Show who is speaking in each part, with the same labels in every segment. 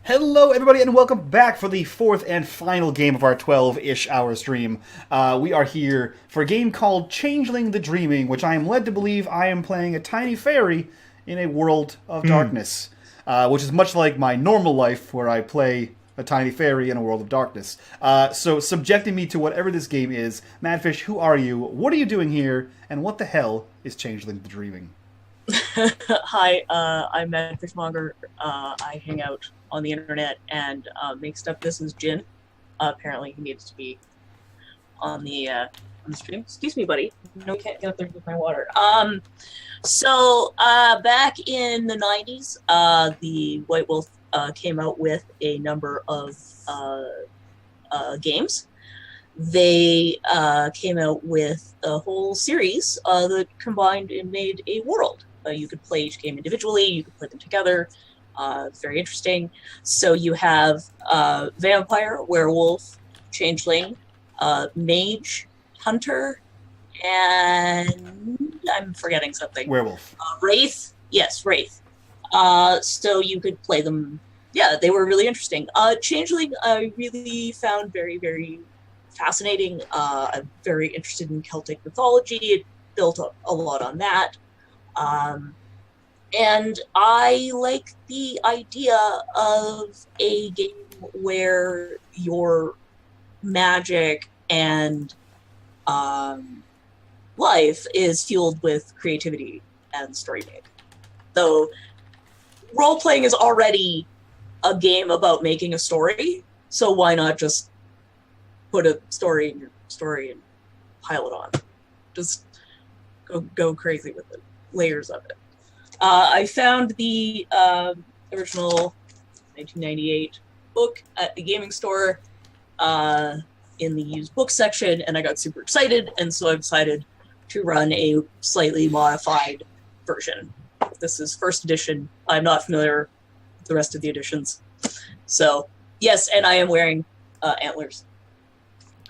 Speaker 1: Hello, everybody, and welcome back for the fourth and final game of our 12-ish hour stream. We are here for a game called Changeling the Dreaming, which I am led to believe I am playing a tiny fairy in a world of darkness, which is much like my normal life, where I play a tiny fairy in a world of darkness. So, subjecting me to whatever this game is, Madfish, who are you? What are you doing here? And what the hell is Changeling the Dreaming?
Speaker 2: Hi, I'm MadFishMonger. I hang out on the internet and make stuff. This is Jin. Apparently, he needs to be on the stream. Excuse me, buddy. No, you can't get up there with my water. Back in the 90s, the White Wolf came out with a number of games. They came out with a whole series that combined and made a world. You could play each game individually, you could play them together. It's very interesting. So you have Vampire, Werewolf, Changeling, Mage, Hunter, and I'm forgetting something.
Speaker 1: Werewolf.
Speaker 2: Wraith. Yes, Wraith. So you could play them. Yeah, they were really interesting. Changeling I really found very, very fascinating. I'm very interested in Celtic mythology. It built a lot on that. And I like the idea of a game where your magic and life is fueled with creativity and story making. Though role-playing is already a game about making a story, so why not just put a story in your story and pile it on? Just go crazy with the layers of it. I found the original 1998 book at the gaming store in the used book section, and I got super excited, and so I decided to run a slightly modified version. This is first edition. I'm not familiar with the rest of the editions. So, yes, and I am wearing antlers.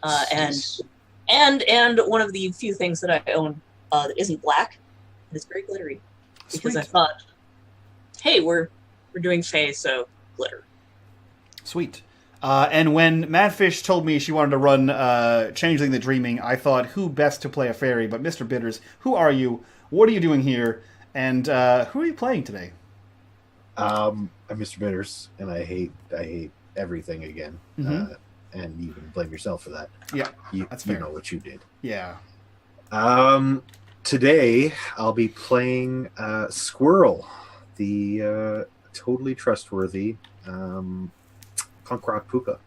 Speaker 2: And one of the few things that I own that isn't black, and it's very glittery. Because
Speaker 1: Sweet.
Speaker 2: I thought, hey, we're doing Fae, so glitter.
Speaker 1: Sweet. And when Madfish told me she wanted to run Changeling the Dreaming, I thought, who best to play a fairy but MisterBitters? Who are you? What are you doing here? And who are you playing today?
Speaker 3: I'm MisterBitters, and I hate everything again.
Speaker 1: Mm-hmm.
Speaker 3: And you can blame yourself for that.
Speaker 1: Yeah,
Speaker 3: that's fair. You know what you did.
Speaker 1: Yeah.
Speaker 3: Today, I'll be playing Squirrel, the totally trustworthy punk rock puka.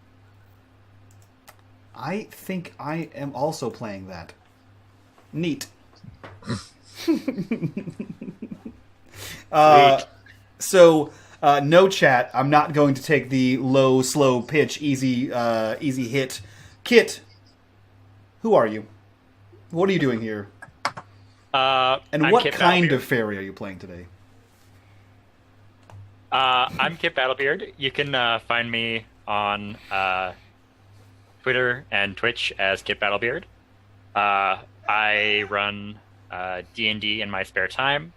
Speaker 1: I think I am also playing that. Neat. No chat. I'm not going to take the low, slow pitch, easy hit. Kit, who are you? What are you doing here? And
Speaker 4: I'm
Speaker 1: what
Speaker 4: Kit
Speaker 1: kind
Speaker 4: Battlebeard.
Speaker 1: of fairy are you playing today?
Speaker 4: I'm Kit Battlebeard. You can find me on Twitter and Twitch as Kit Battlebeard. I run D&D in my spare time,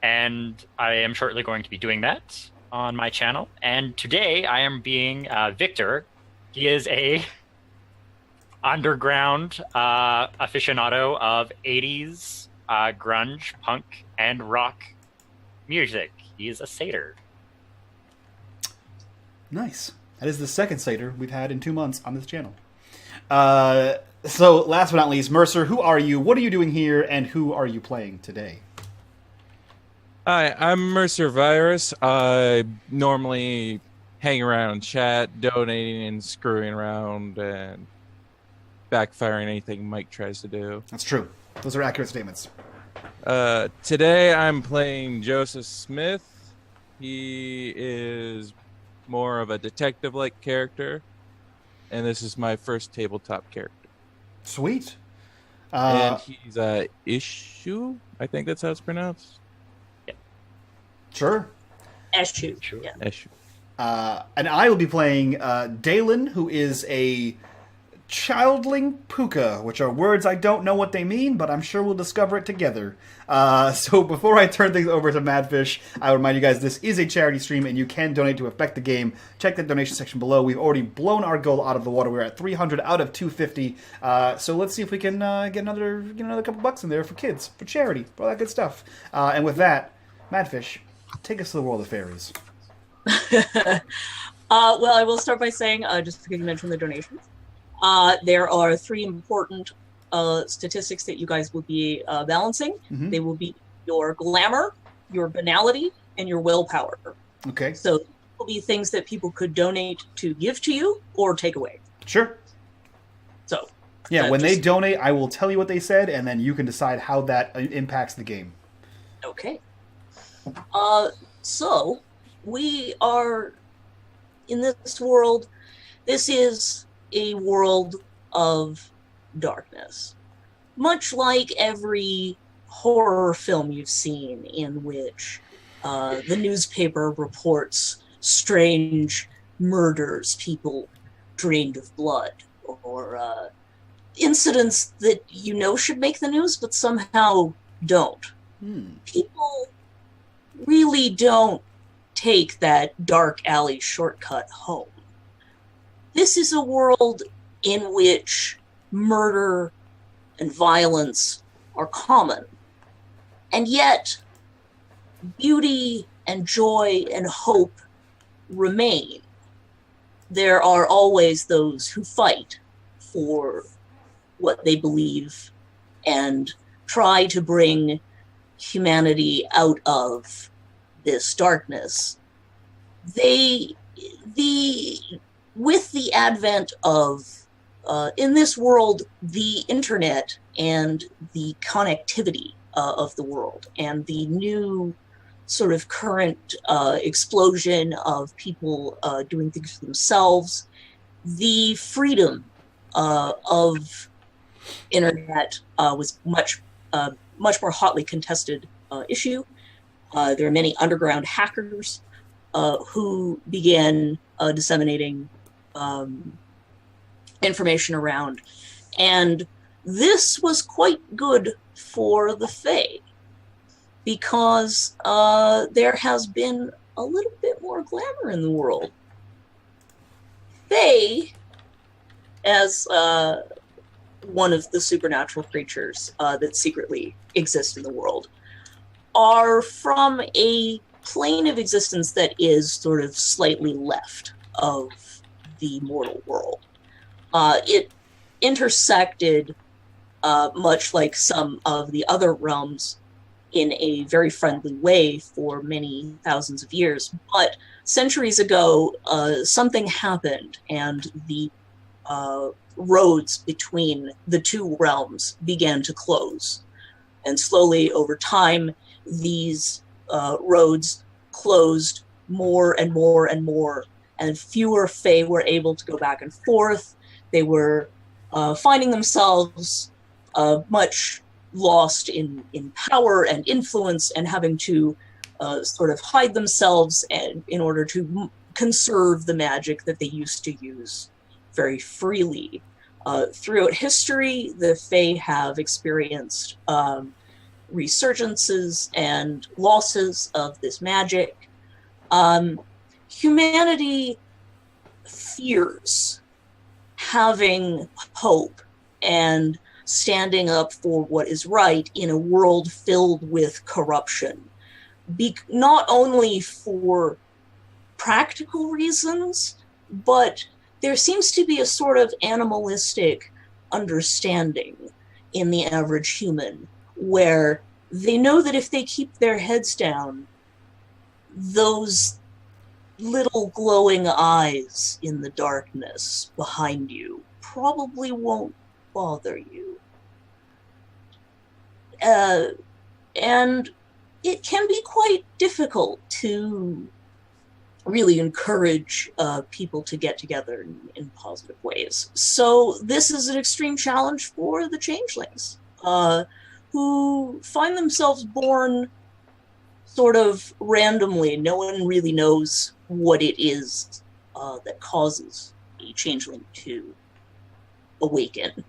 Speaker 4: and I am shortly going to be doing that on my channel. And today I am being Victor. He is a underground aficionado of 80s grunge, punk, and rock music. He is a satyr.
Speaker 1: Nice. That is the second satyr we've had in 2 months on this channel. So, last but not least, Mercer, who are you? What are you doing here? And who are you playing today?
Speaker 5: Hi, I'm Mercer Virus. I normally hang around chat, donating and screwing around and backfiring anything Mike tries to do.
Speaker 1: That's true. Those are accurate statements.
Speaker 5: Today I'm playing Joseph Smith. He is more of a detective-like character, and this is my first tabletop character.
Speaker 1: Sweet.
Speaker 5: And he's Issue, I think that's how it's pronounced.
Speaker 1: Sure.
Speaker 2: Eshu.
Speaker 4: Sure.
Speaker 2: Yeah.
Speaker 5: Issue.
Speaker 1: And I will be playing Dalen, who is a Childling Puka, which are words I don't know what they mean, but I'm sure we'll discover it together. So before I turn things over to Madfish, I would remind you guys this is a charity stream and you can donate to affect the game. Check the donation section below. We've already blown our goal out of the water. We're at 300 out of 250. So let's see if we can get another couple bucks in there for kids, for charity, for all that good stuff. And with that, Madfish, take us to the world of fairies.
Speaker 2: Well, I will start by saying, just because you mentioned the donations, there are 3 important statistics that you guys will be balancing.
Speaker 1: Mm-hmm.
Speaker 2: They will be your glamour, your banality, and your willpower.
Speaker 1: Okay.
Speaker 2: So these will be things that people could donate to give to you or take away.
Speaker 1: Sure.
Speaker 2: So
Speaker 1: yeah, when they donate, I will tell you what they said, and then you can decide how that impacts the game.
Speaker 2: Okay. So we are in this world. This is a world of darkness, much like every horror film you've seen in which the newspaper reports strange murders, people drained of blood, or incidents that you know should make the news but somehow don't. People really don't take that dark alley shortcut home. This is a world in which murder and violence are common, and yet beauty and joy and hope remain. There are always those who fight for what they believe and try to bring humanity out of this darkness. With the advent of, in this world, the internet and the connectivity of the world, and the new sort of current explosion of people doing things for themselves, the freedom of internet was much more hotly contested issue. There are many underground hackers who began disseminating information around. And this was quite good for the Fae, because there has been a little bit more glamour in the world. Fae, as one of the supernatural creatures that secretly exist in the world, are from a plane of existence that is sort of slightly left of the mortal world. It intersected, much like some of the other realms, in a very friendly way for many thousands of years. But centuries ago, something happened, and the roads between the two realms began to close. And slowly, over time, these roads closed more and more and more, and fewer Fae were able to go back and forth. They were finding themselves much lost in power and influence, and having to sort of hide themselves in order to conserve the magic that they used to use very freely. Throughout history, the Fae have experienced resurgences and losses of this magic. Humanity fears having hope and standing up for what is right in a world filled with corruption. Not only for practical reasons, but there seems to be a sort of animalistic understanding in the average human, where they know that if they keep their heads down, those little glowing eyes in the darkness behind you probably won't bother you. And it can be quite difficult to really encourage people to get together in positive ways. So this is an extreme challenge for the changelings, who find themselves born sort of randomly. No one really knows what it is that causes a changeling to awaken.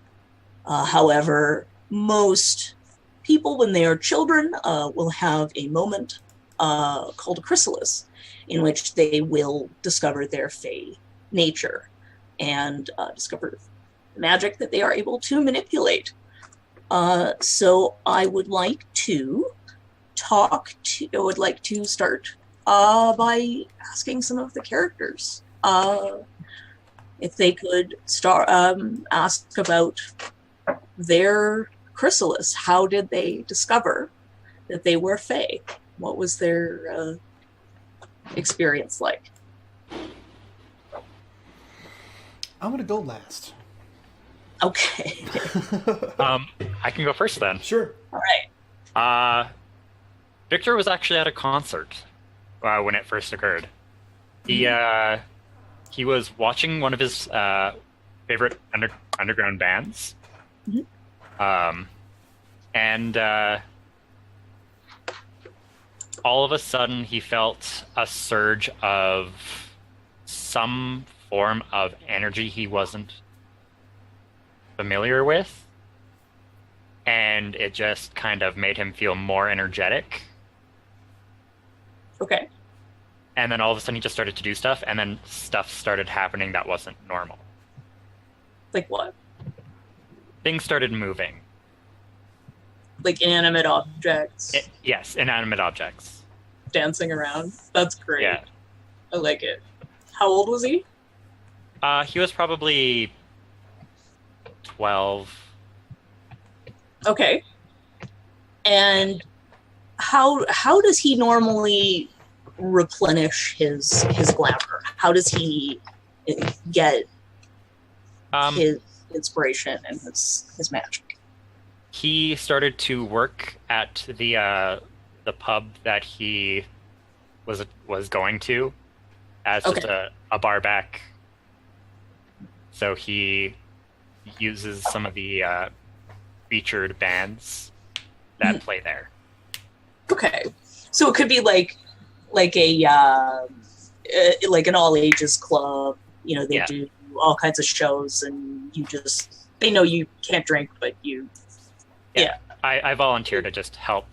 Speaker 2: However, most people, when they are children, will have a moment called a chrysalis, in which they will discover their Fey nature and discover magic that they are able to manipulate. So I would like to start by asking some of the characters if they could ask about their chrysalis. How did they discover that they were Fey? What was their experience like?
Speaker 1: I'm going to go last.
Speaker 2: Okay.
Speaker 4: I can go first then.
Speaker 1: Sure.
Speaker 2: All right.
Speaker 4: Victor was actually at a concert when it first occurred. He was watching one of his favorite underground bands, and all of a sudden he felt a surge of some form of energy he wasn't familiar with, and it just kind of made him feel more energetic.
Speaker 2: Okay.
Speaker 4: And then all of a sudden he just started to do stuff, and then stuff started happening that wasn't normal.
Speaker 2: Like what?
Speaker 4: Things started moving.
Speaker 2: Like inanimate objects
Speaker 4: Yes, inanimate objects.
Speaker 2: dancing around. That's great.
Speaker 4: Yeah.
Speaker 2: I like it. How old was he?
Speaker 4: He was probably 12.
Speaker 2: Okay. And how does he normally replenish his glamour? How does he get his inspiration and his magic?
Speaker 4: He started to work at the pub that he was going to as just a bar back. So he uses some of the featured bands that play there.
Speaker 2: Okay, so it could be like a like an all ages club. You know, they do all kinds of shows, and they know you can't drink, but you. Yeah.
Speaker 4: I volunteer to just help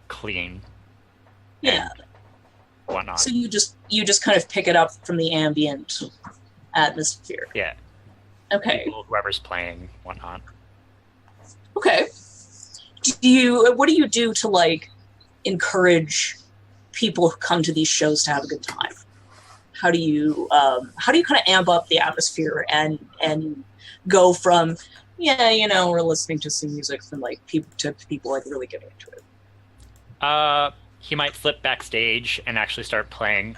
Speaker 4: clean.
Speaker 2: Yeah.
Speaker 4: And whatnot.
Speaker 2: So you just kind of pick it up from the ambient atmosphere.
Speaker 4: Yeah.
Speaker 2: Okay.
Speaker 4: People, whoever's playing, whatnot.
Speaker 2: Okay. What do you do to like encourage people who come to these shows to have a good time? How do you kind of amp up the atmosphere and go from we're listening to some music from like people like really getting into it?
Speaker 4: He might flip backstage and actually start playing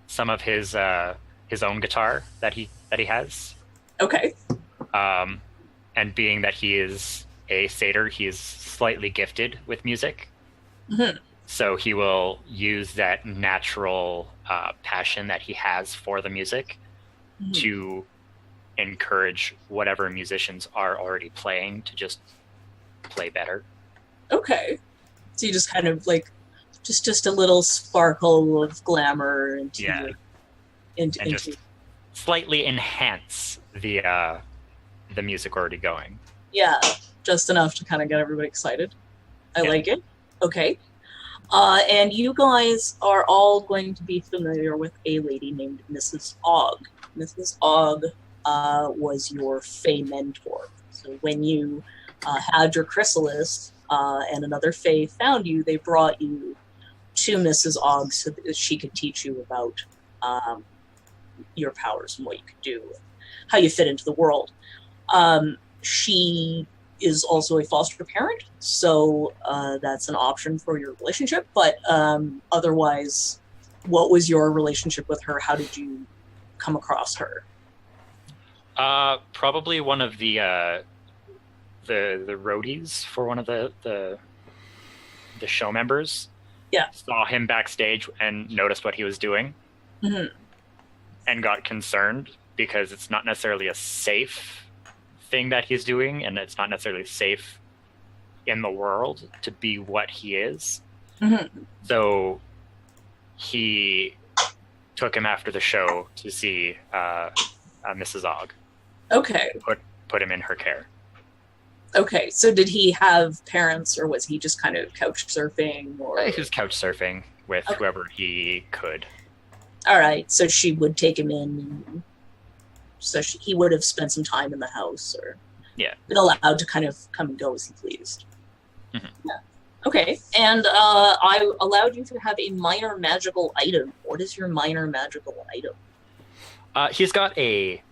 Speaker 4: some of his own guitar that he has.
Speaker 2: Okay.
Speaker 4: And being that he is a satyr, he is slightly gifted with music.
Speaker 2: Mm-hmm.
Speaker 4: So he will use that natural passion that he has for the music to encourage whatever musicians are already playing to just play better.
Speaker 2: Okay. So you just kind of like just a little sparkle of glamour into
Speaker 4: just slightly enhance the music already going.
Speaker 2: Yeah, just enough to kind of get everybody excited. I like it. Okay. And you guys are all going to be familiar with a lady named Mrs. Og. Mrs. Og was your Fey mentor. So when you had your chrysalis and another Fey found you, they brought you to Mrs. Og so that she could teach you about your powers and what you could do, how you fit into the world. She is also a foster parent, so that's an option for your relationship. But otherwise, what was your relationship with her? How did you come across her?
Speaker 4: Probably one of the roadies for one of the show members.
Speaker 2: Yeah.
Speaker 4: Saw him backstage and noticed what he was doing, and got concerned because it's not necessarily a safe thing that he's doing, and it's not necessarily safe in the world to be what he is. So he took him after the show to see Mrs. Og.
Speaker 2: Okay.
Speaker 4: Put him in her care.
Speaker 2: Okay. So did he have parents, or was he just kind of couch surfing? Or
Speaker 4: He was couch surfing with whoever he could.
Speaker 2: all right. So she would take him in. And so he would have spent some time in the house, or been allowed to kind of come and go as he pleased.
Speaker 4: Mm-hmm.
Speaker 2: Yeah. Okay. And I allowed you to have a minor magical item. What is your minor magical item?
Speaker 4: He's got a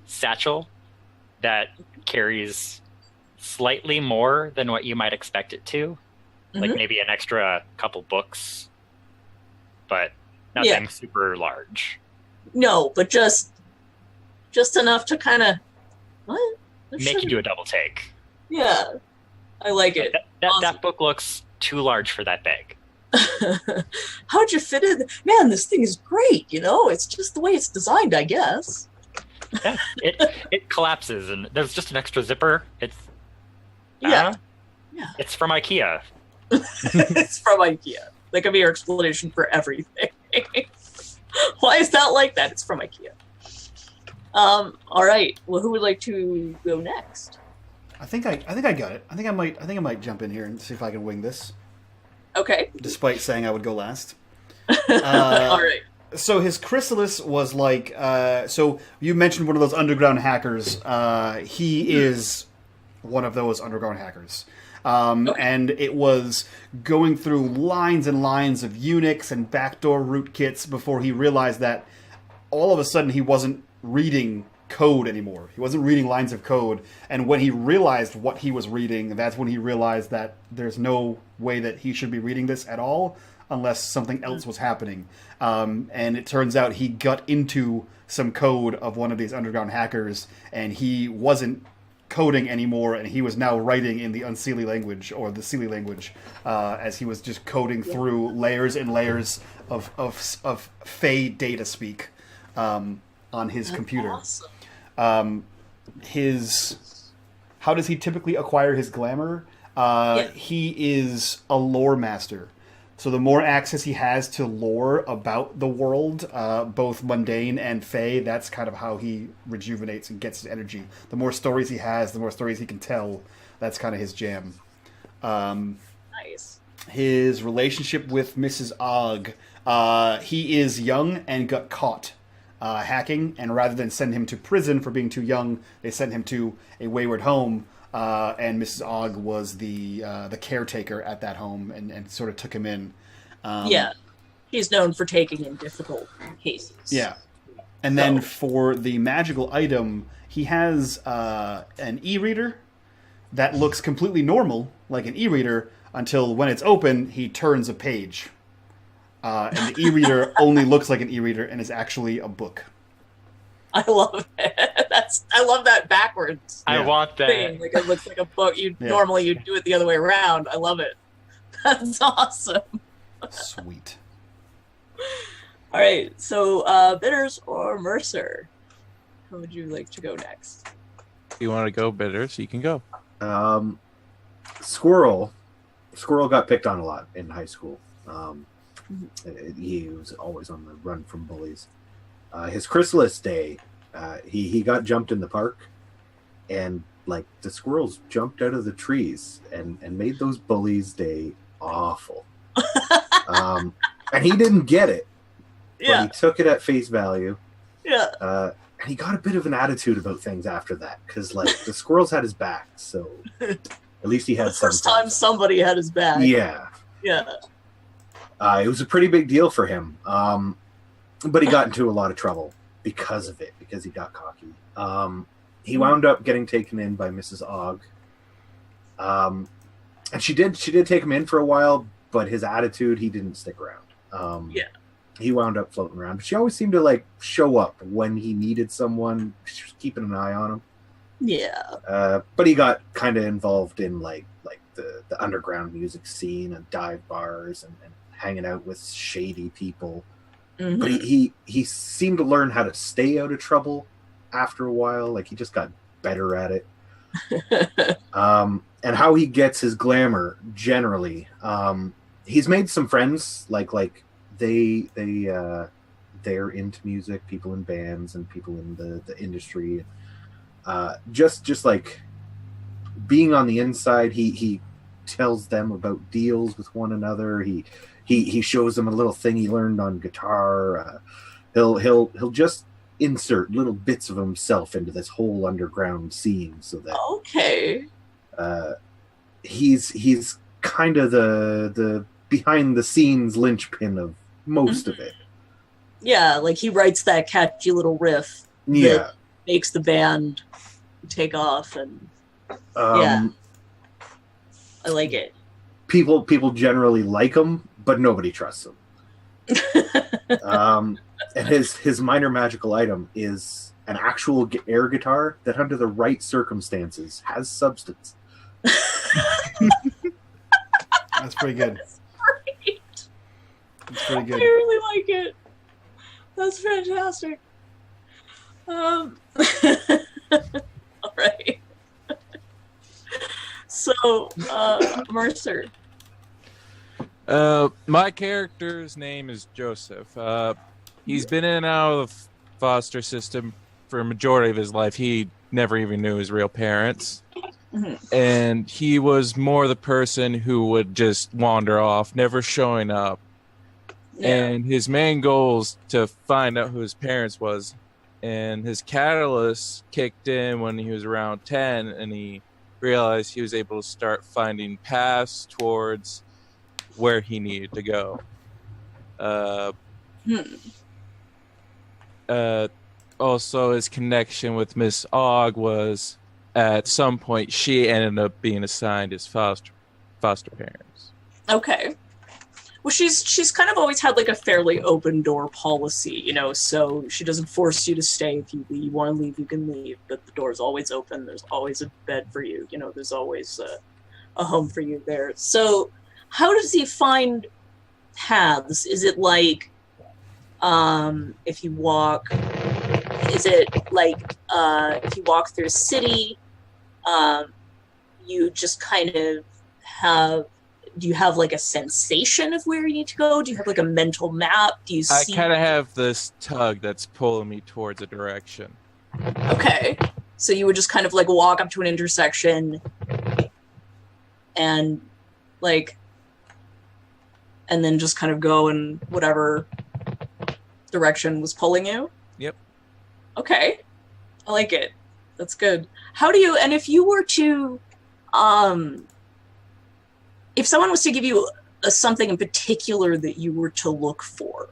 Speaker 4: satchel that carries slightly more than what you might expect it to. Like maybe an extra couple books, but nothing super large.
Speaker 2: No, but just enough to kind of
Speaker 4: Make you do a double take.
Speaker 2: Yeah, I like it.
Speaker 4: That book looks too large for that bag.
Speaker 2: How'd you fit in? Man, this thing is great. It's just the way it's designed, I guess.
Speaker 4: Yeah, it collapses, and there's just an extra zipper. It's It's from IKEA.
Speaker 2: It's from IKEA. That could be your explanation for everything. Why is that like that? It's from IKEA. All right. Well, who would like to go next?
Speaker 1: I think I got it. I think I might jump in here and see if I can wing this.
Speaker 2: Okay.
Speaker 1: Despite saying I would go last.
Speaker 2: All right.
Speaker 1: So his chrysalis was like. So you mentioned one of those underground hackers. He is one of those underground hackers. And it was going through lines and lines of Unix and backdoor rootkits before he realized that all of a sudden he wasn't reading code anymore. He wasn't reading lines of code. And when he realized what he was reading, that's when he realized that there's no way that he should be reading this at all unless something else was happening. And it turns out he got into some code of one of these underground hackers, and he wasn't coding anymore, and he was now writing in the unseelie language, or the Seelie language, as he was just coding through layers and layers of Fey data speak on his computer.
Speaker 2: Awesome.
Speaker 1: How does he typically acquire his glamour? He is a lore master. So the more access he has to lore about the world, both mundane and Fey, that's kind of how he rejuvenates and gets his energy. The more stories he has, the more stories he can tell. That's kind of his jam.
Speaker 2: Nice.
Speaker 1: His relationship with Mrs. Og. He is young and got caught hacking, and rather than send him to prison for being too young, they sent him to a wayward home. And Mrs. Og was the caretaker at that home and sort of took him in.
Speaker 2: He's known for taking in difficult cases.
Speaker 1: Yeah. And then for the magical item, he has an e-reader that looks completely normal, like an e-reader, until when it's open, he turns a page. And the e-reader only looks like an e-reader and is actually a book.
Speaker 2: I love it. I love that backwards.
Speaker 4: I want that.
Speaker 2: Thing. Like it looks like a book. Normally you'd do it the other way around. I love it. That's awesome.
Speaker 1: Sweet.
Speaker 2: All right. So, Bitters or Mercer? How would you like to go next?
Speaker 5: If you want to go, Bitters, you can go.
Speaker 3: Squirrel got picked on a lot in high school. He was always on the run from bullies. His chrysalis day, he got jumped in the park, and like the squirrels jumped out of the trees and made those bullies' day awful. And he didn't get it, but he took it at face value.
Speaker 2: Yeah.
Speaker 3: And he got a bit of an attitude about things after that, because like the squirrels had his back, so at least he had
Speaker 2: the first time somebody had his back.
Speaker 3: Yeah.
Speaker 2: Yeah.
Speaker 3: It was a pretty big deal for him. But he got into a lot of trouble because of it, because he got cocky. He wound up getting taken in by Mrs. Og. And she did take him in for a while, but his attitude, he didn't stick around. He wound up floating around. But she always seemed to like show up when he needed someone. She was keeping an eye on him.
Speaker 2: Yeah.
Speaker 3: But he got kind of involved in like the underground music scene and dive bars and hanging out with shady people.
Speaker 2: Mm-hmm.
Speaker 3: But he seemed to learn how to stay out of trouble after a while. Like he just got better at it. And how he gets his glamour generally. He's made some friends, like they're into music, people in bands and people in the industry. Just like being on the inside, he tells them about deals with one another. He shows them a little thing he learned on guitar. He'll just insert little bits of himself into this whole underground scene, so that
Speaker 2: Okay.
Speaker 3: He's kind of the behind the scenes linchpin of most of it.
Speaker 2: Yeah, like he writes that catchy little riff
Speaker 3: Yeah.
Speaker 2: that makes the band take off, and
Speaker 3: Yeah.
Speaker 2: I like it.
Speaker 3: People generally like him, but nobody trusts him. And his minor magical item is an actual air guitar that, under the right circumstances, has substance.
Speaker 1: That's pretty good.
Speaker 2: Great.
Speaker 1: That's pretty
Speaker 2: I
Speaker 1: good.
Speaker 2: really like it. That's fantastic. All right. So, Mercer.
Speaker 5: My character's name is Joseph. He's been in and out of the foster system for a majority of his life. He never even knew his real parents.
Speaker 2: Mhm.
Speaker 5: And he was more the person who would just wander off, never showing up.
Speaker 2: Yeah.
Speaker 5: And his main goal is to find out who his parents was. And his catalyst kicked in when he was around 10, and he realized he was able to start finding paths towards where he needed to go. Also, his connection with Miss Ogg was, at some point, she ended up being assigned his foster parents.
Speaker 2: Okay. Well, she's kind of always had like a fairly open door policy, you know, so she doesn't force you to stay. If you want to leave, you can leave, but the door's always open. There's always a bed for you, you know, there's always a home for you there. So how does he find paths? Is it like, if you walk, is it like, if you walk through a city, you just kind of have, do you have like a sensation of where you need to go? Do you have like a mental map? Do you see?
Speaker 5: I kind of have this tug that's pulling me towards a direction.
Speaker 2: Okay. So you would just kind of like walk up to an intersection and like, and then just kind of go in whatever direction was pulling you?
Speaker 5: Yep.
Speaker 2: Okay. I like it. That's good. How do you, and if you were to, if someone was to give you something in particular that you were to look for,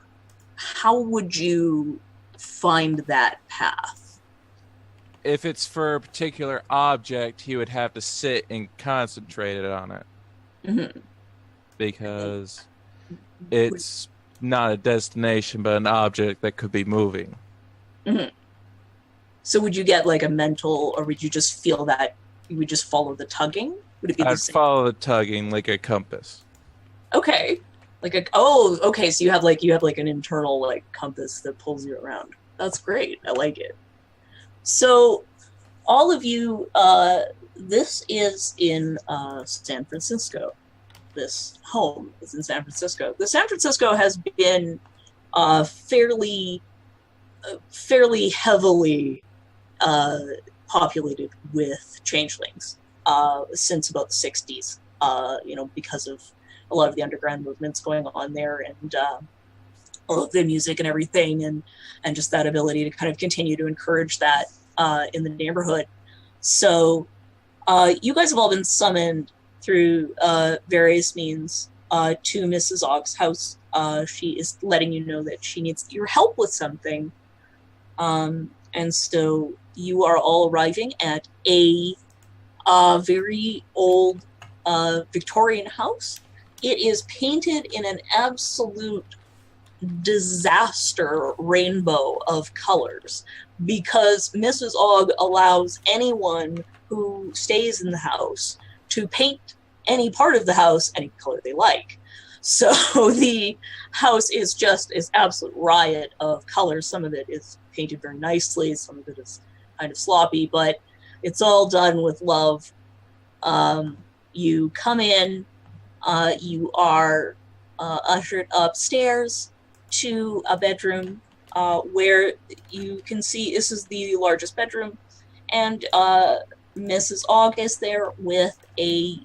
Speaker 2: how would you find that path?
Speaker 5: If it's for a particular object, he would have to sit and concentrate on it.
Speaker 2: Mm-hmm.
Speaker 5: Because it's not a destination, but an object that could be moving.
Speaker 2: Mm-hmm. So would you get like a mental, or would you just feel that you would just follow the tugging? Would it be the
Speaker 5: I'd
Speaker 2: same?
Speaker 5: follow the tugging like a compass.
Speaker 2: Okay. Like a, oh, okay, so you have like an internal like compass that pulls you around. That's great. I like it. So all of you, this is in San Francisco. This home is in San Francisco. The San Francisco has been fairly heavily populated with changelings since about the 60s, you know, because of a lot of the underground movements going on there, and all of the music and everything, and just that ability to kind of continue to encourage that in the neighborhood. So you guys have all been summoned through various means to Mrs. Ogg's house. She is letting you know that she needs your help with something. And so you are all arriving at a very old Victorian house. It is painted in an absolute disaster rainbow of colors because Mrs. Ogg allows anyone who stays in the house to paint any part of the house any color they like. So the house is just an absolute riot of colors. Some of it is painted very nicely, some of it is kind of sloppy, but it's all done with love. You come in, you are ushered upstairs to a bedroom where you can see this is the largest bedroom, and Mrs. Ogg is there with a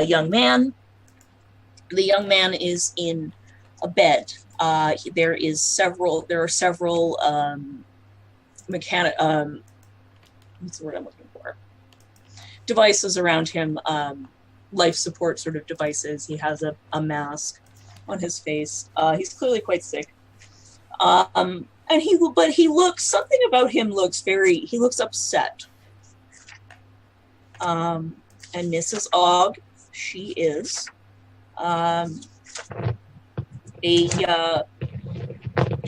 Speaker 2: young man. The young man is in a bed. There are several mechanic what's the word I'm looking for? Devices around him, life support sort of devices. He has a mask on his face. He's clearly quite sick. And he looks, something about him looks he looks upset. And Mrs. Ogg, she is a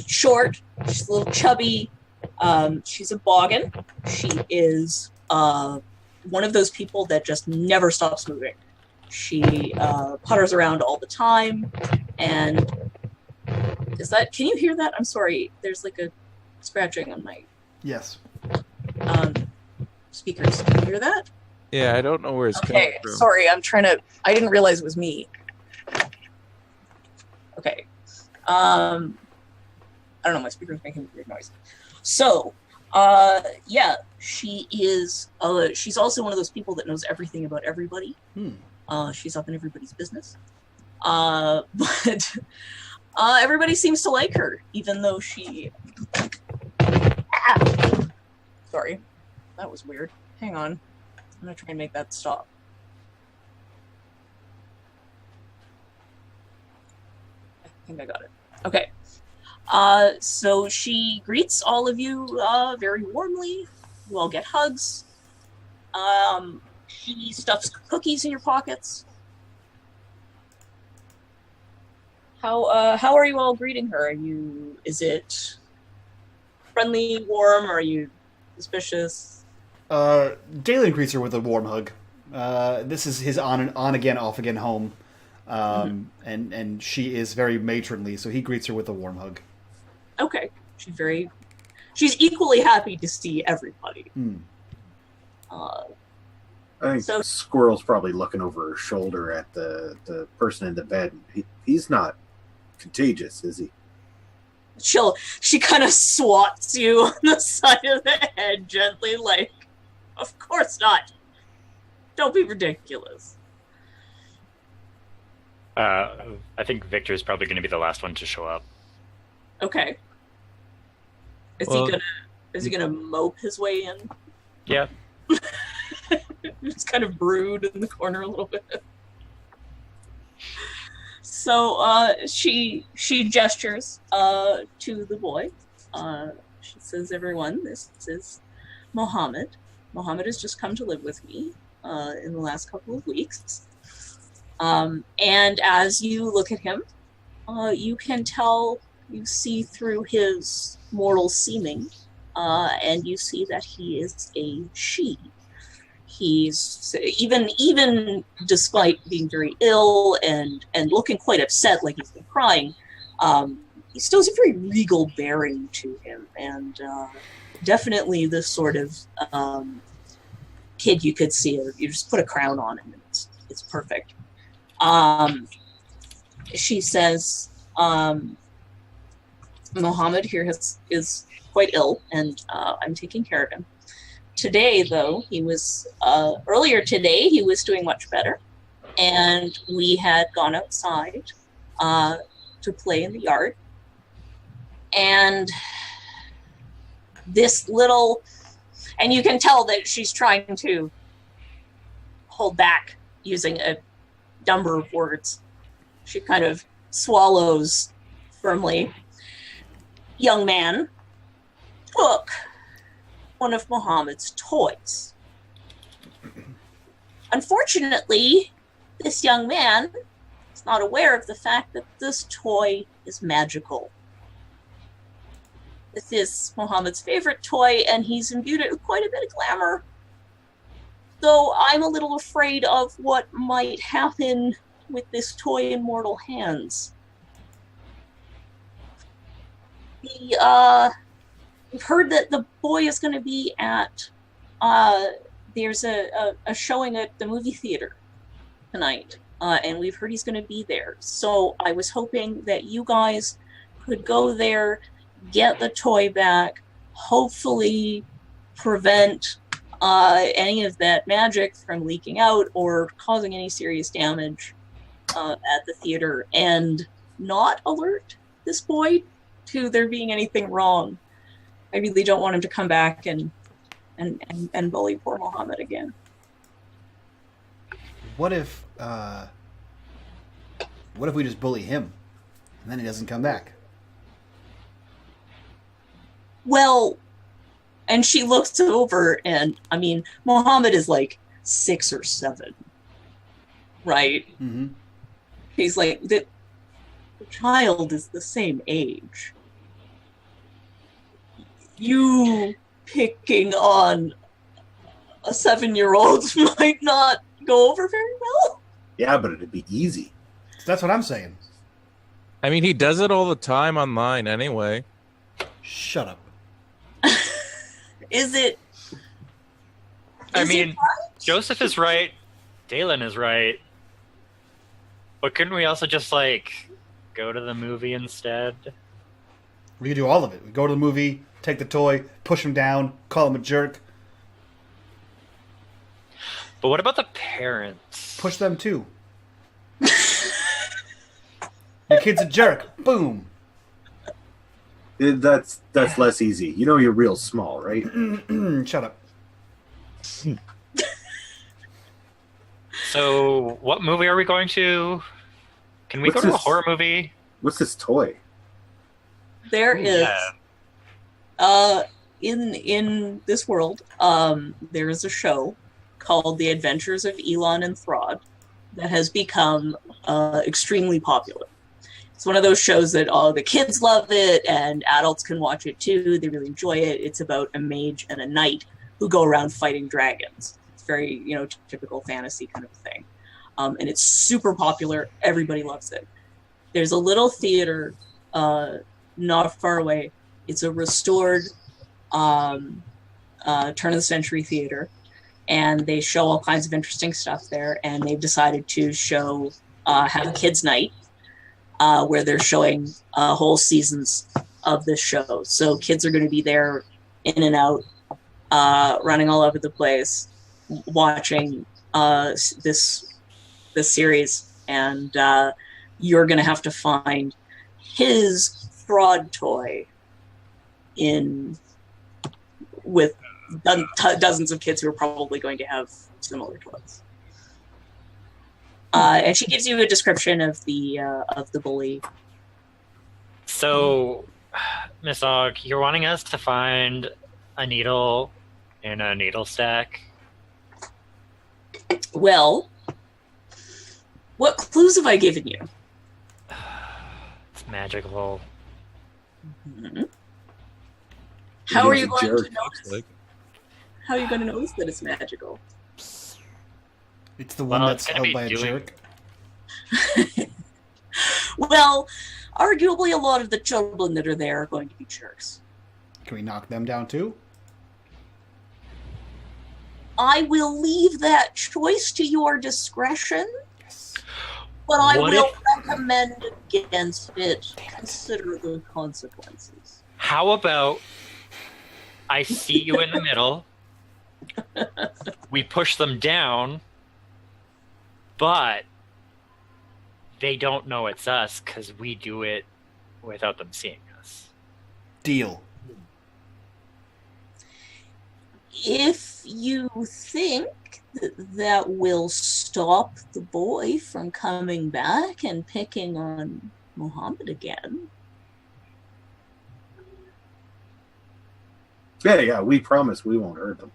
Speaker 2: short, she's a little chubby, she's a boggin. She is one of those people that just never stops moving. She putters around all the time, and can you hear that? I'm sorry, there's like a scratching on my
Speaker 1: Yes.
Speaker 2: speakers. Can you hear that?
Speaker 5: Yeah, I don't know where it's coming
Speaker 2: Okay,
Speaker 5: from.
Speaker 2: sorry, I didn't realize it was me. Okay. I don't know, my speaker's making a weird noise. So, yeah, she is, she's also one of those people that knows everything about everybody. She's up in everybody's business. But everybody seems to like her, even though she... Sorry, that was weird. Hang on. I'm gonna try and make that stop. I think I got it. Okay. So she greets all of you very warmly. You all get hugs. She stuffs cookies in your pockets. How are you all greeting her? Is it friendly, warm, or are you suspicious?
Speaker 1: Dalen greets her with a warm hug. This is his on again, off again home. And she is very matronly, so he greets her with a warm hug.
Speaker 2: Okay. She's equally happy to see everybody.
Speaker 3: I think Squirrel's probably looking over her shoulder at the person in the bed. He's not contagious, is he?
Speaker 2: She kind of swats you on the side of the head gently, like, of course not. Don't be ridiculous.
Speaker 4: I think Victor's probably going to be the last one to show up.
Speaker 2: Okay. Is he gonna mope his way in?
Speaker 4: Yeah.
Speaker 2: Just kind of brood in the corner a little bit. So she gestures to the boy. She says, "Everyone, this is Mohammed. Mohammed has just come to live with me in the last couple of weeks. And as you look at him, you can tell, you see through his mortal seeming, and you see that he is a she. He's even despite being very ill and looking quite upset, like he's been crying, he still has a very regal bearing to him, and definitely the sort of kid you could see. You just put a crown on him, and it's perfect. She says, Mohammed here is quite ill, and I'm taking care of him. Today, though, earlier today, he was doing much better, and we had gone outside to play in the yard, and and you can tell that she's trying to hold back using a number of words. She kind of swallows firmly. Young man took one of Muhammad's toys. Unfortunately, this young man is not aware of the fact that this toy is magical. This is Muhammad's favorite toy, and he's imbued it with quite a bit of glamour. Though I'm a little afraid of what might happen with this toy in mortal hands. We've heard that the boy is going to be at, there's a showing at the movie theater tonight, and we've heard he's going to be there. So I was hoping that you guys could go there, get the toy back, hopefully prevent any of that magic from leaking out or causing any serious damage at the theater, and not alert this boy to there being anything wrong. I really don't want him to come back and bully poor Mohammed again.
Speaker 1: What if we just bully him, and then he doesn't come back?
Speaker 2: Well, and she looks over, and I mean, Mohammed is like 6 or 7, right?
Speaker 1: Mm-hmm.
Speaker 2: He's like, the child is the same age. You picking on a 7-year-old might not go over very well.
Speaker 3: Yeah, but it'd be easy.
Speaker 1: That's what I'm saying.
Speaker 5: I mean, he does it all the time online anyway.
Speaker 1: Shut up.
Speaker 2: Is it?
Speaker 4: I
Speaker 2: is
Speaker 4: mean,
Speaker 2: it right?
Speaker 4: Joseph is right. Dalen is right. But couldn't we also just, like, go to the movie instead?
Speaker 1: We could do all of it. We go to the movie, take the toy, push him down, call him a jerk,
Speaker 4: But what about the parents?
Speaker 1: push them too. Your kid's a jerk. Boom.
Speaker 3: That's less easy. You know you're real small, right?
Speaker 1: Shut up.
Speaker 4: So, what movie are we going to? Can we
Speaker 3: What's
Speaker 4: go to a
Speaker 3: this?
Speaker 4: horror movie?
Speaker 3: What's this toy?
Speaker 2: There is
Speaker 4: Yeah.
Speaker 2: in this world, there is a show called The Adventures of Elon and Throd that has become extremely popular. It's one of those shows that all the kids love it, and adults can watch it too. They really enjoy it. It's about a mage and a knight who go around fighting dragons. It's very, typical fantasy kind of thing. And it's super popular. Everybody loves it. There's a little theater not far away. It's a restored turn of the century theater, and they show all kinds of interesting stuff there. And they've decided to show have a kids' night where they're showing whole seasons of this show. So kids are going to be there, in and out, running all over the place, watching this series, and you're going to have to find his fraud toy with dozens of kids who are probably going to have similar toys. And she gives you a description of the bully.
Speaker 4: So, Miss Og, you're wanting us to find a needle in a needle stack?
Speaker 2: Well, what clues have I given you?
Speaker 4: It's magical.
Speaker 2: Mm-hmm. How are you
Speaker 3: He's a
Speaker 2: going to
Speaker 3: jerk.
Speaker 2: notice?
Speaker 5: Like,
Speaker 2: How are you going to notice that it's magical?
Speaker 1: It's the one
Speaker 4: Well,
Speaker 1: that's
Speaker 4: it's gonna
Speaker 1: held by
Speaker 4: be
Speaker 1: a
Speaker 4: doing-
Speaker 1: jerk.
Speaker 2: Well, arguably a lot of the children that are there are going to be jerks.
Speaker 1: Can we knock them down too?
Speaker 2: I will leave that choice to your discretion,
Speaker 1: Yes.
Speaker 2: but I
Speaker 4: What
Speaker 2: will recommend against it. Consider the consequences.
Speaker 4: How about I see you in the middle, we push them down, but they don't know it's us because we do it without them seeing us.
Speaker 1: Deal.
Speaker 2: If you think that will stop the boy from coming back and picking on Mohammed again,
Speaker 3: Yeah, we promise we won't hurt them.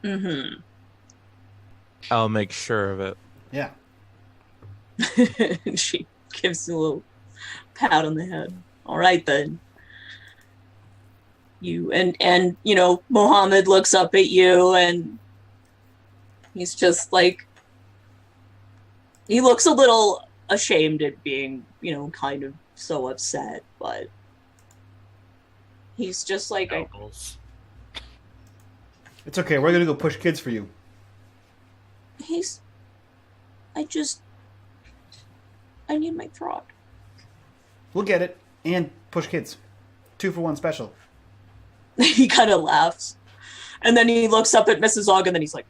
Speaker 2: mm-hmm.
Speaker 5: I'll make sure of it.
Speaker 1: Yeah.
Speaker 2: She gives you a little pat on the head. All right then. You and Mohammed looks up at you, and he's just like, he looks a little ashamed at being, kind of so upset, but he's just like,
Speaker 4: Elbows.
Speaker 1: It's okay. We're going to go push kids for you.
Speaker 2: I need my throat.
Speaker 1: We'll get it. And push kids. 2 for 1 special.
Speaker 2: He kind of laughs. And then he looks up at Mrs. Og, and then he's like,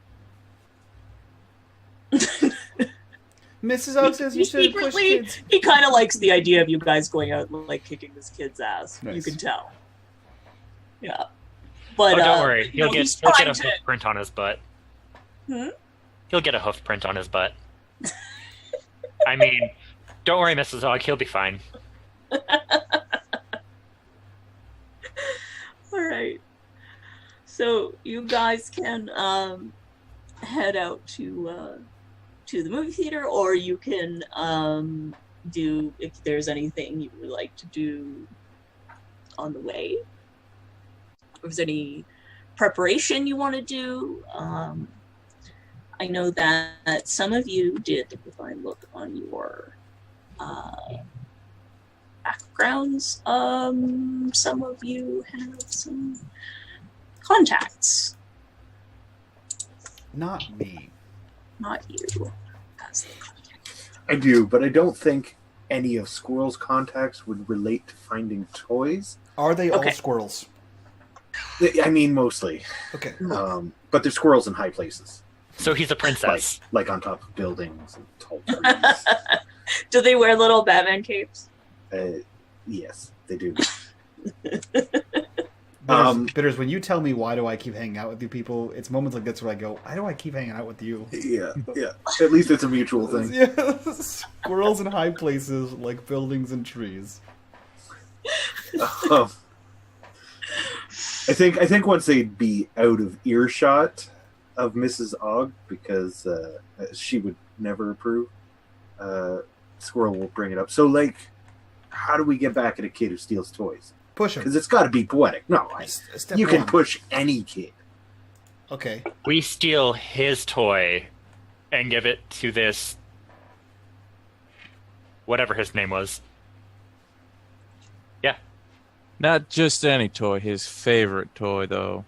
Speaker 1: Mrs. Oak says you should push
Speaker 2: secretly,
Speaker 1: kids.
Speaker 2: he kind of likes the idea of you guys going out and like kicking this kid's ass.
Speaker 1: Nice.
Speaker 2: You can tell. Yeah. But
Speaker 4: don't worry,
Speaker 2: you know,
Speaker 4: he'll
Speaker 2: he's
Speaker 4: get a
Speaker 2: trying
Speaker 4: hoof
Speaker 2: to.
Speaker 4: print on his butt.
Speaker 2: Hmm?
Speaker 4: He'll get a hoof print on his butt. I mean, don't worry, Mrs. Og, he'll be fine.
Speaker 2: All right. So you guys can head out to the movie theater, or you can do, if there's anything you would like to do on the way. If there's any preparation you want to do. I know that some of you did, if I look on your backgrounds, some of you have some contacts.
Speaker 1: Not me.
Speaker 2: Not you. That's the contact.
Speaker 3: I do, but I don't think any of Squirrel's contacts would relate to finding toys.
Speaker 1: Are they
Speaker 2: Okay.
Speaker 1: all squirrels?
Speaker 3: I mean, mostly.
Speaker 1: Okay.
Speaker 3: But they're squirrels in high places.
Speaker 4: So he's a princess.
Speaker 3: Like on top of buildings and tall trees.
Speaker 2: Do they wear little Batman capes?
Speaker 3: Yes, they do.
Speaker 1: Bitters, when you tell me why do I keep hanging out with you people, it's moments like this where I go, why do I keep hanging out with you?
Speaker 3: Yeah. At least it's a mutual thing.
Speaker 1: Yeah, squirrels in high places like buildings and trees.
Speaker 3: I think once they'd be out of earshot of Mrs. Og, because she would never approve, Squirrel will bring it up. So, like, how do we get back at a kid who steals toys?
Speaker 1: Push him.
Speaker 3: Because it's got to be poetic. No,
Speaker 1: Step
Speaker 3: you can
Speaker 1: one.
Speaker 3: push any kid.
Speaker 1: Okay.
Speaker 4: We steal his toy and give it to this... whatever his name was. Yeah.
Speaker 5: Not just any toy, his favorite toy, though.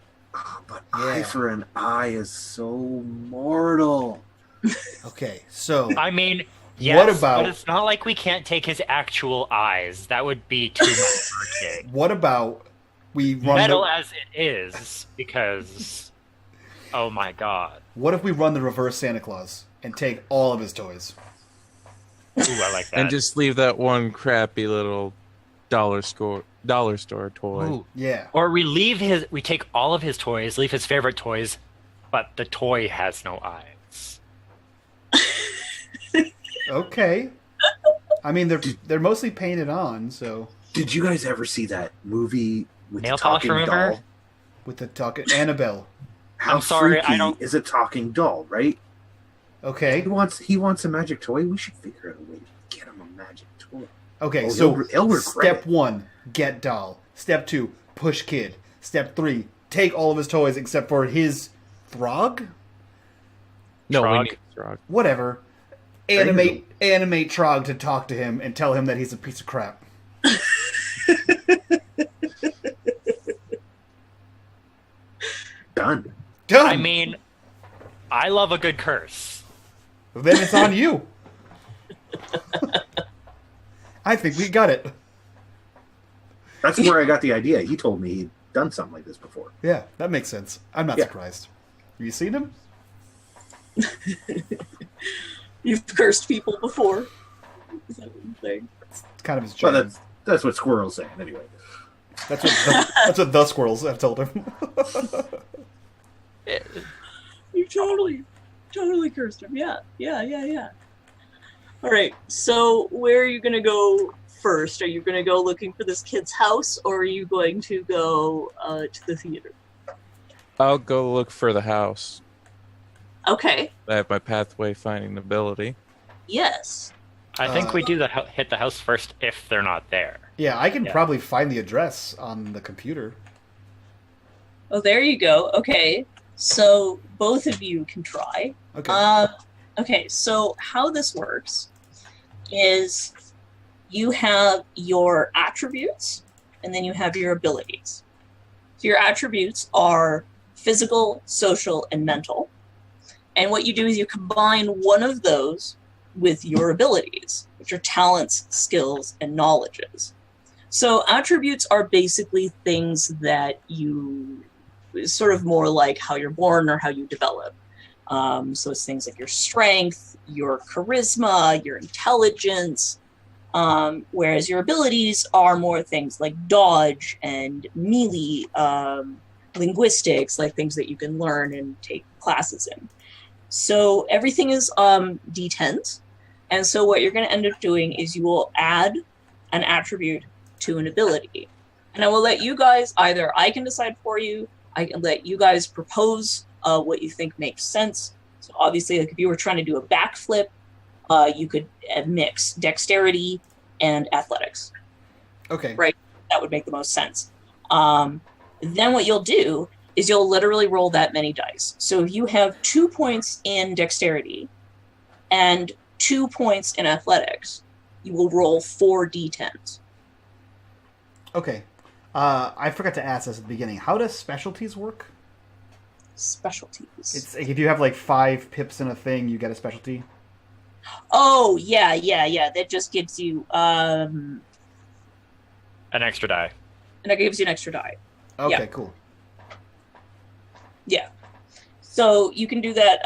Speaker 3: But
Speaker 1: Yeah.
Speaker 3: eye for an eye is so mortal.
Speaker 1: Okay. So
Speaker 4: I mean, yes,
Speaker 1: What about-
Speaker 4: but it's not like we can't take his actual eyes. That would be too much for a kid.
Speaker 1: what about we run
Speaker 4: Metal
Speaker 1: the,
Speaker 4: as it is, because... oh my god.
Speaker 1: what if we run the reverse Santa Claus and take all of his toys?
Speaker 4: Ooh, I like that.
Speaker 5: And just leave that one crappy little dollar store toy.
Speaker 4: Ooh.
Speaker 1: Yeah.
Speaker 4: Or we take all of his toys, leave his favorite toys, but the toy has no eyes.
Speaker 1: Okay. I mean, they're mostly painted on, so
Speaker 3: Did you guys ever see that movie with
Speaker 4: Nail
Speaker 3: the
Speaker 4: polish
Speaker 3: talking
Speaker 4: remover?
Speaker 3: doll?
Speaker 1: with the talking Annabelle.
Speaker 3: How
Speaker 4: I'm sorry, I
Speaker 3: freaky
Speaker 4: don't-
Speaker 3: is a talking doll, right?
Speaker 1: Okay.
Speaker 3: He wants a magic toy. We should figure out a way to get him a magic toy.
Speaker 1: Okay.
Speaker 3: Oh,
Speaker 1: So
Speaker 3: he'll regret
Speaker 1: step
Speaker 3: it.
Speaker 1: 1, get doll. Step 2, push kid. Step 3, take all of his toys except for his Throg.
Speaker 5: No,
Speaker 4: Trog.
Speaker 5: we need Trog.
Speaker 1: Whatever. Animate Trog to talk to him and tell him that he's a piece of crap.
Speaker 3: Done.
Speaker 1: Done.
Speaker 4: I mean, I love a good curse.
Speaker 1: Then it's on you. I think we got it.
Speaker 3: That's where I got the idea. He told me he'd done something like this before.
Speaker 1: Yeah, that makes sense. I'm not
Speaker 3: Yeah.
Speaker 1: surprised. Have you seen him?
Speaker 2: You've cursed people before. Is that what you think?
Speaker 1: It's kind of his
Speaker 3: Well,
Speaker 1: jam.
Speaker 3: that's what Squirrel's saying anyway.
Speaker 1: That's what the squirrels have told him.
Speaker 2: You totally cursed him. Yeah. All right. So where are you going to go first? Are you going to go looking for this kid's house, or are you going to go to the theater?
Speaker 5: I'll go look for the house.
Speaker 2: Okay.
Speaker 5: I have my pathway finding ability.
Speaker 2: Yes.
Speaker 4: I think we do hit the house first if they're not there.
Speaker 1: Yeah, I can
Speaker 4: Yeah.
Speaker 1: probably find the address on the computer.
Speaker 2: Oh, there you go. Okay. So both of you can try.
Speaker 1: Okay.
Speaker 2: Okay, so how this works is you have your attributes and then you have your abilities. So your attributes are physical, social, and mental. And what you do is you combine one of those with your abilities, which are talents, skills, and knowledges. So attributes are basically things that you is sort of more like how you're born or how you develop. So it's things like your strength, your charisma, your intelligence, whereas your abilities are more things like dodge and melee, linguistics, like things that you can learn and take classes in. So everything is D10s. And so what you're going to end up doing is you will add an attribute to an ability. And I will let you guys, either I can decide for you, I can let you guys propose what you think makes sense. So obviously, like if you were trying to do a backflip, you could mix dexterity and athletics.
Speaker 1: Okay.
Speaker 2: Right? That would make the most sense. Then what you'll do is you'll literally roll that many dice. So if you have 2 points in dexterity and 2 points in athletics, you will roll 4 d10s.
Speaker 1: Okay. I forgot to ask this at the beginning. How does specialties work?
Speaker 2: Specialties.
Speaker 1: It's like if you have like 5 pips in a thing, you get a specialty.
Speaker 2: Oh, yeah. That just gives you
Speaker 4: An extra die.
Speaker 2: and that gives you an extra die.
Speaker 1: Okay,
Speaker 2: Yeah.
Speaker 1: cool.
Speaker 2: Yeah. So you can do that.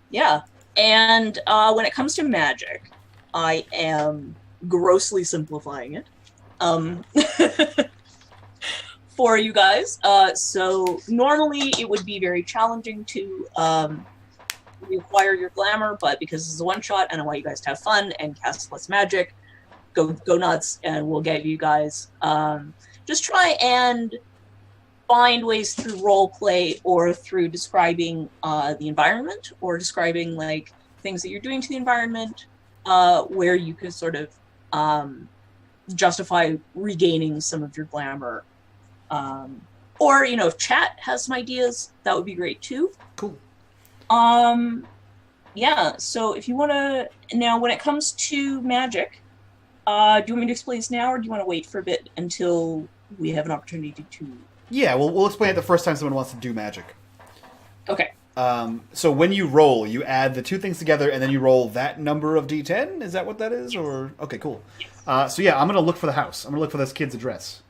Speaker 2: Yeah. And when it comes to magic, I am grossly simplifying it for you guys. So normally it would be very challenging to reacquire your glamour, but because this is a one-shot and I want you guys to have fun and cast less magic, go nuts, and we'll get you guys. Just try and find ways through role play or through describing the environment or describing like things that you're doing to the environment where you could sort of justify regaining some of your glamour. Or, if chat has some ideas, that would be great too.
Speaker 1: Cool.
Speaker 2: Yeah, so if you want to... Now, when it comes to magic, do you want me to explain this now, or do you want to wait for a bit until we have an opportunity to...
Speaker 1: Yeah, we'll explain it the first time someone wants to do magic.
Speaker 2: Okay.
Speaker 1: So when you roll, you add the 2 things together, and then you roll that number of d10? Is that what that is? Or okay, cool.
Speaker 2: Yes.
Speaker 1: So yeah, I'm going to look for the house. I'm going to look for this kid's address.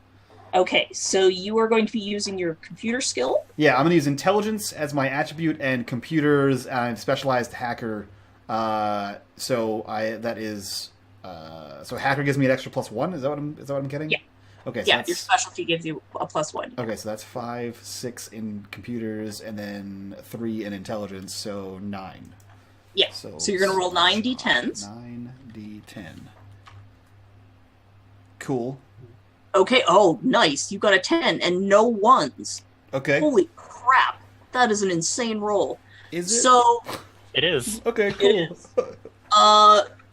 Speaker 2: Okay, so you are going to be using your computer skill?
Speaker 1: Yeah, I'm going to use intelligence as my attribute and computers and specialized hacker. So hacker gives me an extra +1. Is that what I'm getting?
Speaker 2: Yeah.
Speaker 1: Okay. So
Speaker 2: Yeah,
Speaker 1: that's,
Speaker 2: your specialty gives you a +1.
Speaker 1: okay, so that's 5, 6 in computers, and then 3 in intelligence, so 9.
Speaker 2: Yeah. So you're going to roll 9 d10s.
Speaker 1: 9d10. Cool.
Speaker 2: Okay, oh, nice. You got a 10 and no 1s.
Speaker 1: Okay.
Speaker 2: Holy crap. That is an insane roll.
Speaker 1: Is it?
Speaker 2: So,
Speaker 4: It is.
Speaker 1: Okay, cool.
Speaker 2: It is.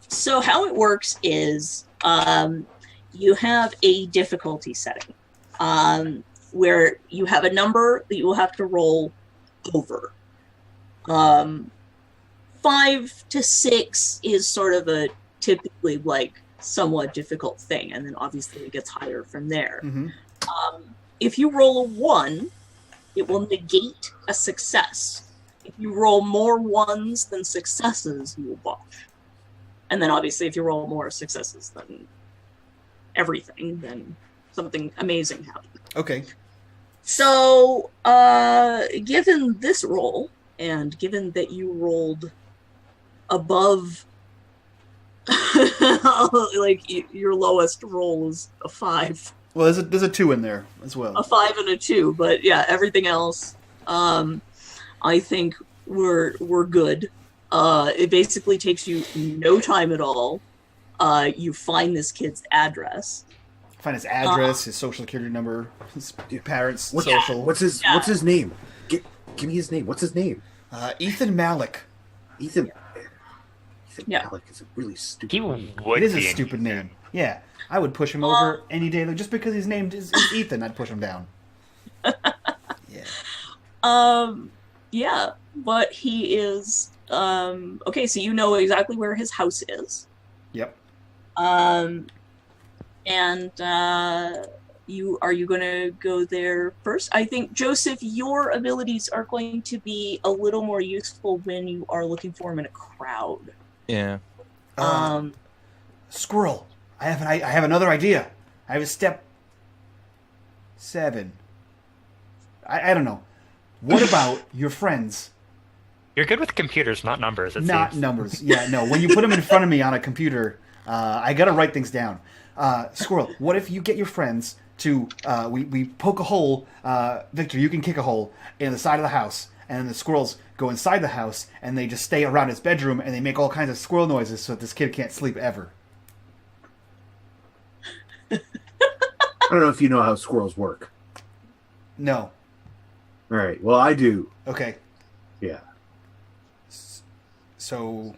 Speaker 2: So how it works is you have a difficulty setting where you have a number that you will have to roll over. 5 to 6 is sort of a typically like somewhat difficult thing, and then obviously it gets higher from there.
Speaker 1: Mm-hmm.
Speaker 2: If you roll a 1, it will negate a success. If you roll more 1s than successes, you will botch. And then obviously if you roll more successes than everything, then something amazing happens.
Speaker 1: Okay.
Speaker 2: So, given this roll, and given that you rolled above, like, your lowest roll is a 5.
Speaker 1: Well, there's a 2 in there as well.
Speaker 2: A 5 and a 2, but yeah, everything else, I think we're good. It basically takes you no time at all. You find this kid's address.
Speaker 1: Find his address, his social security number, his parents' social.
Speaker 3: What's his name? Give me his name. What's his name?
Speaker 1: Ethan Malik.
Speaker 3: Ethan. Ethan
Speaker 2: Yeah.
Speaker 3: Malik is a really stupid
Speaker 4: He
Speaker 3: name.
Speaker 4: would
Speaker 1: It is a
Speaker 4: be.
Speaker 1: stupid name. Yeah, I would push him over any day. Like, just because his name is Ethan, I'd push him down. Yeah.
Speaker 2: Yeah, but he is, okay, so you know exactly where his house is.
Speaker 1: Yep.
Speaker 2: And you going to go there first? I think, Joseph, your abilities are going to be a little more useful when you are looking for him in a crowd.
Speaker 5: Yeah.
Speaker 1: Squirrel. I have another idea. I have a step 7. I don't know. What about your friends?
Speaker 4: You're good with computers, not numbers. It
Speaker 1: Not
Speaker 4: seems.
Speaker 1: numbers. Yeah, no. When you put them in front of me on a computer, I gotta write things down. Squirrel, what if you get your friends to we poke a hole? Victor, you can kick a hole in the side of the house, and the squirrels go inside the house, and they just stay around his bedroom, and they make all kinds of squirrel noises so that this kid can't sleep ever.
Speaker 3: I don't know if you know how squirrels work.
Speaker 1: No.
Speaker 3: All right. Well, I do.
Speaker 1: Okay.
Speaker 3: Yeah.
Speaker 1: So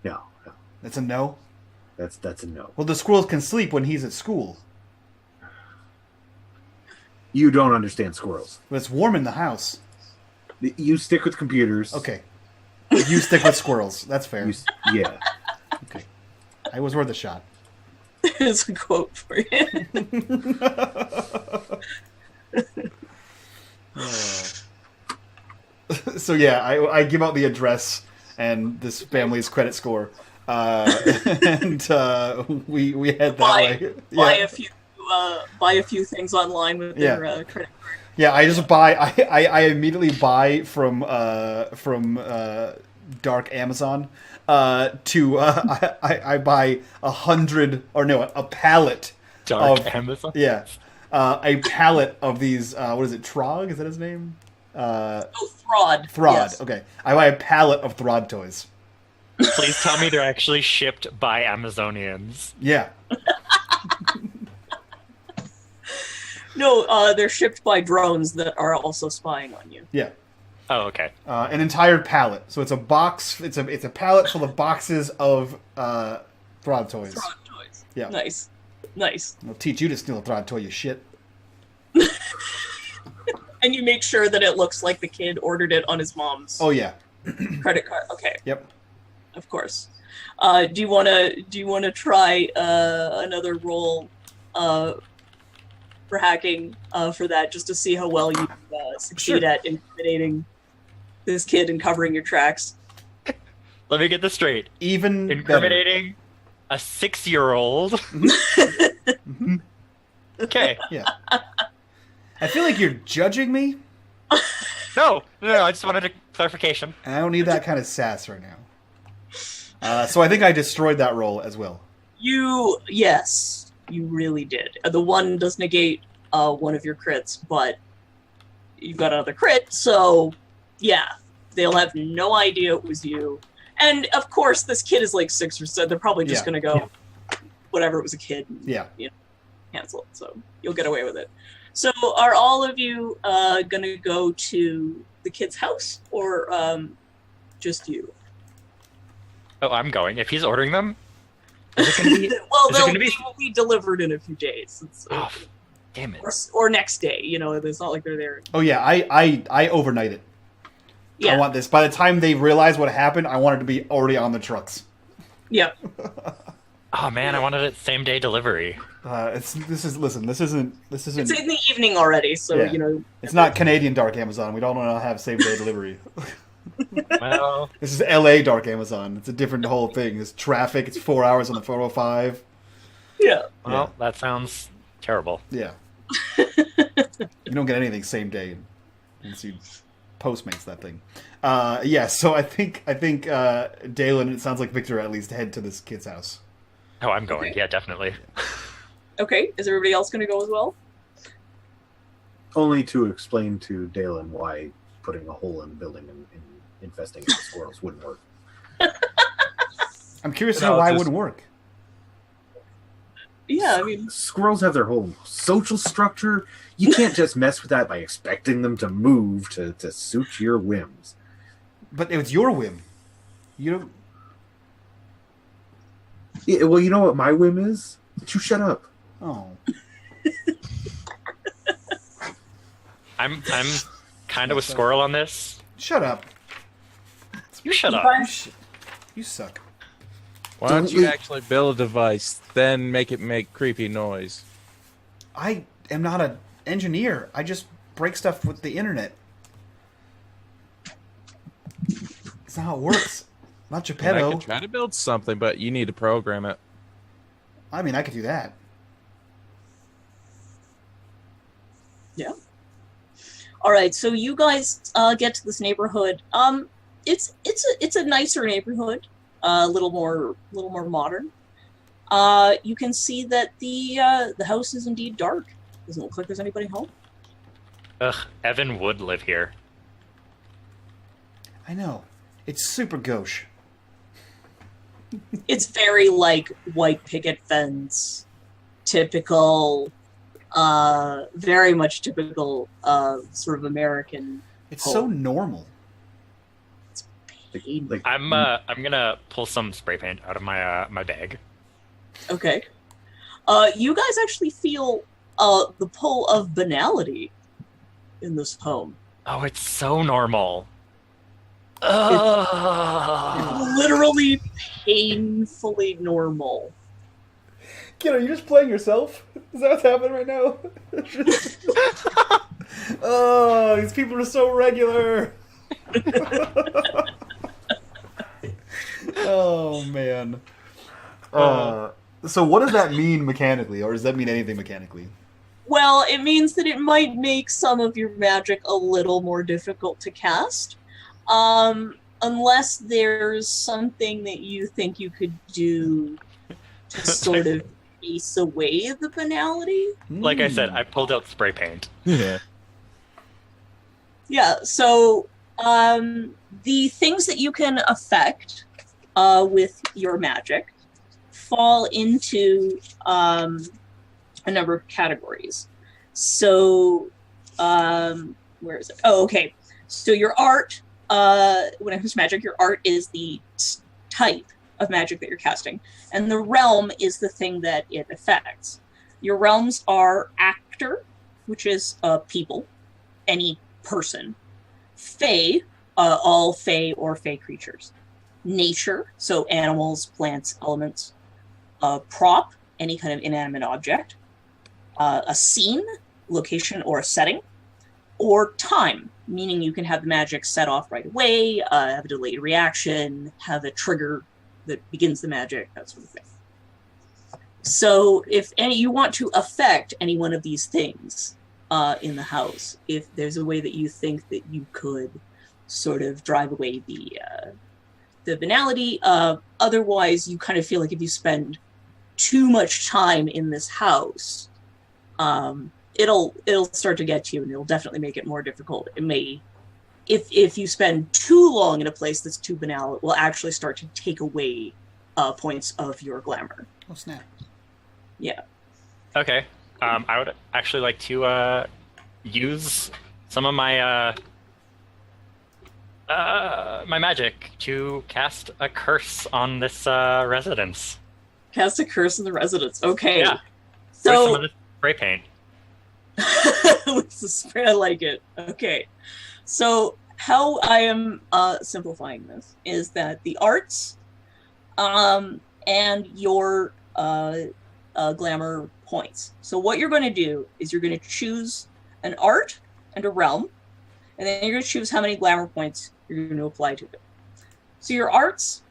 Speaker 3: No.
Speaker 1: that's a no?
Speaker 3: That's a no.
Speaker 1: Well, the squirrels can sleep when he's at school.
Speaker 3: You don't understand squirrels.
Speaker 1: But it's warm in the house.
Speaker 3: You stick with computers.
Speaker 1: Okay. You stick with squirrels. That's fair.
Speaker 3: Yeah.
Speaker 1: Okay. I was worth a shot.
Speaker 2: It's a quote for you.
Speaker 1: So yeah, I give out the address and this family's credit score, and we head that way.
Speaker 2: Buy a few things online with their credit card.
Speaker 1: Yeah, I just buy. I immediately buy from dark Amazon. I buy a pallet.
Speaker 4: Dark
Speaker 1: of,
Speaker 4: Amazon.
Speaker 1: Yeah, a pallet of these. What is it? Trog? Is that his name?
Speaker 2: Throd.
Speaker 1: Throd.
Speaker 2: Yes.
Speaker 1: Okay, I buy a pallet of Throd toys.
Speaker 4: Please tell me they're actually shipped by Amazonians.
Speaker 1: Yeah.
Speaker 2: No, they're shipped by drones that are also spying on you.
Speaker 1: Yeah.
Speaker 4: Oh, okay.
Speaker 1: An entire pallet. So it's a box. It's a pallet full of boxes of Throd toys.
Speaker 2: Throd toys.
Speaker 1: Yeah.
Speaker 2: Nice.
Speaker 1: I'll teach you to steal a Throd toy, you shit.
Speaker 2: And you make sure that it looks like the kid ordered it on his mom's
Speaker 1: Oh yeah.
Speaker 2: credit card. Okay.
Speaker 1: Yep.
Speaker 2: Of course. Do you wanna try another roll for hacking for that, just to see how well you succeed
Speaker 1: Sure.
Speaker 2: at intimidating this kid and covering your tracks?
Speaker 4: Let me get this straight.
Speaker 1: Even
Speaker 4: Incriminating a 6-year-old.
Speaker 1: Mhm.
Speaker 4: Okay.
Speaker 1: Yeah. I feel like you're judging me.
Speaker 4: No, I just wanted a clarification.
Speaker 1: And I don't need that kind of sass right now. So I think I destroyed that roll as well.
Speaker 2: Yes, you really did. The one does negate one of your crits, but you've got another crit, so yeah, they'll have no idea it was you. And of course, this kid is like 6 or 7. They're probably just
Speaker 1: Yeah.
Speaker 2: going to go, whatever, it was a kid. And,
Speaker 1: Yeah.
Speaker 2: cancel it, so you'll get away with it. So are all of you going to go to the kid's house, or just you?
Speaker 4: Oh, I'm going. If he's ordering them, is it going to be?
Speaker 2: Well,
Speaker 4: Is it gonna be-
Speaker 2: they will be delivered in a few days.
Speaker 4: Oh, damn it!
Speaker 2: Or next day, it's not like they're there.
Speaker 1: Oh yeah, I overnight it.
Speaker 2: Yeah.
Speaker 1: I want this. By the time they realize what happened, I want it to be already on the trucks.
Speaker 2: Yeah.
Speaker 4: Oh man, I wanted it same day delivery.
Speaker 1: This isn't
Speaker 2: It's in the evening already, so
Speaker 1: Yeah. It's not Canadian dark Amazon. We don't want to have same day delivery.
Speaker 4: Well,
Speaker 1: This is LA dark Amazon. It's a different whole thing. There's traffic. It's 4 hours on the 405.
Speaker 2: Yeah.
Speaker 4: well, that sounds terrible.
Speaker 1: Yeah. You don't get anything same day unless you Postmates that thing. Yeah, so I think Dalen, it sounds like Victor at least head to this kid's house.
Speaker 4: Oh, I'm going.
Speaker 2: Okay.
Speaker 4: Yeah, definitely.
Speaker 2: Okay. Is everybody else going to go as well?
Speaker 3: Only to explain to Dalen why putting a hole in the building and infesting it with squirrels wouldn't work.
Speaker 1: I'm curious to
Speaker 5: No,
Speaker 1: know why it
Speaker 5: just-
Speaker 1: wouldn't work.
Speaker 2: Yeah, I mean,
Speaker 3: Squirrels have their whole social structure. You can't just mess with that by expecting them to move to suit your whims.
Speaker 1: But it was your whim. You don't.
Speaker 3: Yeah, well, you know what my whim is? That you shut up.
Speaker 1: Oh.
Speaker 4: I'm kind of with Squirrel on this.
Speaker 1: Shut up.
Speaker 4: You shut up.
Speaker 1: You suck.
Speaker 5: Why don't
Speaker 3: Don't
Speaker 5: you
Speaker 3: we-
Speaker 5: actually build a device, then make it make creepy noise?
Speaker 1: I am not an engineer. I just break stuff with the internet. That's not how it works. Not
Speaker 5: I could
Speaker 1: Geppetto.
Speaker 5: try to build something, but you need to program it.
Speaker 1: I mean, I could do that.
Speaker 2: yeah. All right, so you guys get to this neighborhood. It's a nicer neighborhood, a little more modern. You can see that the house is indeed dark. Doesn't look like there's anybody home.
Speaker 4: Ugh, Evan would live here.
Speaker 1: I know. It's super gauche.
Speaker 2: It's very like white picket fence, typical, very much typical sort of American.
Speaker 1: It's
Speaker 2: home.
Speaker 1: so normal.
Speaker 3: Like,
Speaker 4: I'm gonna pull some spray paint out of my my bag.
Speaker 2: Okay. You guys actually feel the pull of banality in this home.
Speaker 4: Oh, it's so normal. Ugh.
Speaker 2: Literally painfully normal.
Speaker 1: Kid, are you just playing yourself? Is that what's happening right now? Oh, these people are so regular. Oh, man. So what does that mean mechanically, or does that mean anything mechanically?
Speaker 2: Well, it means that it might make some of your magic a little more difficult to cast. Unless there's something that you think you could do to sort of chase away the banality.
Speaker 4: Like I said, I pulled out spray paint.
Speaker 5: Yeah.
Speaker 2: Yeah, so the things that you can affect with your magic fall into a number of categories. So, where is it? Oh, okay. So your art, when it comes to magic, your art is the type of magic that you're casting, and the realm is the thing that it affects. Your realms are actor, which is people, any person. Fae, all fae or fae creatures. Nature, so animals, plants, elements. Prop, any kind of inanimate object. A scene, location or a setting. Or time, meaning you can have the magic set off right away, have a delayed reaction, have a trigger that begins the magic, that sort of thing. So if you want to affect any one of these things in the house, if there's a way that you think that you could sort of drive away the banality, otherwise you kind of feel like if you spend too much time in this house, it'll start to get to you, and it'll definitely make it more difficult. It may, if you spend too long in a place that's too banal, it will actually start to take away points of your glamour.
Speaker 1: Oh, snap.
Speaker 2: Yeah.
Speaker 4: Okay. I would actually like to use some of my my magic to cast a curse on this residence.
Speaker 2: Cast a curse in the residence. Okay.
Speaker 4: Yeah.
Speaker 2: So
Speaker 4: With some of this spray paint.
Speaker 2: with the spray, I like it. Okay. So how I am simplifying this is that the arts and your glamour points. So what you're going to do is you're going to choose an art and a realm, and then you're going to choose how many glamour points you're going to apply to it. So your arts,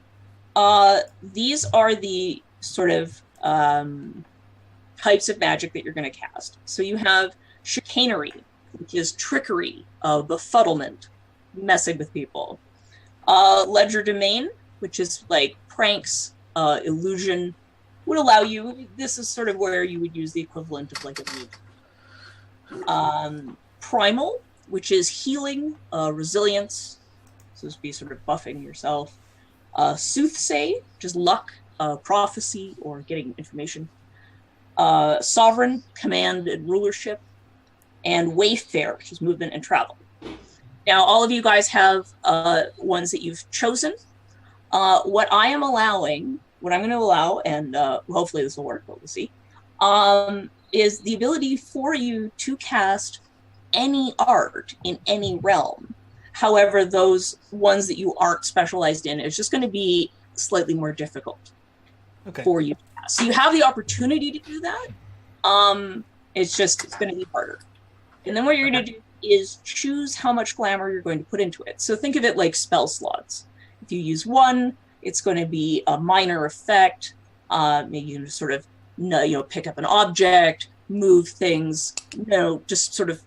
Speaker 2: these are the sort of types of magic that you're going to cast. So you have chicanery, which is trickery, befuddlement, messing with people. Legerdemain, which is like pranks, illusion, would allow you, this is sort of where you would use the equivalent of like a move. Primal, which is healing, resilience, so this would be sort of buffing yourself. Soothsay, which is luck, prophecy, or getting information. Sovereign, command and rulership. And Wayfare, which is movement and travel. Now, all of you guys have ones that you've chosen. What I'm going to allow, and hopefully this will work, but we'll see, is the ability for you to cast any art in any realm. However, those ones that you aren't specialized in is just going to be slightly more difficult for you to cast. So you have the opportunity to do that. It's going to be harder. And then what you're going to do is choose how much glamour you're going to put into it. So think of it like spell slots. If you use one, it's going to be a minor effect. Maybe you sort of, pick up an object, move things, just sort of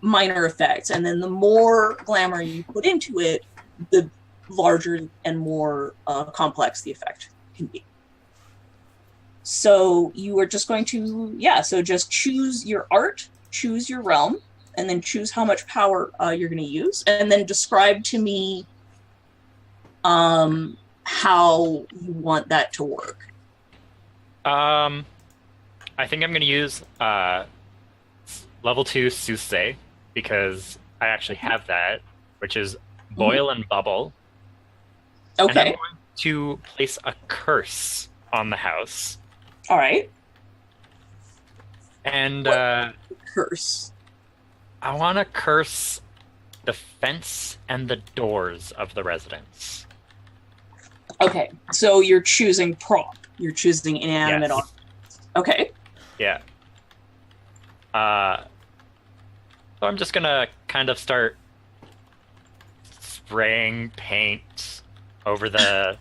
Speaker 2: minor effects, and then the more glamour you put into it, the larger and more complex the effect can be. So you are just going to, so just choose your art, choose your realm, and then choose how much power you're going to use, and then describe to me how you want that to work.
Speaker 4: I think I'm going to use level 2 Soothsay, because I actually have that, which is boil and bubble.
Speaker 2: Okay.
Speaker 4: And I'm going to place a curse on the house.
Speaker 2: All right.
Speaker 4: And
Speaker 2: Curse.
Speaker 4: I want to curse the fence and the doors of the residence.
Speaker 2: Okay, so you're choosing prop. You're choosing inanimate
Speaker 4: Yes.
Speaker 2: objects. Okay.
Speaker 4: Yeah. So I'm just gonna kind of start spraying paint over the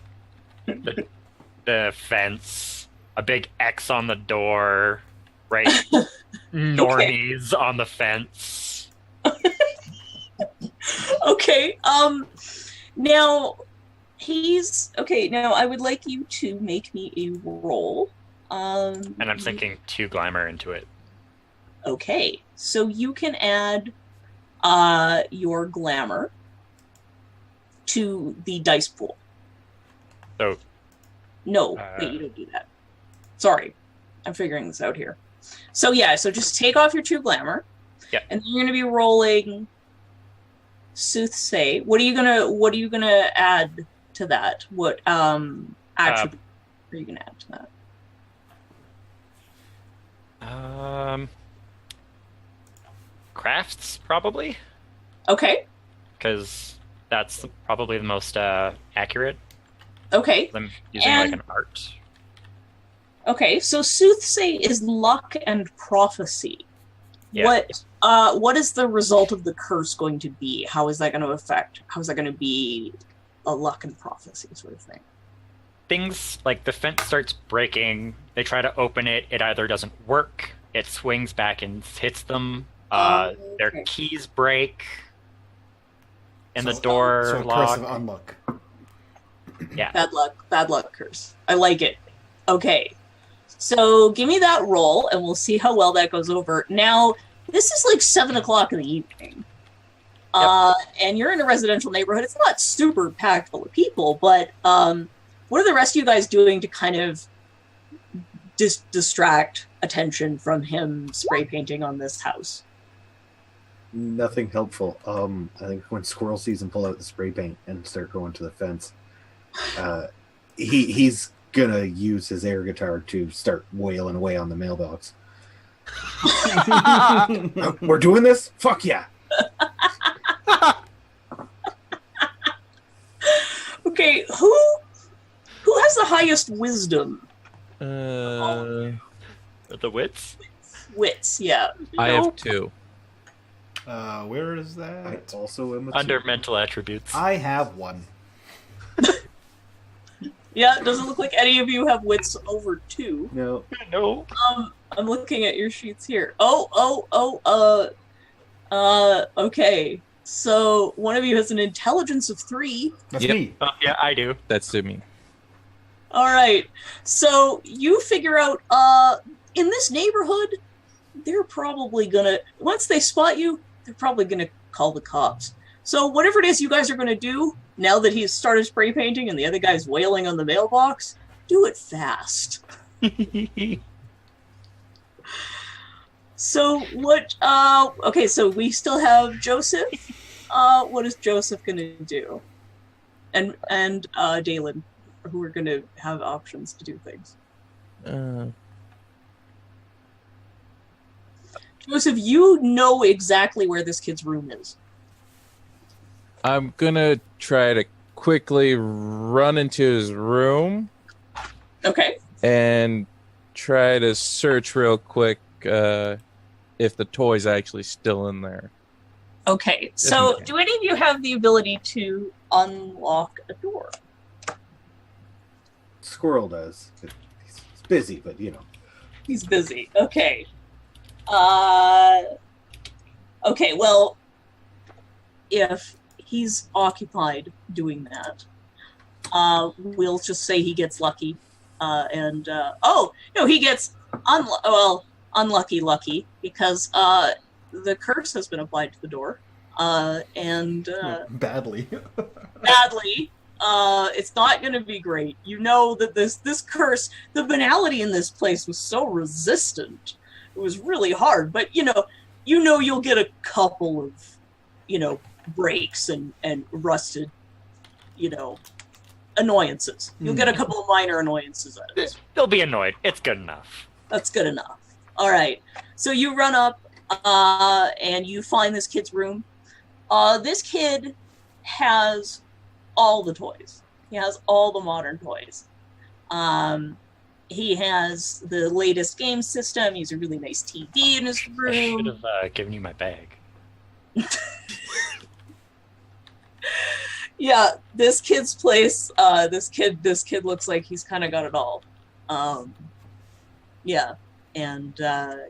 Speaker 4: fence, a big X on the door, right? Normies on the fence.
Speaker 2: Okay. Now now I would like you to make me a roll.
Speaker 4: And I'm sinking 2 glamour into it.
Speaker 2: Okay. So you can add your glamour to the dice pool.
Speaker 4: So
Speaker 2: No, wait, you don't do that. Sorry. I'm figuring this out here. So so just take off your 2 glamour.
Speaker 4: Yeah.
Speaker 2: And then you're gonna be rolling Soothsay. What are you gonna add to that? What attribute are you gonna add to that?
Speaker 4: Crafts, probably,
Speaker 2: Okay.
Speaker 4: because that's probably the most accurate.
Speaker 2: Okay.
Speaker 4: I'm using
Speaker 2: And-
Speaker 4: like an art.
Speaker 2: Okay. So Soothsay is luck and prophecy.
Speaker 4: Yeah.
Speaker 2: What is the result of the curse going to be? How is that going to affect? How is that going to be a luck and prophecy sort of thing?
Speaker 4: Things like the fence starts breaking, they try to open it, it either doesn't work, it swings back and hits them, their
Speaker 2: Okay.
Speaker 4: keys break, and the
Speaker 1: So-
Speaker 4: door
Speaker 1: So a curse
Speaker 4: lock.
Speaker 1: of unluck.
Speaker 4: Yeah.
Speaker 2: Bad luck curse. I like it. Okay. So give me that roll and we'll see how well that goes over. Now, this is like 7:00 in the evening. And you're in a residential neighborhood. It's not super packed full of people, but what are the rest of you guys doing to kind of distract attention from him spray painting on this house?
Speaker 3: Nothing helpful. I think when Squirrel sees him pull out the spray paint and start going to the fence, he's gonna use his air guitar to start wailing away on the mailbox. We're doing this? Fuck yeah!
Speaker 2: Okay, who has the highest wisdom?
Speaker 4: The wits?
Speaker 2: Wits, yeah.
Speaker 5: I have 2.
Speaker 1: Where is
Speaker 3: I
Speaker 1: that?
Speaker 3: also am a
Speaker 4: Under mental attributes.
Speaker 1: I have 1.
Speaker 2: Yeah, it doesn't look like any of you have wits over 2.
Speaker 3: no.
Speaker 4: No.
Speaker 2: I'm looking at your sheets here. Okay. So one of you has an intelligence of 3.
Speaker 1: That's
Speaker 5: Yep.
Speaker 1: me.
Speaker 4: Yeah, I do.
Speaker 5: That's to me.
Speaker 2: All right. So you figure out, in this neighborhood, they're probably gonna, once they spot you, they're probably gonna call the cops. So whatever it is you guys are gonna do, now that he's started spray painting and the other guy's wailing on the mailbox, do it fast. So what, okay, so we still have Joseph. What is Joseph gonna do? And Dalen, who are gonna have options to do things. Joseph, you know exactly where this kid's room is.
Speaker 5: I'm gonna try to quickly run into his room
Speaker 2: Okay.
Speaker 5: and try to search real quick if the toy's actually still in there.
Speaker 2: Okay. So,
Speaker 5: Okay.
Speaker 2: do any of you have the ability to unlock a door?
Speaker 3: Squirrel does. He's busy, but you know.
Speaker 2: He's busy. Okay. Okay, well, if he's occupied doing that, we'll just say he gets lucky. He gets unlucky lucky because the curse has been applied to the door.
Speaker 1: Badly.
Speaker 2: Badly. It's not going to be great. You know that this curse, the banality in this place was so resistant. It was really hard, but you'll get a couple of, breaks and rusted, annoyances. You'll get a couple of minor annoyances out of this.
Speaker 4: They'll be annoyed. It's good enough.
Speaker 2: That's good enough. All right. So you run up and you find this kid's room. This kid has all the toys. He has all the modern toys. He has the latest game system. He has a really nice TV in his room.
Speaker 4: I should have given you my bag.
Speaker 2: Yeah, this kid's place. This kid looks like he's kind of got it all. Yeah, and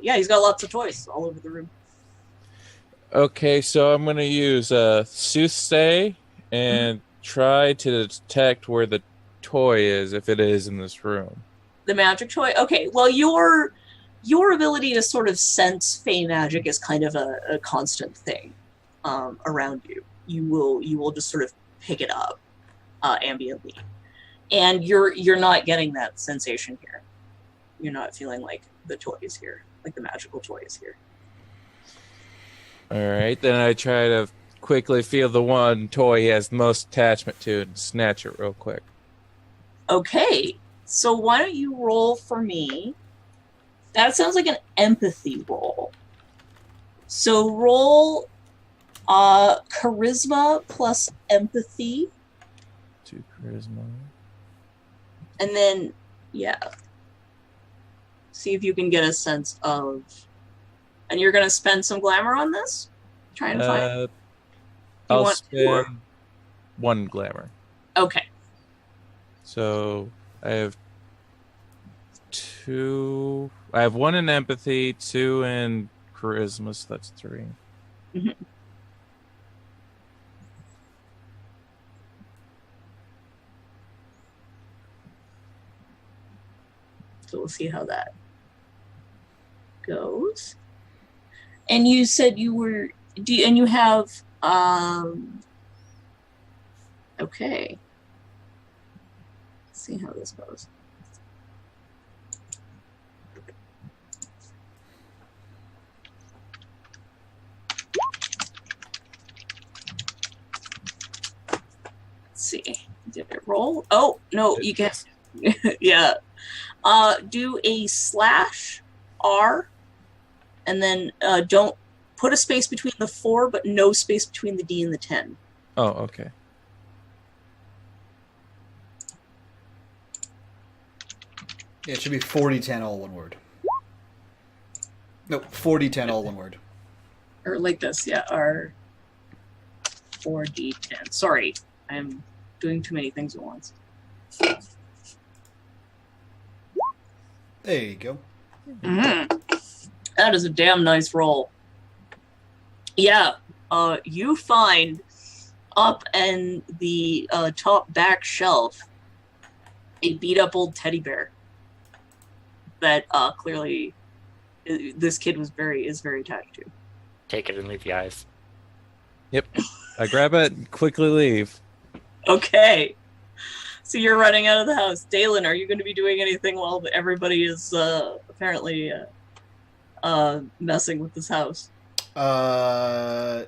Speaker 2: he's got lots of toys all over the room.
Speaker 5: Okay, so I'm going to use Soothsay and try to detect where the toy is, if it is in this room.
Speaker 2: The magic toy? Okay, well, your ability to sort of sense fey magic is kind of a constant thing around you. You will just sort of pick it up ambiently. And you're not getting that sensation here. You're not feeling like the toy is here, like the magical toy is here.
Speaker 5: All right, then I try to quickly feel the one toy he has the most attachment to and snatch it real quick.
Speaker 2: Okay, so why don't you roll for me? That sounds like an empathy roll. So roll charisma plus empathy.
Speaker 5: 2 charisma.
Speaker 2: And then, see if you can get a sense of... And you're going to spend some glamour on this? Trying to find...
Speaker 5: I'll spend 1 glamour.
Speaker 2: Okay.
Speaker 5: So I have 2... I have 1 in empathy, 2 in charisma, so that's 3.
Speaker 2: Mm-hmm. So we'll see how that goes. And you said you were... and you have... Okay. Let's see how this goes. Let's see. Did it roll? Oh, no, you can... Yeah. Do a /R, and then don't put a space between the 4, but no space between the D and the 10.
Speaker 5: Oh, okay.
Speaker 1: Yeah, it should be 40-10, all one word. No, 40-10, all one word.
Speaker 2: Or like this, yeah, R 4D10. Sorry, I'm doing too many things at once.
Speaker 1: There you go.
Speaker 2: Mm-hmm. That is a damn nice roll. Yeah, you find up in the top back shelf a beat up old teddy bear that clearly this kid is very attached to.
Speaker 4: Take it and leave the eyes.
Speaker 5: Yep. I grab it and quickly leave.
Speaker 2: Okay. So you're running out of the house. Dalen, are you going to be doing anything while everybody is apparently messing with this house?
Speaker 1: Yeah,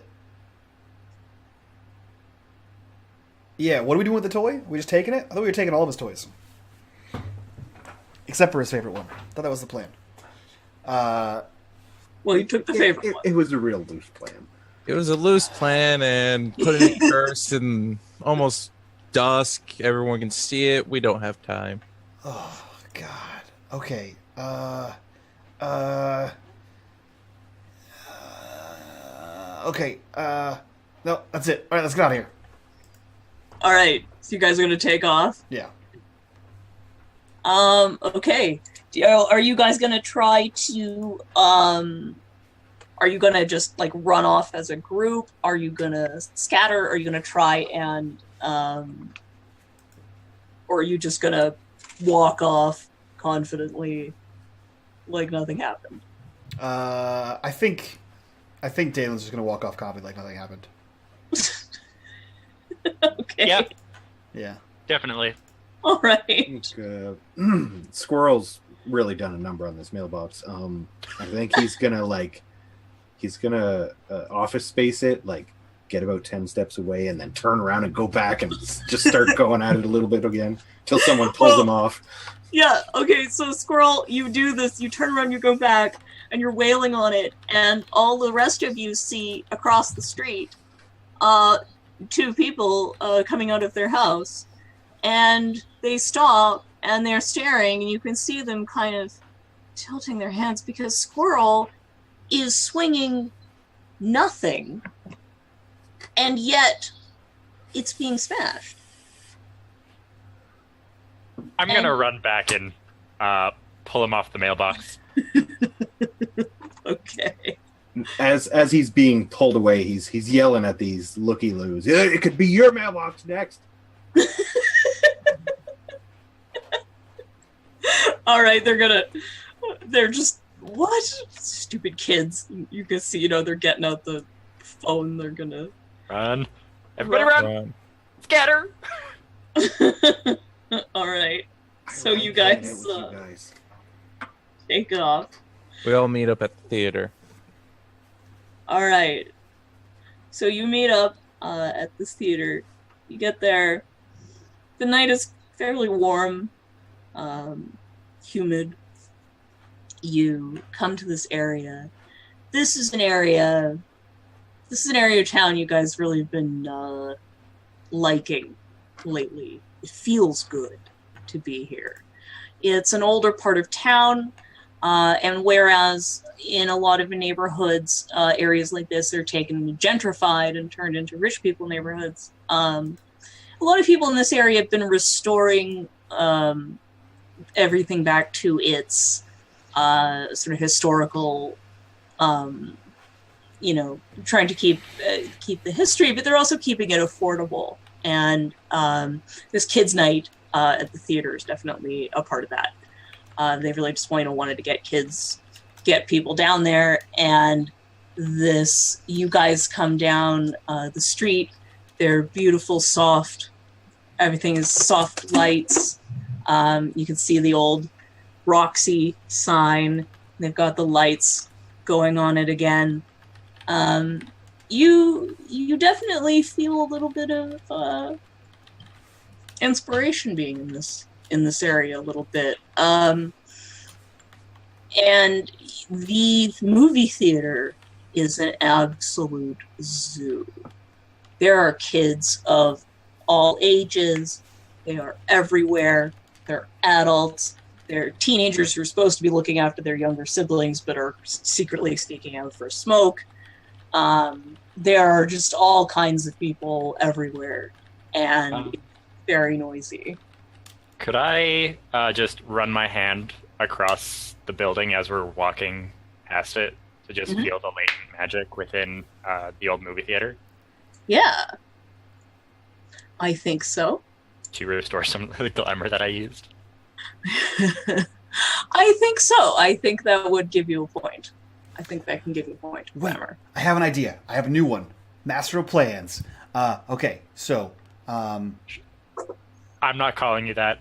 Speaker 1: what are we doing with the toy? We just taking it? I thought we were taking all of his toys. Except for his favorite one. I thought that was the plan.
Speaker 2: Well, you took the favorite one.
Speaker 3: It was a real loose plan.
Speaker 5: It was a loose plan and put it in first and almost dusk. Everyone can see it. We don't have time.
Speaker 1: Oh, God. Okay. Okay. No, that's it. All right, let's get out of here.
Speaker 2: All right. So you guys are going to take off?
Speaker 1: Yeah.
Speaker 2: Okay. Are you guys going to try to Are you gonna just like run off as a group? Are you gonna scatter? Are you gonna try and or are you just gonna walk off confidently like nothing happened?
Speaker 1: I think Dalen's just gonna walk off confidently like nothing happened.
Speaker 2: Okay.
Speaker 4: Yep,
Speaker 1: Yeah.
Speaker 4: definitely.
Speaker 2: All right.
Speaker 3: Squirrel's really done a number on this mailbox. I think he's gonna office space it, like get about 10 steps away and then turn around and go back and just start going at it a little bit again till someone pulls him off.
Speaker 2: Yeah, okay, so Squirrel, you do this, you turn around, you go back, and you're wailing on it, and all the rest of you see across the street two people coming out of their house, and they stop, and they're staring, and you can see them kind of tilting their heads because Squirrel is swinging nothing, and yet it's being smashed.
Speaker 4: I'm gonna run back and pull him off the mailbox.
Speaker 2: Okay.
Speaker 3: As he's being pulled away, he's yelling at these looky-loos. "Yeah, it could be your mailbox next."
Speaker 2: All right, they're just, what? Stupid kids. You can see, they're getting out the phone. They're gonna
Speaker 4: Run. Everybody run! Scatter!
Speaker 2: All right. So you
Speaker 3: I like
Speaker 2: guys,
Speaker 3: that with you guys.
Speaker 2: take off.
Speaker 5: We all meet up at the theater.
Speaker 2: All right. So you meet up at this theater. You get there. The night is fairly warm, humid. You come to this area. This is an area of town you guys really have been liking lately. It feels good to be here. It's an older part of town, and whereas in a lot of neighborhoods, areas like this are taken gentrified and turned into rich people neighborhoods, a lot of people in this area have been restoring everything back to its sort of historical, trying to keep the history, but they're also keeping it affordable. And this kids' night at the theater is definitely a part of that. They really just wanted to get people down there. And you guys come down the street. They're beautiful, soft. Everything is soft lights. You can see the old Roxy sign. They've got the lights going on it again. You definitely feel a little bit of inspiration being in this area a little bit. And the movie theater is an absolute zoo. There are kids of all ages. They are everywhere. They're adults. They're teenagers who are supposed to be looking after their younger siblings but are secretly sneaking out for a smoke. There are just all kinds of people everywhere, and it's very noisy.
Speaker 4: Could I just run my hand across the building as we're walking past it to just feel the latent magic within the old movie theater?
Speaker 2: Yeah. I think so.
Speaker 4: To restore some of the glamour that I used?
Speaker 2: I think so. I think that would give you a point. I think that can give you a point.
Speaker 1: Wait,
Speaker 2: Glamour.
Speaker 1: I have an idea. I have a new one. Master of plans. Okay, so
Speaker 4: I'm not calling you that.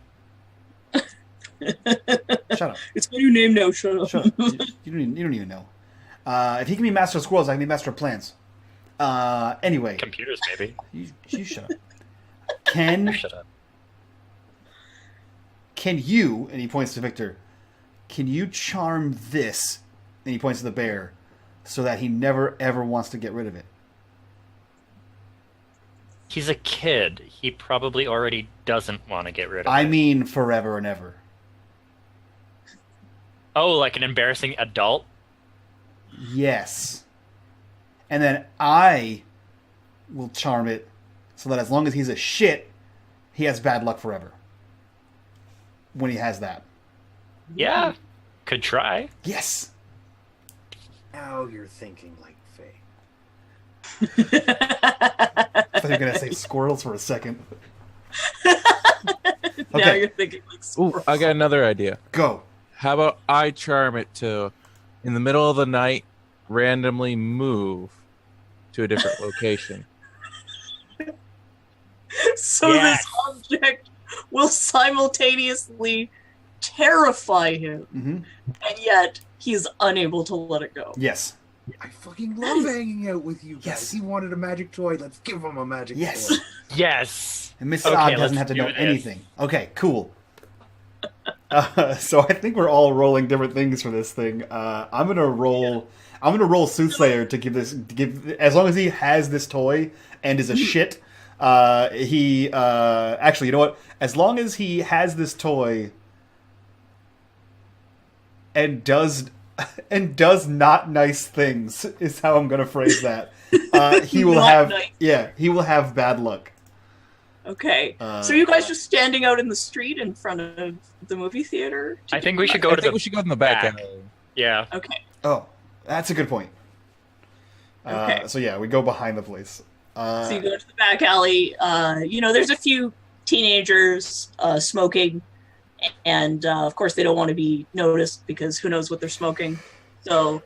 Speaker 1: shut up.
Speaker 2: It's my new name now. Shut up.
Speaker 1: Shut up. You don't even know. If he can be master of squirrels, I can be master of plans. Anyway,
Speaker 4: Computers, maybe.
Speaker 1: you shut up.
Speaker 4: Shut up.
Speaker 1: Can you? And he points to Victor. Can you charm this? And he points to the bear, so that he never ever wants to get rid of it.
Speaker 4: He's a kid. He probably already doesn't want to get rid of it.
Speaker 1: I mean, forever and ever.
Speaker 4: Oh, like an embarrassing adult?
Speaker 1: Yes. And then I will charm it so that as long as he's a shit, he has bad luck forever. When he has that.
Speaker 4: Yeah. Could try.
Speaker 1: Yes.
Speaker 3: Now you're thinking like Faye.
Speaker 1: I thought you were gonna say squirrels for a second.
Speaker 2: Now
Speaker 1: Okay.
Speaker 2: you're thinking like
Speaker 5: Ooh,
Speaker 2: squirrel.
Speaker 5: I got another idea.
Speaker 1: Go.
Speaker 5: How about I charm it to, in the middle of the night, randomly move to a different location?
Speaker 2: So
Speaker 4: Yes.
Speaker 2: this object will simultaneously terrify him,
Speaker 1: Mm-hmm.
Speaker 2: and yet he's unable to let it go.
Speaker 1: Yes.
Speaker 3: I fucking love hanging out with you guys.
Speaker 1: Yes.
Speaker 3: He wanted a magic toy. Let's give him a magic
Speaker 1: Yes.
Speaker 3: toy.
Speaker 4: Yes.
Speaker 1: And Miss
Speaker 4: Okay,
Speaker 1: Ogg
Speaker 4: let's
Speaker 1: doesn't have to
Speaker 4: do
Speaker 1: know
Speaker 4: this.
Speaker 1: anything. Okay, cool. So I think we're all rolling different things for this thing. I'm gonna roll Soothsayer to give as long as he has this toy and is a shit. He actually, you know what? As long as he has this toy and does not nice things is how I'm gonna phrase that. He will
Speaker 2: Not
Speaker 1: have
Speaker 2: nice.
Speaker 1: he will have bad luck.
Speaker 2: Okay. So you guys just standing out in the street in front of the movie theater?
Speaker 4: I think we should
Speaker 5: I
Speaker 4: go to
Speaker 5: think
Speaker 4: the
Speaker 5: we should go in the back.
Speaker 4: back.
Speaker 5: alley.
Speaker 4: Yeah.
Speaker 2: Okay.
Speaker 1: Oh, that's a good point.
Speaker 2: Okay.
Speaker 1: So yeah, we go behind the place.
Speaker 2: So you go to the back alley. There's a few teenagers smoking, and of course they don't want to be noticed because who knows what they're smoking. So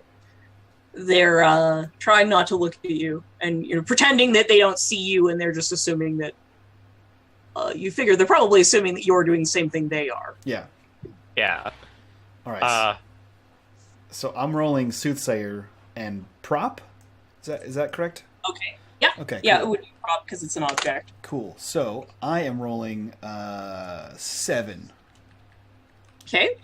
Speaker 2: they're trying not to look at you, and pretending that they don't see you, and they're just assuming that you figure they're probably assuming that you're doing the same thing they are.
Speaker 1: Yeah.
Speaker 4: Yeah.
Speaker 1: All right. So I'm rolling Soothsayer and Prop. Is that correct?
Speaker 2: Okay. Yeah.
Speaker 1: Okay.
Speaker 2: Yeah,
Speaker 1: Cool.
Speaker 2: it would be prop because it's an object.
Speaker 1: Cool. So I am rolling 7.
Speaker 2: Okay.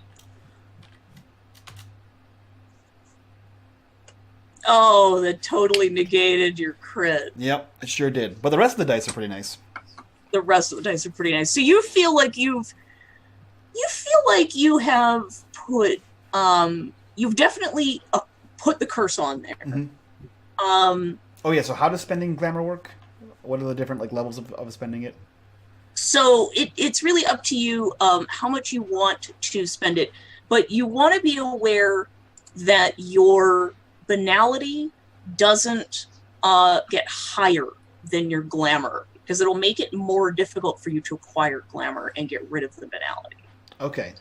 Speaker 2: Oh, that totally negated your crit.
Speaker 1: Yep, it sure did. But the rest of the dice are pretty nice.
Speaker 2: The rest of the dice are pretty nice. So you feel like you have put you've definitely put the curse on there.
Speaker 1: Mhm.
Speaker 2: Um
Speaker 1: Oh yeah. So how does spending glamour work? What are the different levels of spending it?
Speaker 2: So it's really up to you how much you want to spend it, but you want to be aware that your banality doesn't get higher than your glamour, because it'll make it more difficult for you to acquire glamour and get rid of the banality.
Speaker 1: Okay.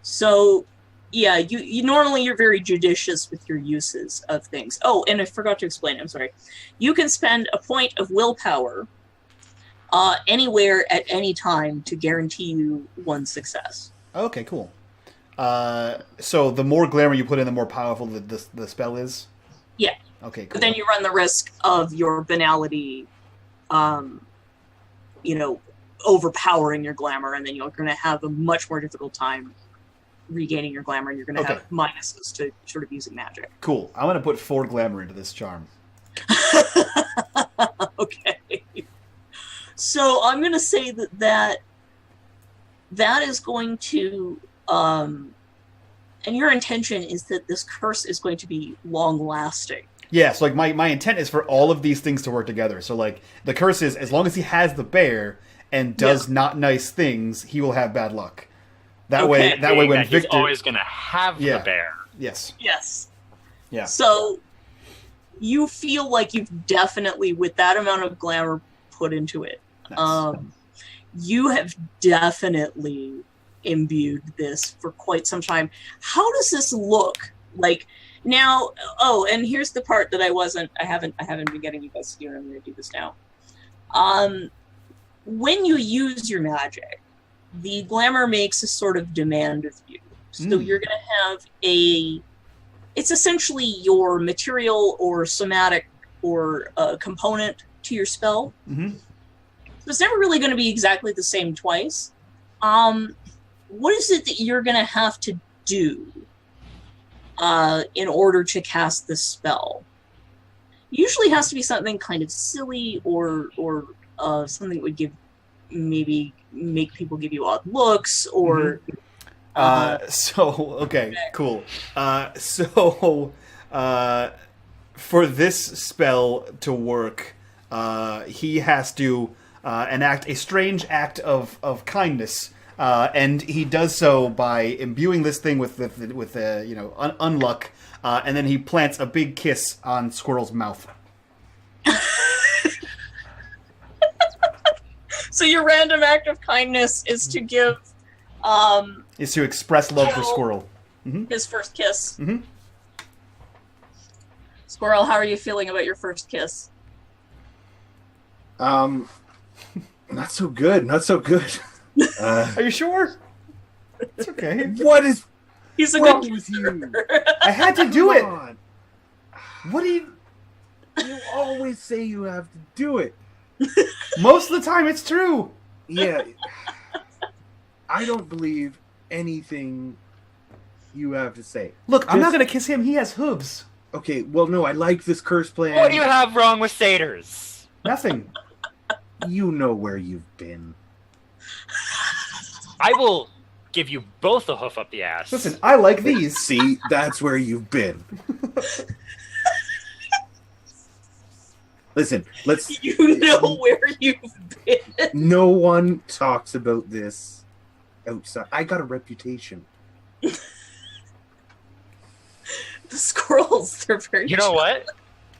Speaker 2: So yeah, you normally you're very judicious with your uses of things. Oh, and I forgot to explain, I'm sorry. You can spend a point of willpower anywhere at any time to guarantee you one success.
Speaker 1: Okay. Cool. So the more glamour you put in, the more powerful the spell is.
Speaker 2: Yeah.
Speaker 1: Okay. Cool.
Speaker 2: But then you run the risk of your banality, overpowering your glamour, and then you're going to have a much more difficult time regaining your glamour, and you're going to have minuses to sort of using magic.
Speaker 1: Cool. I'm gonna put 4 glamour into this charm.
Speaker 2: Okay. So I'm going to say that is going to, and your intention is that this curse is going to be long-lasting.
Speaker 1: Yeah, so like my intent is for all of these things to work together. So like the curse is, as long as he has the bear and does not nice things, he will have bad luck. That way when
Speaker 4: that he's
Speaker 1: Victor
Speaker 4: always gonna have
Speaker 1: Yeah.
Speaker 4: the bear.
Speaker 1: Yes.
Speaker 2: Yes.
Speaker 1: Yeah.
Speaker 2: So you feel like you've definitely, with that amount of glamour put into it,
Speaker 1: Nice.
Speaker 2: you have definitely imbued this for quite some time. How does this look like now? Oh, and here's the part that I haven't been getting you guys to do, and I'm going to do this now. When you use your magic, the glamour makes a sort of demand of you. So you're going to have it's essentially your material or somatic or component to your spell.
Speaker 1: Mm-hmm.
Speaker 2: So it's never really going to be exactly the same twice. What is it that you're going to have to do in order to cast this spell? Usually has to be something kind of silly or something that would make people give you odd looks or...
Speaker 1: Okay, cool. For this spell to work, he has to enact a strange act of kindness and he does so by imbuing this thing with unluck, and then he plants a big kiss on Squirrel's mouth.
Speaker 2: So your random act of kindness is to give
Speaker 1: Is to express love for Squirrel.
Speaker 2: his first kiss.
Speaker 1: Mhm.
Speaker 2: Squirrel, how are you feeling about your first kiss?
Speaker 3: Not so good. Not so good.
Speaker 1: Are you sure? It's okay.
Speaker 3: What is
Speaker 2: He's a
Speaker 3: wrong
Speaker 2: good
Speaker 3: with you?
Speaker 2: kisser.
Speaker 1: I had to do it.
Speaker 3: Come on.
Speaker 1: What do you?
Speaker 3: You always say you have to do it.
Speaker 1: Most of the time, it's true.
Speaker 3: Yeah. I don't believe anything you have to say.
Speaker 1: Look, I'm not
Speaker 3: Just-
Speaker 1: gonna kiss him. He has hooves.
Speaker 3: Okay, well, no, I like this curse plan.
Speaker 4: What do you have wrong with satyrs?
Speaker 1: Nothing.
Speaker 3: You know where you've been.
Speaker 4: I will give you both a hoof up the ass.
Speaker 1: Listen, I like these.
Speaker 3: See, that's where you've been. Listen, let's.
Speaker 2: You know where you've been.
Speaker 3: No one talks about this outside. I got a reputation.
Speaker 2: The squirrels, they're very
Speaker 4: You know what?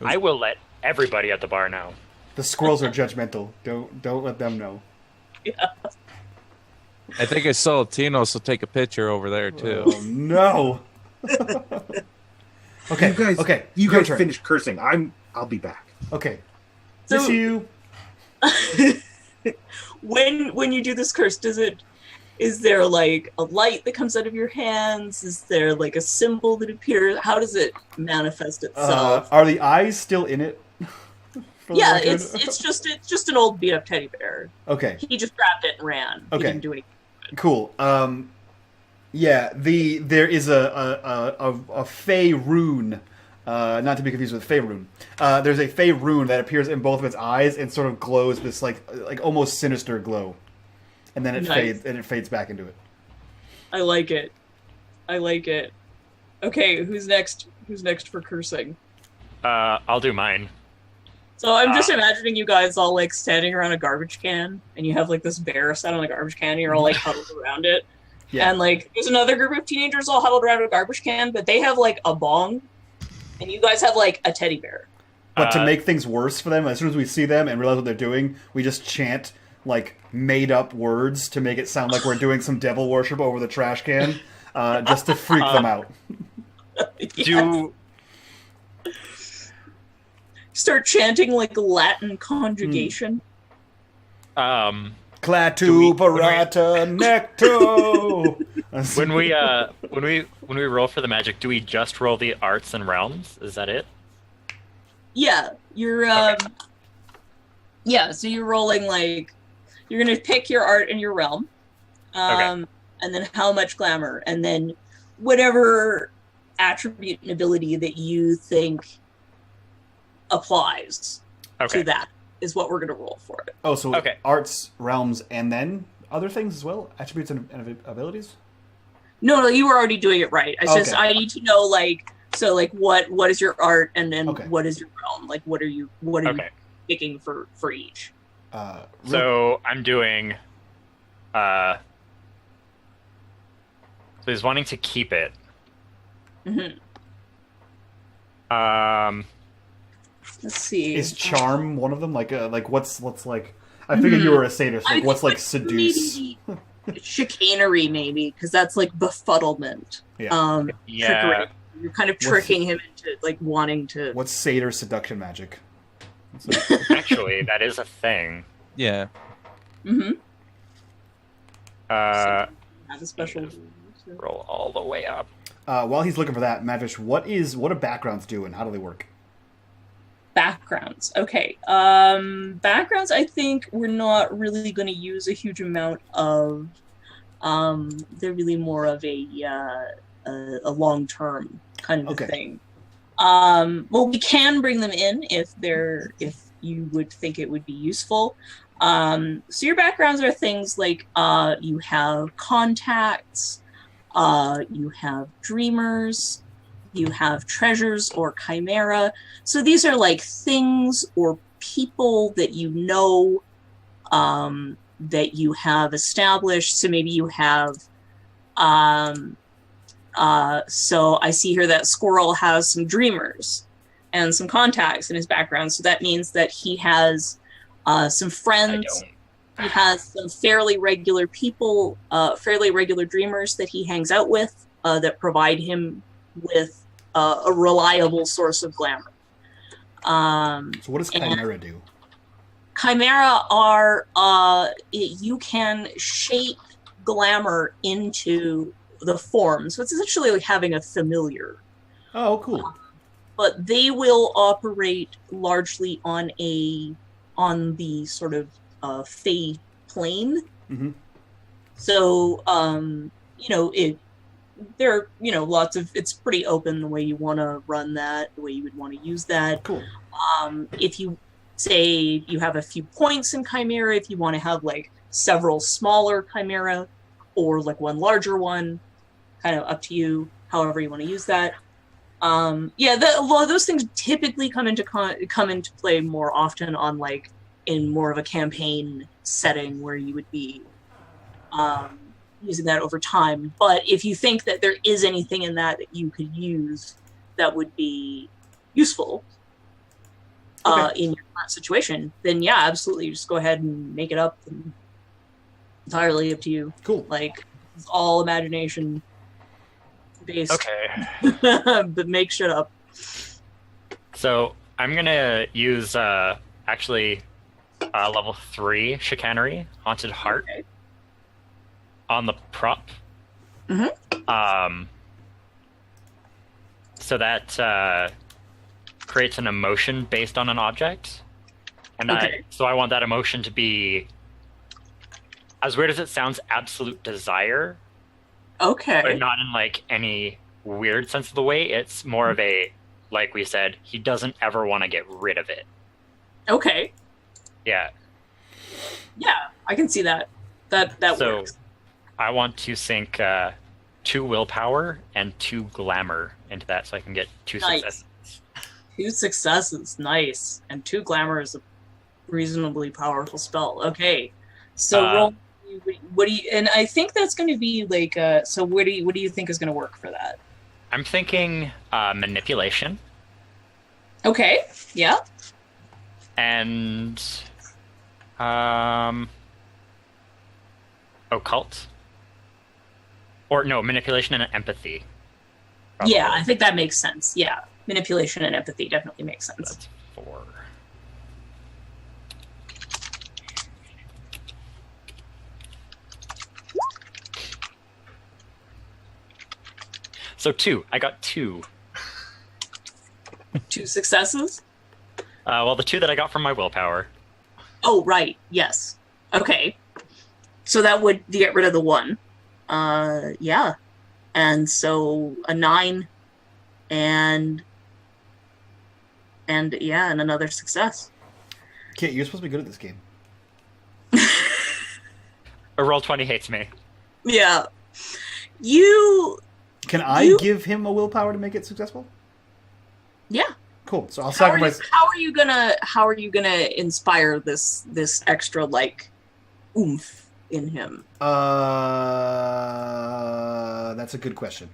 Speaker 4: I will let everybody at the bar know.
Speaker 1: The squirrels are judgmental. Don't let them know.
Speaker 2: Yeah.
Speaker 5: I think I saw Tinos will take a picture over there too.
Speaker 1: Oh no. Okay.
Speaker 3: You guys,
Speaker 1: Okay.
Speaker 3: you
Speaker 1: your
Speaker 3: guys
Speaker 1: turn.
Speaker 3: finish cursing. I'll be back.
Speaker 1: Okay.
Speaker 2: So-
Speaker 1: Miss you.
Speaker 2: When you do this curse, is there like a light that comes out of your hands? Is there like a symbol that appears? How does it manifest itself?
Speaker 1: Are the eyes still in it? For the
Speaker 2: Yeah,
Speaker 1: record?
Speaker 2: it's just an old beat up teddy bear.
Speaker 1: Okay.
Speaker 2: He just grabbed it and ran. He
Speaker 1: Okay.
Speaker 2: didn't do anything.
Speaker 1: Cool. Yeah. There is a Fey rune. Not to be confused with Fey rune. There's a Fey rune that appears in both of its eyes and sort of glows this like almost sinister glow, and then it
Speaker 2: Nice.
Speaker 1: fades back into it.
Speaker 2: I like it. I like it. Okay, who's next? Who's next for cursing?
Speaker 4: I'll do mine.
Speaker 2: So I'm just imagining you guys all like standing around a garbage can, and you have like this bear sat on a garbage can, and you're all like huddled around it.
Speaker 1: Yeah.
Speaker 2: And like there's another group of teenagers all huddled around a garbage can, but they have like a bong, and you guys have like a teddy bear.
Speaker 1: But to make things worse for them, as soon as we see them and realize what they're doing, we just chant like made up words to make it sound like we're doing some devil worship over the trash can, just to freak them out.
Speaker 4: Do
Speaker 2: Start chanting like Latin conjugation.
Speaker 1: Clatu parata necto.
Speaker 4: when we roll for the magic, do we just roll the arts and realms? Is that it?
Speaker 2: Yeah, you're
Speaker 4: Okay.
Speaker 2: yeah, so you're rolling like you're gonna pick your art and your realm.
Speaker 4: Okay.
Speaker 2: And then how much glamour, and then whatever attribute and ability that you think applies
Speaker 4: Okay.
Speaker 2: to that is what we're gonna roll for it.
Speaker 1: Oh, so
Speaker 4: Okay.
Speaker 1: arts, realms, and then other things as well? Attributes and abilities?
Speaker 2: No, you were already doing it right. It's just
Speaker 1: Okay.
Speaker 2: I need to know like so like what is your art, and then
Speaker 1: Okay.
Speaker 2: what is your realm? Like what are you
Speaker 4: Okay.
Speaker 2: picking for each?
Speaker 4: So I'm doing. So he's wanting to keep it.
Speaker 2: Mhm. Let's see.
Speaker 1: Is charm one of them? Like what's like? I figured you were a satyr. So
Speaker 2: I
Speaker 1: like, what's
Speaker 2: think,
Speaker 1: like seduce?
Speaker 2: maybe chicanery, maybe, because that's like befuddlement.
Speaker 1: Yeah.
Speaker 4: Yeah.
Speaker 2: Trickery. You're kind of tricking him into like wanting to.
Speaker 1: What's satyr seduction magic?
Speaker 4: Actually, that is a thing.
Speaker 5: Yeah.
Speaker 2: Mm-hmm.
Speaker 4: Uh,
Speaker 2: Have a special.
Speaker 4: roll all the way up.
Speaker 1: While he's looking for that, Madfish, what do backgrounds do and how do they work?
Speaker 2: Backgrounds. Okay. Backgrounds. I think we're not really going to use a huge amount of. They're really more of a long-term kind of
Speaker 1: Okay.
Speaker 2: a thing. Well, we can bring them in if you would think it would be useful. So your backgrounds are things like you have contacts, you have dreamers, you have treasures or chimera. So these are like things or people that you know that you have established. So maybe you have, so I see here that Squirrel has some dreamers and some contacts in his background. So that means that he has some friends. He has some fairly regular people, fairly regular dreamers that he hangs out with that provide him with a reliable source of glamour.
Speaker 1: So what does Chimera do?
Speaker 2: Chimera are, you can shape glamour into the form. So it's essentially like having a familiar.
Speaker 1: Oh, cool.
Speaker 2: But they will operate largely on the sort of Fey plane.
Speaker 1: Mm-hmm.
Speaker 2: So, there are, lots of, it's pretty open the way you want to run that, the way you would want to use that.
Speaker 1: Cool.
Speaker 2: If you say you have a few points in Chimera, if you want to have like several smaller Chimera or like one larger one, kind of up to you, however you want to use that. Those things typically come into play more often on like in more of a campaign setting where you would be using that over time. But if you think that there is anything in that you could use that would be useful in your current situation, then yeah, absolutely, just go ahead and make it up. And entirely up to you.
Speaker 1: Cool.
Speaker 2: Like, it's all imagination based.
Speaker 4: Okay.
Speaker 2: But make shit up.
Speaker 4: So I'm gonna use level 3 chicanery, haunted heart, on the prop.
Speaker 2: Mm-hmm.
Speaker 4: So that creates an emotion based on an object, and I want that emotion to be, as weird as it sounds, absolute desire.
Speaker 2: Okay.
Speaker 4: But not in like any weird sense of the way. It's more of a, like we said, he doesn't ever want to get rid of it.
Speaker 2: Okay.
Speaker 4: Yeah.
Speaker 2: Yeah, I can see that. That works.
Speaker 4: So I want to sink 2 willpower and 2 glamour into that, so I can get 2 successes.
Speaker 2: 2 successes, nice. And 2 glamour is a reasonably powerful spell. Okay. So roll. What do you? And I think that's going to be like. So what do you think is going to work for that?
Speaker 4: I'm thinking manipulation.
Speaker 2: Okay. Yeah.
Speaker 4: And occult. Or no, manipulation and empathy. Probably.
Speaker 2: Yeah, I think that makes sense. Yeah, manipulation and empathy definitely makes sense.
Speaker 4: That's 4. So 2. I got 2.
Speaker 2: 2 successes?
Speaker 4: Well, the 2 that I got from my willpower.
Speaker 2: Oh, right. Yes. Okay. So that would get rid of the 1. Yeah. And so a 9 and another success.
Speaker 1: Kit, you're supposed to be good at this game.
Speaker 4: A roll 20 hates me.
Speaker 2: Yeah.
Speaker 1: Can I give him a willpower to make it successful?
Speaker 2: Yeah.
Speaker 1: Cool. So I'll sacrifice.
Speaker 2: How are you gonna inspire this extra like oomph in him?
Speaker 1: That's a good question.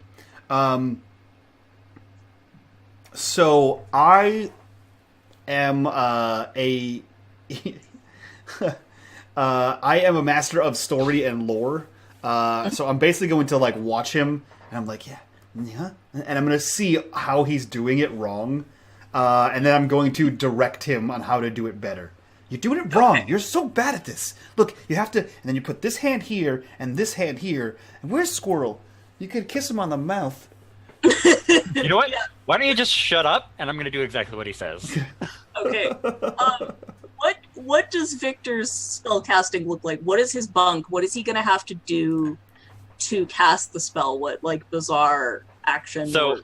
Speaker 1: So I am I am a master of story and lore. So I'm basically going to like watch him, and I'm like, yeah, and I'm going to see how he's doing it wrong, and then I'm going to direct him on how to do it better. You're doing it wrong. Okay. You're so bad at this. Look, you have to, and then you put this hand here and this hand here. And where's Squirrel? You could kiss him on the mouth.
Speaker 4: You know what? Yeah. Why don't you just shut up, and I'm going to do exactly what he says.
Speaker 2: Okay. What does Victor's spellcasting look like? What is his bunk? What is he going to have to do to cast the spell? What like bizarre action?
Speaker 4: So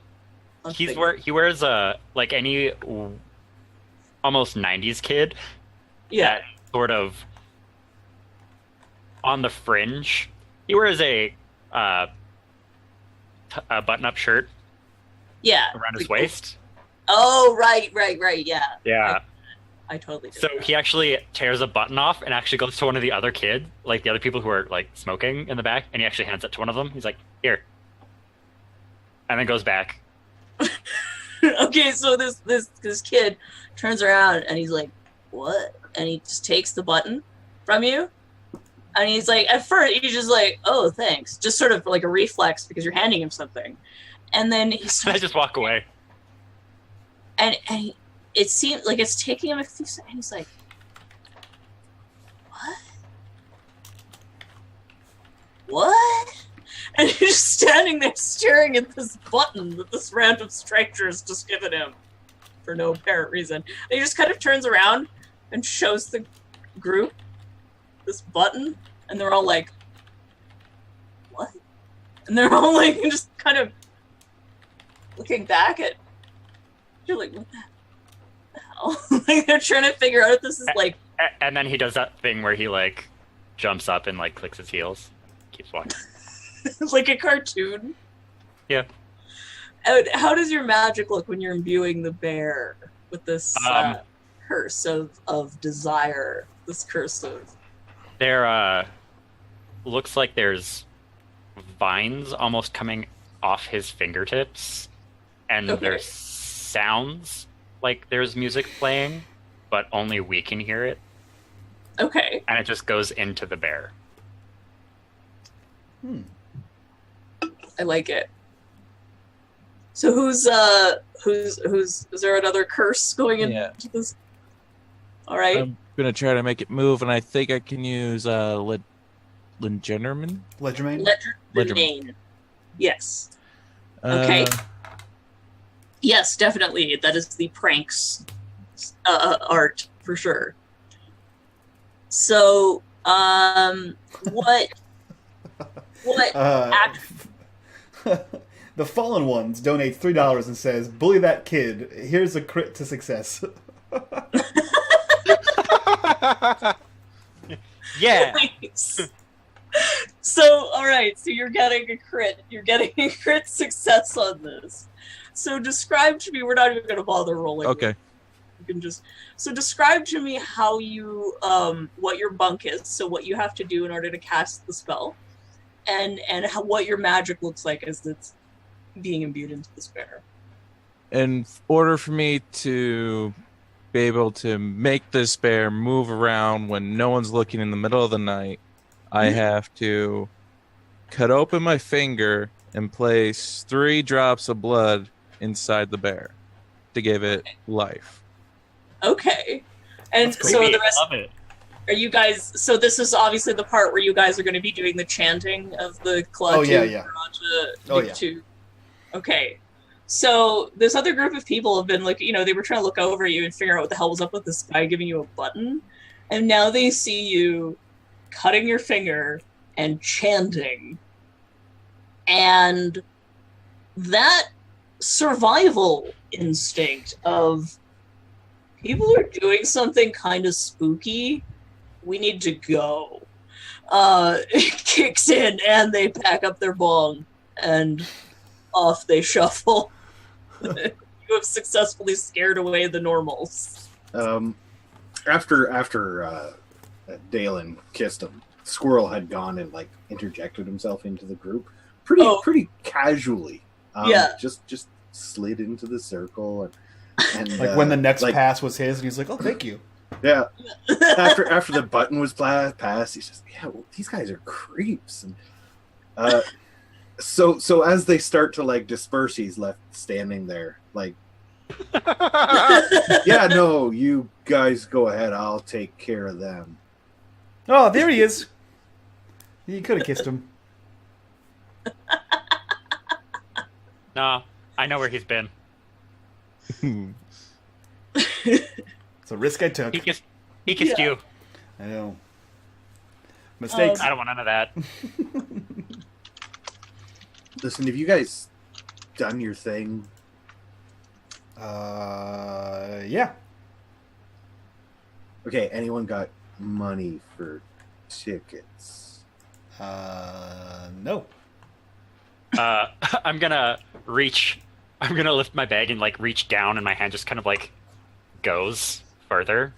Speaker 4: he wears a like any almost 90s kid.
Speaker 2: Yeah.
Speaker 4: That sort of on the fringe. He wears a button-up shirt.
Speaker 2: Yeah.
Speaker 4: Around his waist.
Speaker 2: Oh, right, yeah.
Speaker 4: Yeah.
Speaker 2: I totally do.
Speaker 4: So he actually tears a button off and actually goes to one of the other kids, like the other people who are like smoking in the back, and he actually hands it to one of them. He's like, "Here," and then goes back.
Speaker 2: Okay, so this kid turns around and he's like, "What?" And he just takes the button from you, and he's like, at first he's just like, "Oh, thanks," just sort of like a reflex because you're handing him something, and then he
Speaker 4: And I
Speaker 2: starts,
Speaker 4: just walk away.
Speaker 2: and it seems like it's taking him a few seconds. And he's like, "What? What?" And he's just standing there staring at this button that this random stranger has just given him for no apparent reason. And he just kind of turns around and shows the group this button, and they're all like, "What?" And they're all like just kind of looking back at you're like, "What the hell?" Like they're trying to figure out if this is like
Speaker 4: And then he does that thing where he like jumps up and like clicks his heels, keeps walking.
Speaker 2: like a cartoon.
Speaker 4: Yeah.
Speaker 2: How does your magic look when you're imbuing the bear with this curse of desire? This curse of
Speaker 4: There looks like there's vines almost coming off his fingertips, and
Speaker 2: Okay.
Speaker 4: there's sounds like there's music playing, but only we can hear it,
Speaker 2: okay.
Speaker 4: and it just goes into the bear.
Speaker 2: I like it. So who's is there another curse going into
Speaker 5: Yeah.
Speaker 2: this? All right.
Speaker 5: I'm gonna try to make it move, and I think I can use Legenderman.
Speaker 1: Ledgermain?
Speaker 2: Ledgermain. Yes. Okay. Yes, definitely. That is the pranks art for sure. So, what act-
Speaker 1: The Fallen Ones donates $3 and says, "Bully that kid. Here's a crit to success."
Speaker 4: Yeah.
Speaker 2: Nice. So, all right. So you're getting a crit. You're getting a crit success on this. So describe to me. We're not even going to bother rolling.
Speaker 5: Okay.
Speaker 2: You can just describe to me how you what your bunk is. So what you have to do in order to cast the spell, and what your magic looks like as it's being imbued into the bear.
Speaker 5: In order for me to be able to make this bear move around when no one's looking in the middle of the night, I have to cut open my finger and place 3 drops of blood inside the bear to give it life.
Speaker 2: Okay. And
Speaker 1: That's
Speaker 2: so
Speaker 4: Creepy.
Speaker 2: the rest
Speaker 4: I love it.
Speaker 2: are you guys? So this is obviously the part where you guys are going to be doing the chanting of the Klaatu.
Speaker 1: Oh, yeah. Oh, yeah.
Speaker 2: Okay. So this other group of people have been like, they were trying to look over you and figure out what the hell was up with this guy giving you a button, and now they see you cutting your finger and chanting, and that survival instinct of people are doing something kind of spooky, we need to go, it kicks in, and they pack up their bong and off they shuffle. You have successfully scared away the normals.
Speaker 3: After Dalen kissed him, Squirrel had gone and like interjected himself into the group pretty casually.
Speaker 2: Yeah.
Speaker 3: Just slid into the circle and
Speaker 1: Like when the next pass was his, and he's like, "Oh, thank you."
Speaker 3: yeah. after the button was passed, he's just well, these guys are creeps. And so as they start to like disperse, he's left standing there like, yeah, no, you guys go ahead. I'll take care of them.
Speaker 1: Oh, there he is. You could have kissed him.
Speaker 4: No, I know where he's been.
Speaker 1: It's a risk I took.
Speaker 4: He kissed you.
Speaker 1: I know. Mistakes.
Speaker 4: I don't want none of that.
Speaker 3: Listen, have you guys done your thing?
Speaker 1: Yeah.
Speaker 3: Okay, anyone got money for tickets?
Speaker 1: No.
Speaker 4: I'm gonna lift my bag and like reach down, and my hand just kind of like goes further.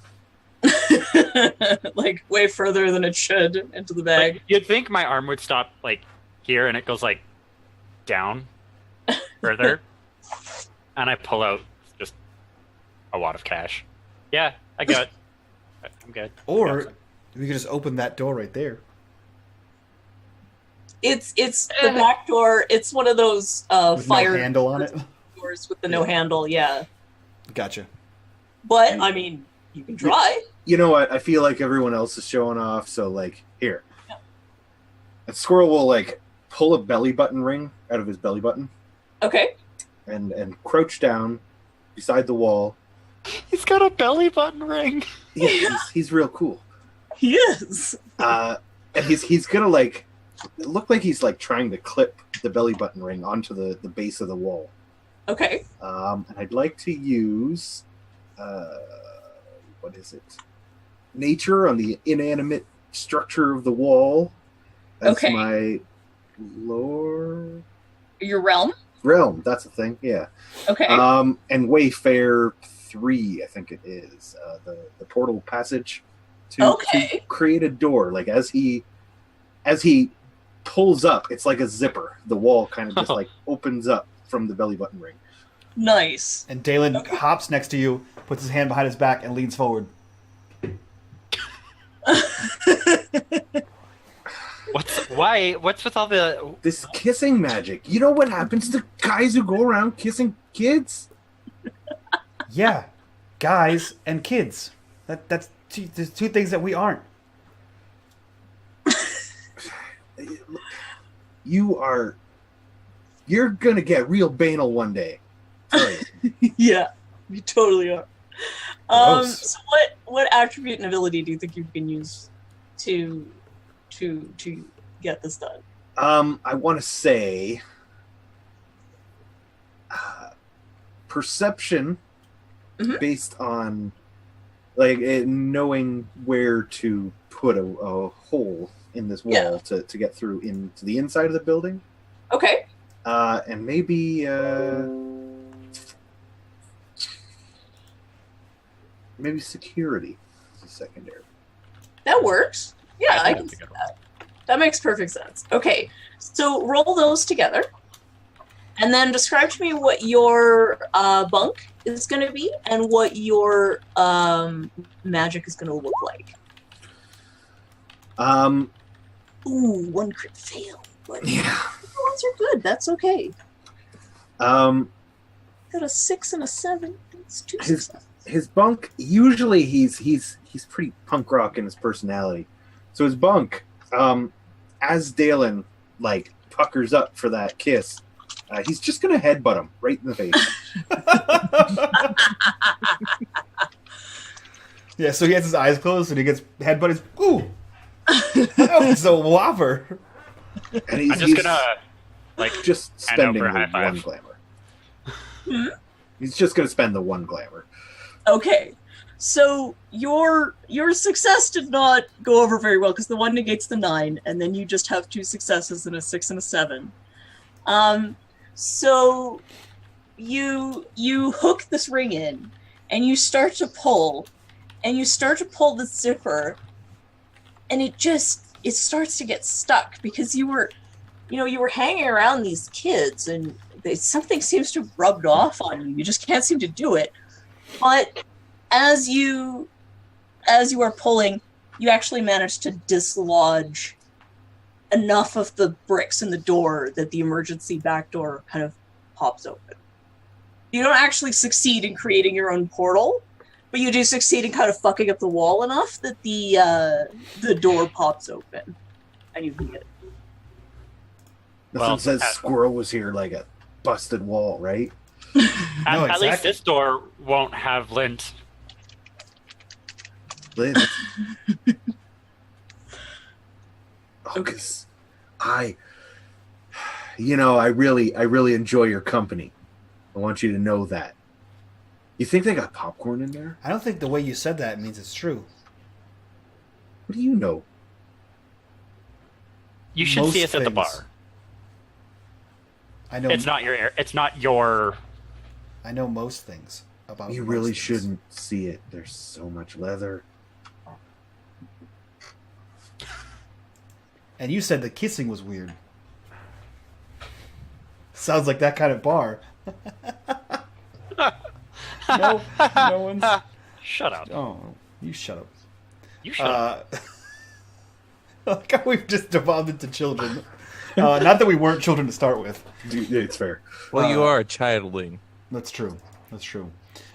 Speaker 2: Like way further than it should into the bag.
Speaker 4: Like, you'd think my arm would stop like here, and it goes like down further, and I pull out just a wad of cash. Yeah, I got. I'm good.
Speaker 1: Or we could just open that door right there.
Speaker 2: It's the back door. It's one of those
Speaker 1: With
Speaker 2: fire
Speaker 1: no handle on it.
Speaker 2: doors with the no handle. Yeah,
Speaker 1: Gotcha.
Speaker 2: but I mean, you can try.
Speaker 3: You know what? I feel like everyone else is showing off, so like here. And Squirrel will like pull a belly button ring out of his belly button
Speaker 2: Okay.
Speaker 3: and crouch down beside the wall.
Speaker 4: He's got a belly button ring.
Speaker 3: Yeah, he's real cool.
Speaker 2: He is.
Speaker 3: And he's gonna like look like he's like trying to clip the belly button ring onto the base of the wall.
Speaker 2: Okay.
Speaker 3: And I'd like to use what is it? Nature on the inanimate structure of the wall. That's
Speaker 2: Okay.
Speaker 3: my lore
Speaker 2: Your realm.
Speaker 3: realm. That's the thing. Yeah.
Speaker 2: Okay.
Speaker 3: And Wayfare 3, I think it is the portal passage to create a door. Like as he pulls up, it's like a zipper. The wall kind of just like opens up from the belly button ring.
Speaker 2: Nice.
Speaker 1: And Dalen hops next to you, puts his hand behind his back, and leans forward.
Speaker 4: What's with all the
Speaker 3: This kissing magic. You know what happens to guys who go around kissing kids?
Speaker 1: Yeah, guys and kids. That's there's two things that we aren't.
Speaker 3: You're gonna get real banal one day. Tell you.
Speaker 2: Yeah, you totally are.
Speaker 1: Gross.
Speaker 2: So what attribute and ability do you think you can use to get this done?
Speaker 3: I want to say perception based on like knowing where to put a hole in this wall to get through into the inside of the building.
Speaker 2: Okay.
Speaker 3: And maybe security is a secondary.
Speaker 2: That works. Yeah, I
Speaker 4: think
Speaker 2: can
Speaker 4: that's a
Speaker 2: see
Speaker 4: good
Speaker 2: that. That makes perfect sense. Okay, so roll those together, and then describe to me what your bunk is going to be and what your magic is going to look like. Ooh, one crit fail. But
Speaker 3: Yeah.
Speaker 2: the ones are good. That's okay.
Speaker 3: His
Speaker 2: Got a 6 and a 7. That's 2 successes.
Speaker 3: bunk, usually he's pretty punk rock in his personality. So his bunk, as Dalen like puckers up for that kiss, he's just gonna headbutt him right in the face.
Speaker 1: Yeah, so he has his eyes closed and he gets headbutted. Ooh, that was a whopper.
Speaker 3: And he's
Speaker 4: I'm just gonna like
Speaker 3: just
Speaker 4: hand
Speaker 3: spending
Speaker 4: over
Speaker 3: the
Speaker 4: a high
Speaker 3: one
Speaker 4: five.
Speaker 3: glamour. He's just gonna spend the one glamour.
Speaker 2: Okay, so your success did not go over very well because the 1 negates the 9, and then you just have 2 successes and a 6 and a 7. So you hook this ring in, and you start to pull, the zipper, and it starts to get stuck because you were hanging around these kids, and something seems to have rubbed off on you. You just can't seem to do it. But as you are pulling, you actually manage to dislodge enough of the bricks in the door that the emergency back door kind of pops open. You don't actually succeed in creating your own portal, but you do succeed in kind of fucking up the wall enough that the door pops open, and you can get it.
Speaker 3: Nothing
Speaker 4: Well,
Speaker 3: says Squirrel was here like a busted wall, right?
Speaker 1: No,
Speaker 4: At least
Speaker 1: exactly.
Speaker 4: this door won't have lint.
Speaker 3: Liz. Oh, 'cause I really enjoy your company. I want you to know that. You think they got popcorn in there?
Speaker 1: I don't think the way you said that means it's true.
Speaker 3: What do you know?
Speaker 4: You should
Speaker 1: Most
Speaker 4: see us at the
Speaker 1: things.
Speaker 4: bar.
Speaker 1: I know.
Speaker 4: It's not your. It's not your.
Speaker 1: I know most things. about.
Speaker 3: You
Speaker 1: most
Speaker 3: really
Speaker 1: things.
Speaker 3: shouldn't see it. There's so much leather.
Speaker 1: And you said the kissing was weird. Sounds like that kind of bar. No one's.
Speaker 4: Shut up.
Speaker 1: Oh, you shut up.
Speaker 4: You shut up.
Speaker 1: Like how we've just devolved into children. Not that we weren't children to start with.
Speaker 3: It's fair.
Speaker 5: Well, you are a childling.
Speaker 1: That's true. That's true.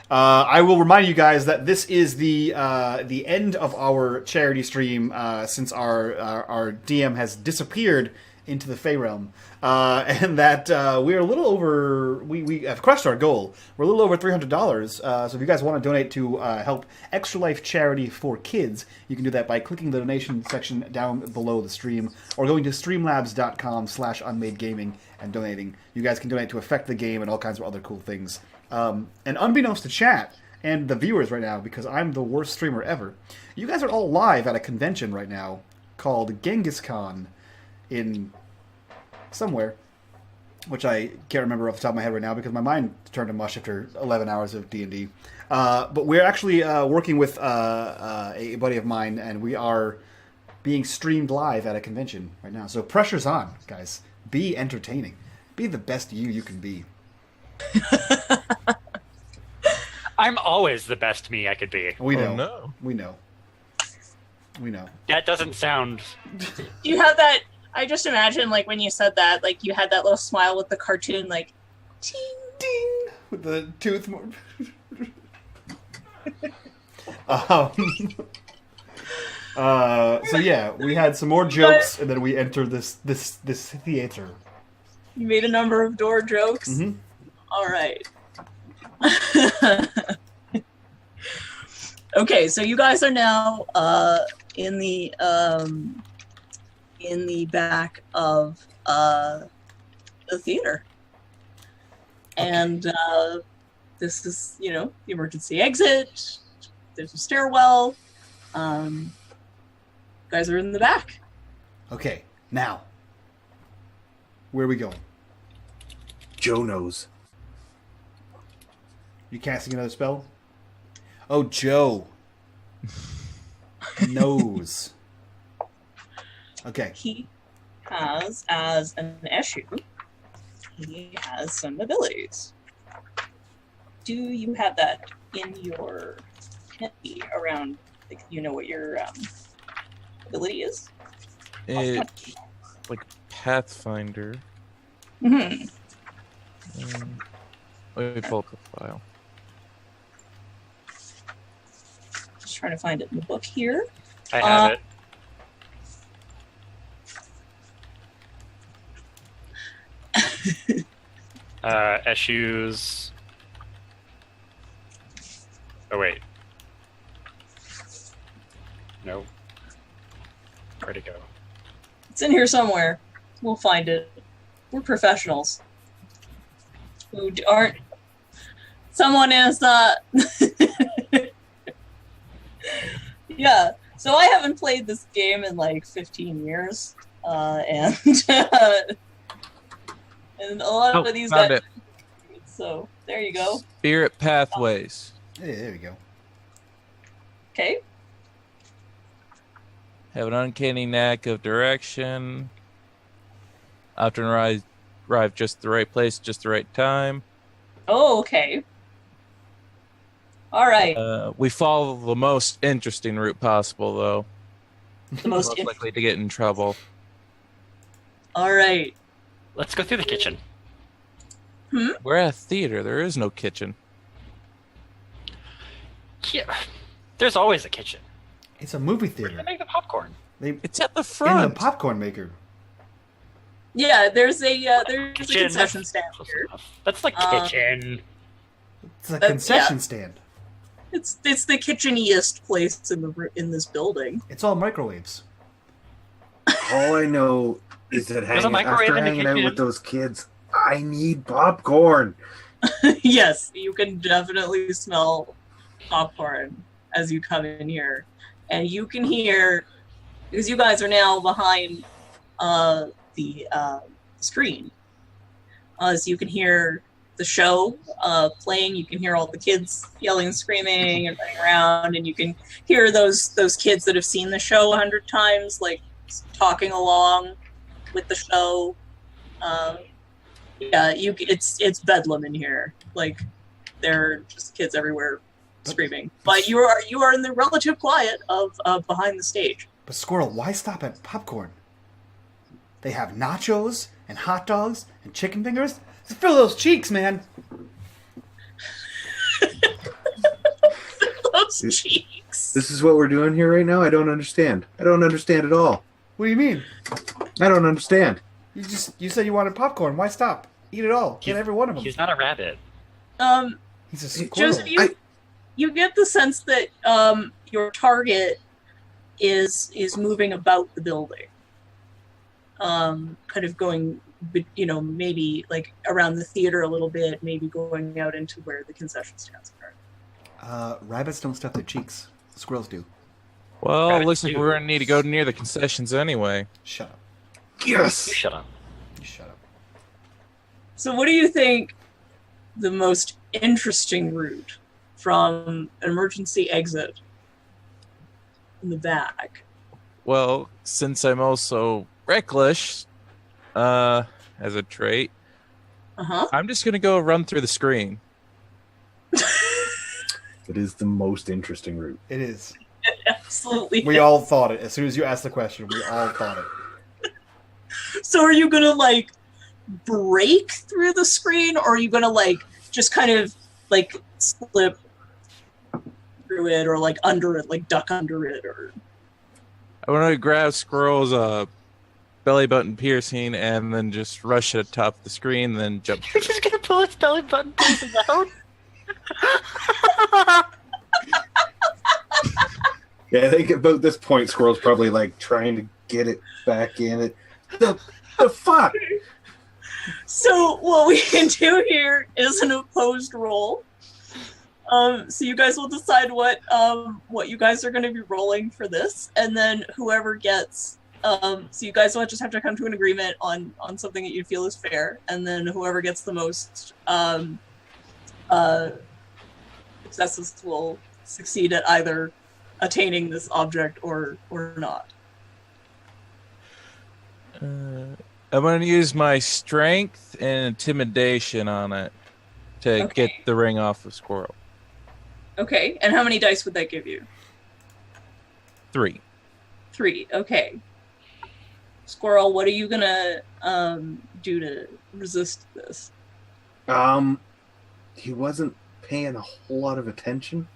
Speaker 1: I will remind you guys that this is the end of our charity stream since our DM has disappeared into the Fey realm, and that we're a little over. We have crushed our goal. We're a little over $300. So if you guys want to donate to help Extra Life Charity for Kids, you can do that by clicking the donation section down below the stream, or going to streamlabs.com/unMadeGaming and donating. You guys can donate to affect the game and all kinds of other cool things. And unbeknownst to chat and the viewers right now, because I'm the worst streamer ever, you guys are all live at a convention right now called Genghis Khan in somewhere, which I can't remember off the top of my head right now because my mind turned to mush after 11 hours of D&D. But we're actually working with a buddy of mine, and we are being streamed live at a convention right now. So pressure's on, guys. Be entertaining. Be the best you can be.
Speaker 4: I'm always the best me I could be.
Speaker 1: We know.
Speaker 5: Oh, no.
Speaker 1: We know. We know.
Speaker 4: That doesn't sound...
Speaker 2: You have that. I just imagine, like, when you said that, like, you had that little smile with the cartoon, like, ting.
Speaker 1: Ding! With the tooth. So yeah, we had some more jokes, and then we entered this theater.
Speaker 2: You made a number of door jokes.
Speaker 1: Mm-hmm.
Speaker 2: All right. Okay, so you guys are now in the back of the theater, and this is, you know, the emergency exit. There's a stairwell. You guys are in the back.
Speaker 1: Okay, now where are we going?
Speaker 3: Joe knows.
Speaker 1: You casting another spell? Oh, Joe knows. Okay.
Speaker 2: He has, as an issue, he has some abilities. Do you have that in your handy around, like, you know what your ability is?
Speaker 5: It's like Pathfinder.
Speaker 2: Mm-hmm.
Speaker 5: Let me pull up the file.
Speaker 2: Just trying to find it in the book here.
Speaker 4: I have it. Issues. Oh, wait. No. Where'd it go?
Speaker 2: It's in here somewhere. We'll find it. We're professionals. Who aren't... Someone is, Yeah, so I haven't played this game in like 15 years, and and a lot of these
Speaker 5: found
Speaker 2: guys.
Speaker 5: it.
Speaker 2: So there you go.
Speaker 5: Spirit Pathways.
Speaker 1: Hey, there we go.
Speaker 2: Okay.
Speaker 5: Have an uncanny knack of direction. Often arrive just the right place, just the right time.
Speaker 2: Oh, okay. All right.
Speaker 5: We follow the most interesting route possible, though.
Speaker 2: The most.
Speaker 5: Most likely to get in trouble.
Speaker 2: All right.
Speaker 4: Let's go through the kitchen.
Speaker 5: We're at a theater. There is no kitchen.
Speaker 4: Yeah. There's always a kitchen.
Speaker 1: It's a movie
Speaker 4: Where do
Speaker 1: theater.
Speaker 4: they make the popcorn?
Speaker 5: It's at the
Speaker 1: In
Speaker 5: front.
Speaker 1: the popcorn maker.
Speaker 2: Yeah, there's a
Speaker 4: Kitchen.
Speaker 2: concession stand here.
Speaker 4: That's the kitchen.
Speaker 1: It's a
Speaker 2: yeah.
Speaker 1: concession stand.
Speaker 2: It's the kitcheniest place in this building.
Speaker 1: It's all microwaves.
Speaker 3: All I know is that
Speaker 4: There's a microwave
Speaker 3: after
Speaker 4: in the
Speaker 3: hanging out
Speaker 4: kitchen.
Speaker 3: with those kids, I need popcorn.
Speaker 2: Yes, you can definitely smell popcorn as you come in here, and you can hear, because you guys are now behind the screen, so you can hear the show playing. You can hear all the kids yelling and screaming and running around, and you can hear those kids that have seen the show 100 times, like talking along with the show. Yeah, it's bedlam in here. Like there are just kids everywhere screaming. But you are in the relative quiet of behind the stage.
Speaker 1: But Squirrel, why stop at popcorn? They have nachos and hot dogs and chicken fingers. Just fill those cheeks, man.
Speaker 2: Those cheeks.
Speaker 3: This is what we're doing here right now? I don't understand. I don't understand at all.
Speaker 1: What do you mean?
Speaker 3: I don't understand.
Speaker 1: You said you wanted popcorn. Why stop? Eat it all. Get every one of them.
Speaker 4: He's not a rabbit.
Speaker 1: He's a squirrel.
Speaker 2: Joseph, you get the sense that your target is moving about the building, kind of going, maybe like around the theater a little bit, maybe going out into where the concession stands are.
Speaker 1: Rabbits don't stuff their cheeks. Squirrels do.
Speaker 5: Well,
Speaker 4: Rabbits
Speaker 5: looks like
Speaker 4: do.
Speaker 5: we're gonna need to go near the concessions anyway.
Speaker 1: Shut up.
Speaker 3: Yes!
Speaker 4: You shut up.
Speaker 1: You shut up.
Speaker 2: So what do you think the most interesting route from an emergency exit in the back?
Speaker 5: Well, since I'm also reckless, as a trait,
Speaker 2: Uh-huh.
Speaker 5: I'm just gonna go run through the screen.
Speaker 3: It is the most interesting route.
Speaker 1: It is.
Speaker 2: Absolutely.
Speaker 1: We all thought it. As soon as you asked the question, we all thought it.
Speaker 2: So are you gonna like break through the screen, or are you gonna like just kind of like slip through it, or like under it, like duck under it, or
Speaker 5: I want to grab Squirrel's belly button piercing and then just rush at the top of the screen, then jump.
Speaker 4: You're just gonna pull his belly button pieces out?
Speaker 3: Yeah, I think about this point, Squirrel's probably like trying to get it back in it. The fuck?
Speaker 2: So what we can do here is an opposed roll. So you guys will decide what you guys are going to be rolling for this, and then whoever gets. So you guys will just have to come to an agreement on something that you feel is fair, and then whoever gets the most successes will succeed at either attaining this object or not.
Speaker 5: I'm going to use my strength and intimidation on it to
Speaker 2: Okay.
Speaker 5: get the ring off of Squirrel.
Speaker 2: Okay, and how many dice would that give you?
Speaker 5: 3.
Speaker 2: 3. Okay. Squirrel, what are you gonna do to resist this?
Speaker 3: He wasn't paying a whole lot of attention.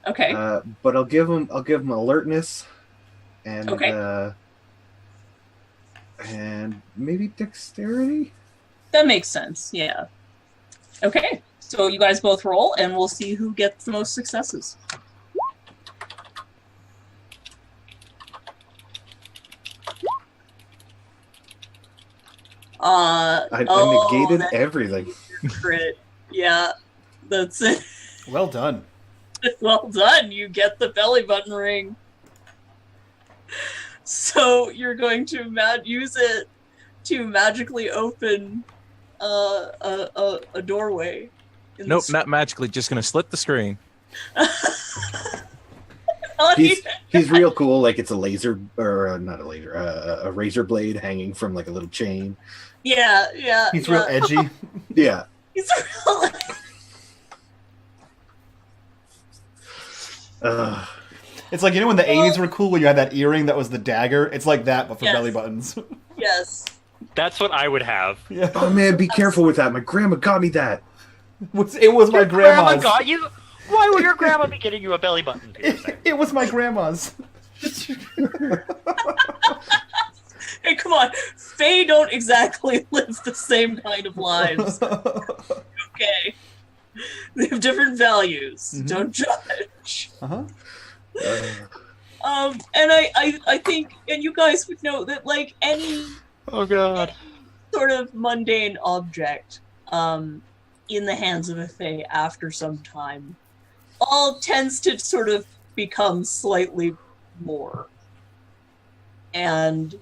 Speaker 2: Okay.
Speaker 3: But I'll give him alertness and
Speaker 2: Okay.
Speaker 3: And maybe dexterity.
Speaker 2: That makes sense. Yeah. Okay. So you guys both roll, and we'll see who gets the most successes.
Speaker 3: I negated
Speaker 2: that's
Speaker 3: everything.
Speaker 2: crit. Yeah, that's it.
Speaker 1: Well done.
Speaker 2: Well done. You get the belly button ring. So you're going to use it to magically open a doorway. in
Speaker 5: Nope,
Speaker 2: the
Speaker 5: not magically. Just going to slit the screen.
Speaker 3: He's real cool. Like it's a laser, or not a laser, a razor blade hanging from like a little chain.
Speaker 2: Yeah.
Speaker 1: He's real edgy.
Speaker 3: Yeah.
Speaker 2: He's real.
Speaker 1: It's like, when the 80s were cool, when you had that earring that was the dagger? It's like that, but for
Speaker 2: Yes.
Speaker 1: belly buttons.
Speaker 2: Yes.
Speaker 4: That's what I would have.
Speaker 1: Yeah.
Speaker 3: Oh man, be careful with that. My grandma got me that.
Speaker 1: It was my
Speaker 4: Your grandma
Speaker 1: grandma's.
Speaker 4: got you? Why would your grandma be getting you a belly button piercing?
Speaker 1: It was my grandma's.
Speaker 2: Hey, come on. Fae don't exactly live the same kind of lives. Okay. They have different values.
Speaker 1: Mhm.
Speaker 2: Don't judge.
Speaker 1: Uh-huh.
Speaker 2: And I think, and you guys would know that, like, any
Speaker 4: Oh god.
Speaker 2: sort of mundane object, in the hands of a Fae after some time, all tends to sort of become slightly more. And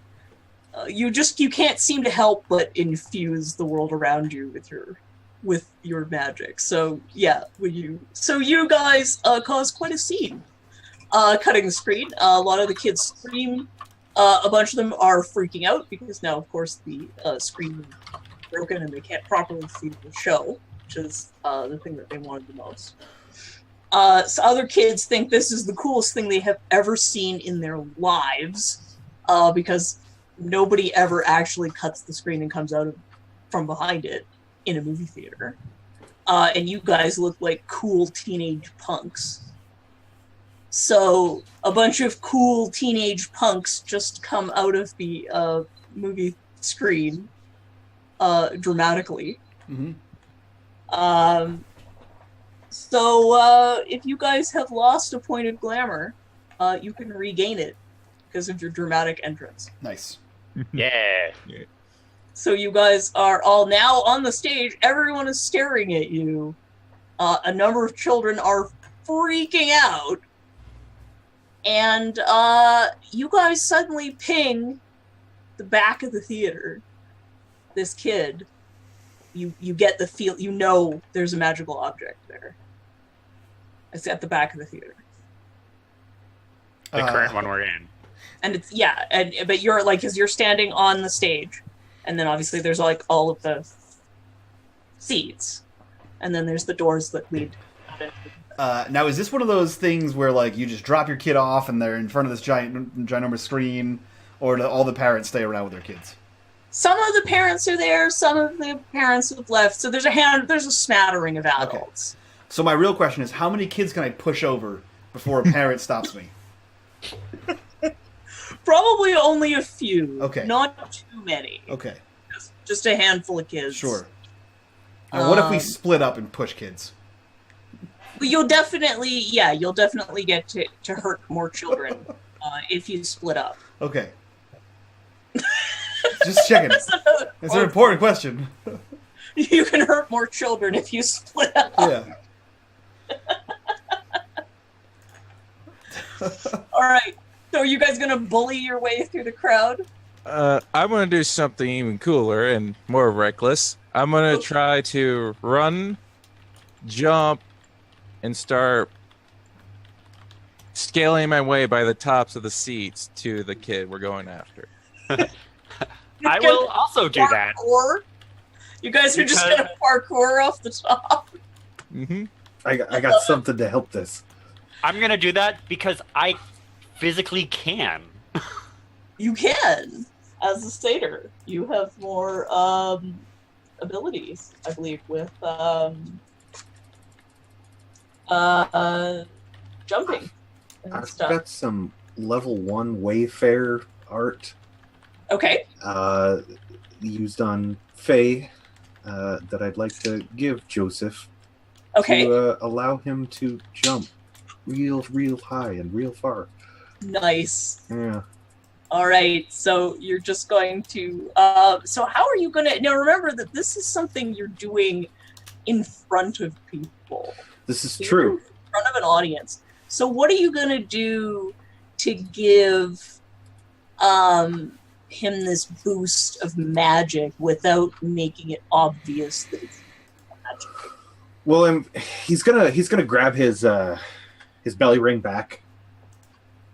Speaker 2: you can't seem to help but infuse the world around you with your with your magic. So yeah, so you guys caused quite a scene. Cutting the screen. A lot of the kids scream. A bunch of them are freaking out because now, of course, the screen is broken and they can't properly see the show, which is the thing that they wanted the most. So other kids think this is the coolest thing they have ever seen in their lives, because nobody ever actually cuts the screen and comes out from behind it in a movie theater. And you guys look like cool teenage punks. So a bunch of cool teenage punks just come out of the movie screen dramatically.
Speaker 1: Mm-hmm.
Speaker 2: So if you guys have lost a point of glamour, you can regain it because of your dramatic entrance.
Speaker 1: Nice.
Speaker 4: Yeah.
Speaker 2: So you guys are all now on the stage. Everyone is staring at you. A number of children are freaking out. And you guys suddenly ping the back of the theater. This kid. You get the feel, you know there's a magical object there. It's at the back of the theater.
Speaker 4: The current one we're in.
Speaker 2: And it's, yeah, but you're like, because you're standing on the stage. And then obviously there's like all of the seats. And then there's the doors that lead out into
Speaker 1: now, is this one of those things where, like, you just drop your kid off and they're in front of this ginormous screen, or do all the parents stay around with their kids?
Speaker 2: Some of the parents are there, some of the parents have left, so there's a smattering of adults.
Speaker 1: Okay. So my real question is, how many kids can I push over before a parent stops me?
Speaker 2: Probably only a few.
Speaker 1: Okay.
Speaker 2: Not too many.
Speaker 1: Okay.
Speaker 2: Just a handful of kids.
Speaker 1: Sure. Now, what if we split up and push kids?
Speaker 2: You'll definitely get to hurt more children if you split up.
Speaker 1: Okay. Just checking. It's an important question.
Speaker 2: You can hurt more children if you split up.
Speaker 1: Yeah.
Speaker 2: All right. So are you guys going to bully your way through the crowd?
Speaker 5: I'm going to do something even cooler and more reckless. I'm going to try to run, jump, and start scaling my way by the tops of the seats to the kid we're going after.
Speaker 4: I will also do that.
Speaker 2: You guys are just going to parkour off the top?
Speaker 5: Mm-hmm.
Speaker 3: I got something to help this.
Speaker 4: I'm going to do that because I physically can.
Speaker 2: You can. As a satyr, you have more abilities, I believe, with jumping and
Speaker 3: I've
Speaker 2: stuff.
Speaker 3: got some level 1 Wayfair art.
Speaker 2: Okay.
Speaker 3: Used on Faye that I'd like to give Joseph.
Speaker 2: Okay.
Speaker 3: To allow him to jump real high and real far.
Speaker 2: Nice.
Speaker 3: Yeah.
Speaker 2: All right. So you're just going to. So how are you going to? Now remember that this is something you're doing in front of people.
Speaker 3: This is
Speaker 2: So
Speaker 3: true.
Speaker 2: you're in front of an audience. So what are you going to do to give him this boost of magic without making it obvious that it's magic?
Speaker 3: Well, he's gonna grab his belly ring back,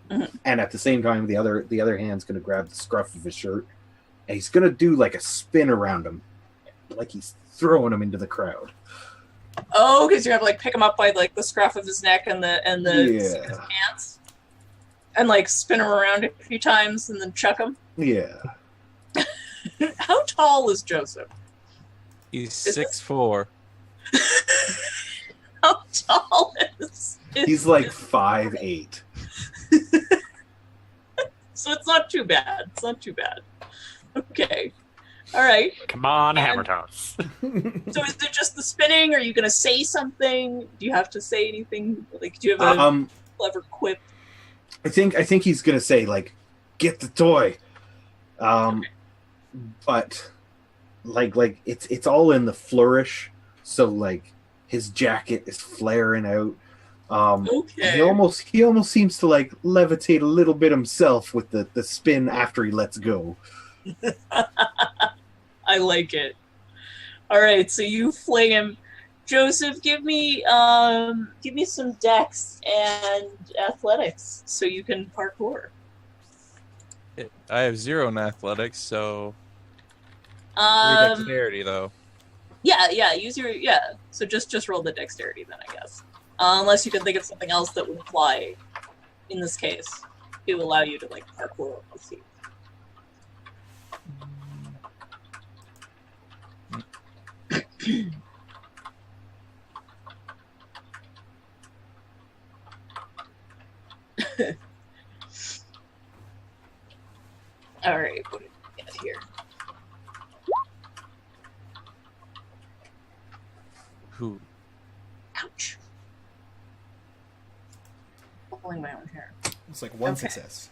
Speaker 3: and at the same time, the other hand's gonna grab the scruff of his shirt, and he's gonna do like a spin around him, like he's throwing him into the crowd.
Speaker 2: Oh, because you're gonna like pick him up by like the scruff of his neck and the seat of his pants, and like spin him around a few times and then chuck him.
Speaker 3: Yeah.
Speaker 2: How tall is Joseph?
Speaker 5: He's 6'4".
Speaker 2: How tall is?
Speaker 3: He's like 5'8".
Speaker 2: So it's not too bad. It's not too bad. Okay. All right.
Speaker 4: Come on, Hammer Toss.
Speaker 2: So is it just the spinning? Are you going to say something? Do you have to say anything? Like, do you have a clever quip?
Speaker 3: I think he's gonna say like, "Get the toy," but like it's all in the flourish. So like his jacket is flaring out.
Speaker 2: Okay.
Speaker 3: He almost seems to like levitate a little bit himself with the spin after he lets go.
Speaker 2: I like it. All right, so you fling him. Joseph, give me some dex and athletics so you can parkour.
Speaker 5: I have 0 in athletics, so dexterity though.
Speaker 2: Yeah. Use your So just roll the dexterity then, I guess. Unless you can think of something else that would apply in this case to allow you to like parkour up the seat. All right, what did we get here?
Speaker 5: Who?
Speaker 2: Ouch. Pulling my own hair.
Speaker 1: It's like one
Speaker 2: Okay.
Speaker 1: success.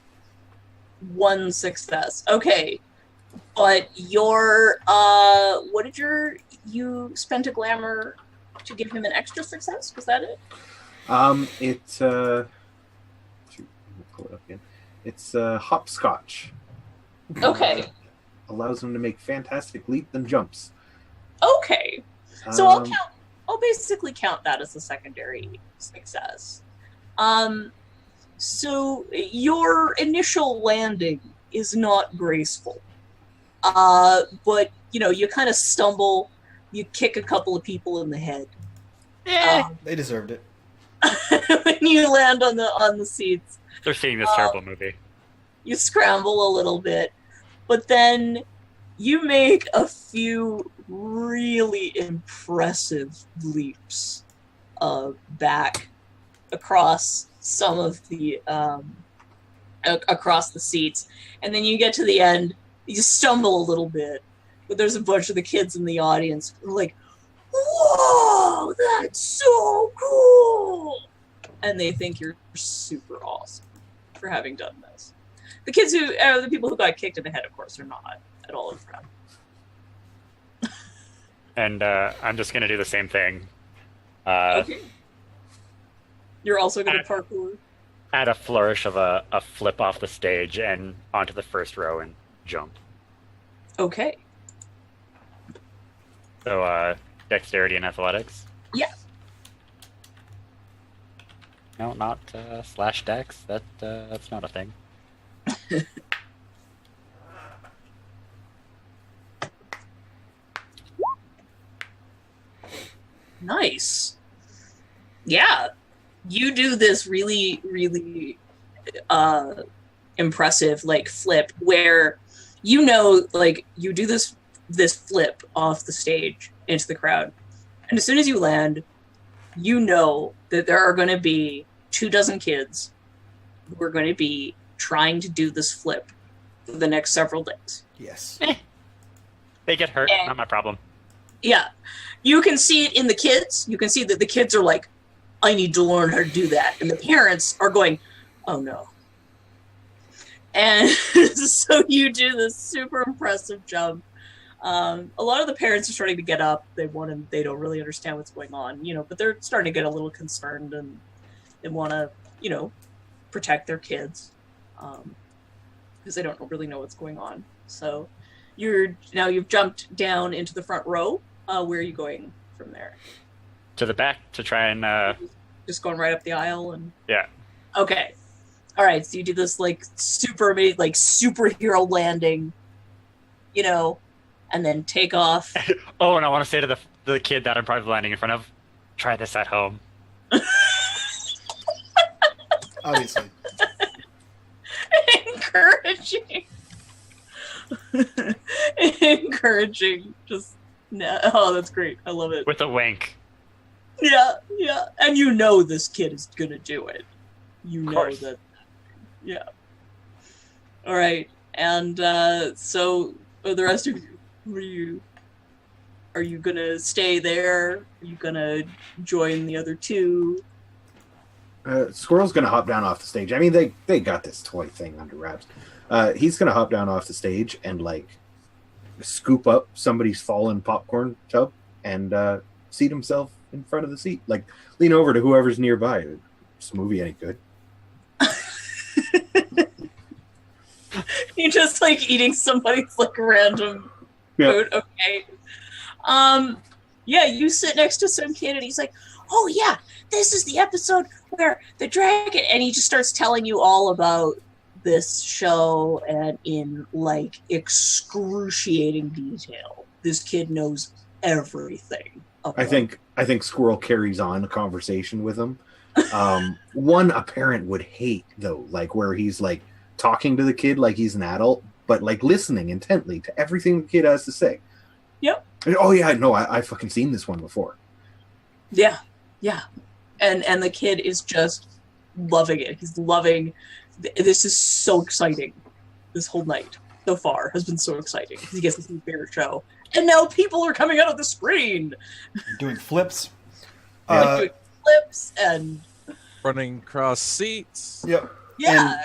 Speaker 2: One success. Okay. But your what did you spent a glamour to give him an extra success? Was that it?
Speaker 3: It's shoot, let me pull it up again. It's hopscotch.
Speaker 2: Okay.
Speaker 3: Allows him to make fantastic leap and jumps.
Speaker 2: Okay. So I'll basically count that as a secondary success. So your initial landing is not graceful. But you kind of stumble, you kick a couple of people in the head.
Speaker 1: They deserved it.
Speaker 2: When you land on the seats,
Speaker 4: They're seeing this terrible movie.
Speaker 2: you scramble a little bit, but then you make a few really impressive leaps back across some of the across the seats, and then you get to the end. You stumble a little bit, but there's a bunch of the kids in the audience who are like, "Whoa, that's so cool!" And they think you're super awesome for having done this. The kids the people who got kicked in the head, of course, are not at all impressed.
Speaker 4: And I'm just going to do the same thing.
Speaker 2: Okay. You're also going to parkour?
Speaker 4: Add a flourish of a flip off the stage and onto the first row and jump.
Speaker 2: Okay.
Speaker 4: So, dexterity and athletics?
Speaker 2: Yeah.
Speaker 4: No, not slash dex. That's not a thing.
Speaker 2: Nice. Yeah. You do this really, really impressive flip where you do this flip off the stage into the crowd. And as soon as you land, you know that there are going to be 24 kids who are going to be trying to do this flip for the next several days.
Speaker 1: Yes.
Speaker 4: They get hurt,
Speaker 2: And-
Speaker 4: not my problem.
Speaker 2: Yeah. You can see it in the kids. You can see that the kids are like, I need to learn how to do that. And the parents are going, oh no. And so you do this super impressive jump. A lot of the parents are starting to get up. They don't really understand what's going on, but they're starting to get a little concerned and they want to, protect their kids because they don't really know what's going on. So you've jumped down into the front row. Where are you going from there?
Speaker 4: To the back to try and...
Speaker 2: Just going right up the aisle and...
Speaker 4: Yeah.
Speaker 2: Okay. All right, so you do this super amazing, superhero landing, and then take off.
Speaker 4: Oh, and I want to say to the kid that I'm probably landing in front of, try this at home.
Speaker 1: Obviously.
Speaker 2: Encouraging. Encouraging. Just, no. Oh, that's great. I love it.
Speaker 4: With a wink.
Speaker 2: Yeah. And this kid is going to do it. That. Yeah. All right. And so the rest of you, are you going to stay there? Are you going to join the other two?
Speaker 3: Squirrel's going to hop down off the stage. I mean, they got this toy thing under wraps. He's going to hop down off the stage and scoop up somebody's fallen popcorn tub and seat himself in front of the seat. Lean over to whoever's nearby. This movie ain't good.
Speaker 2: You just eating somebody's random food. Okay. Yeah, you sit next to some kid and he's like, oh yeah, this is the episode where the dragon, and he just starts telling you all about this show and in like excruciating detail. This kid knows everything about
Speaker 3: I think Squirrel carries on a conversation with him. One a parent would hate though, like where he's like talking to the kid like he's an adult, but like listening intently to everything the kid has to say.
Speaker 2: Yep.
Speaker 3: Oh yeah, no, I fucking seen this one before.
Speaker 2: Yeah, yeah. And the kid is just loving it. He's loving, this is so exciting. This whole night so far has been so exciting. He gets this new favorite show. And now people are coming out of the screen.
Speaker 1: Doing flips.
Speaker 2: Doing flips and...
Speaker 5: Running cross seats.
Speaker 1: Yep.
Speaker 2: Yeah,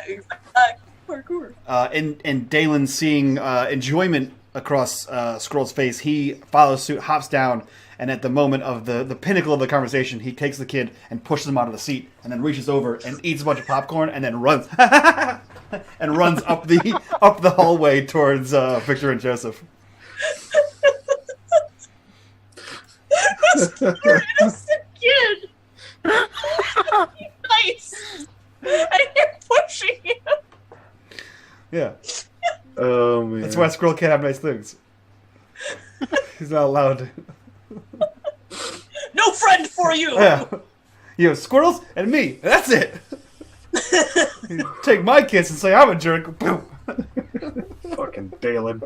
Speaker 2: parkour.
Speaker 1: And Dalen, seeing enjoyment across Squirrel's face, he follows suit, hops down, and at the moment of the pinnacle of the conversation, he takes the kid and pushes him out of the seat, and then reaches over and eats a bunch of popcorn, and then runs and runs up the hallway towards Victor and Joseph.
Speaker 2: This poor innocent kid. Nice. And you're pushing him.
Speaker 1: Yeah.
Speaker 3: Oh man.
Speaker 1: That's why Squirrel can't have nice things. He's not allowed to.
Speaker 2: No friend for you.
Speaker 1: Yeah. You have squirrels and me. That's it. You take my kids and say I'm a jerk. Boom.
Speaker 3: Fucking Dalen.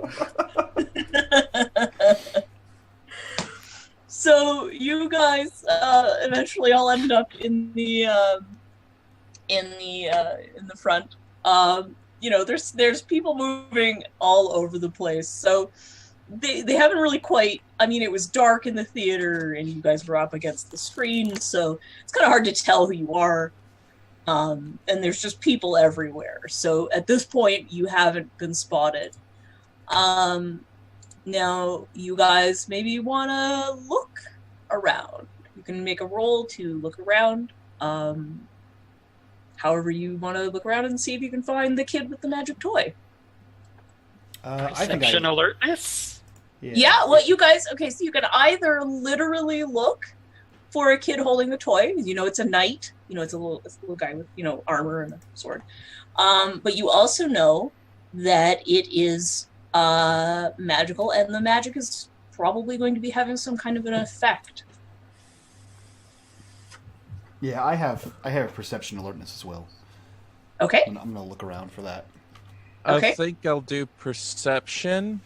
Speaker 2: So you guys eventually all ended up in the front. You know, there's people moving all over the place. So they haven't really quite. I mean, it was dark in the theater, and you guys were up against the screen, so it's kind of hard to tell who you are. And there's just people everywhere. So at this point, you haven't been spotted. Now, you guys maybe want to look around. You can make a roll to look around. However you want to look around and see if you can find the kid with the magic toy.
Speaker 1: I think
Speaker 4: Perception alertness.
Speaker 2: Yeah, well, you guys, okay, so you can either literally look for a kid holding the toy. You know, it's a knight. You know, it's a little guy with, you know, armor and a sword. But you also know that it is magical, and the magic is probably going to be having some kind of an effect.
Speaker 1: Yeah, I have perception alertness as well.
Speaker 2: Okay.
Speaker 1: I'm gonna look around for that.
Speaker 2: Okay.
Speaker 5: I think I'll do perception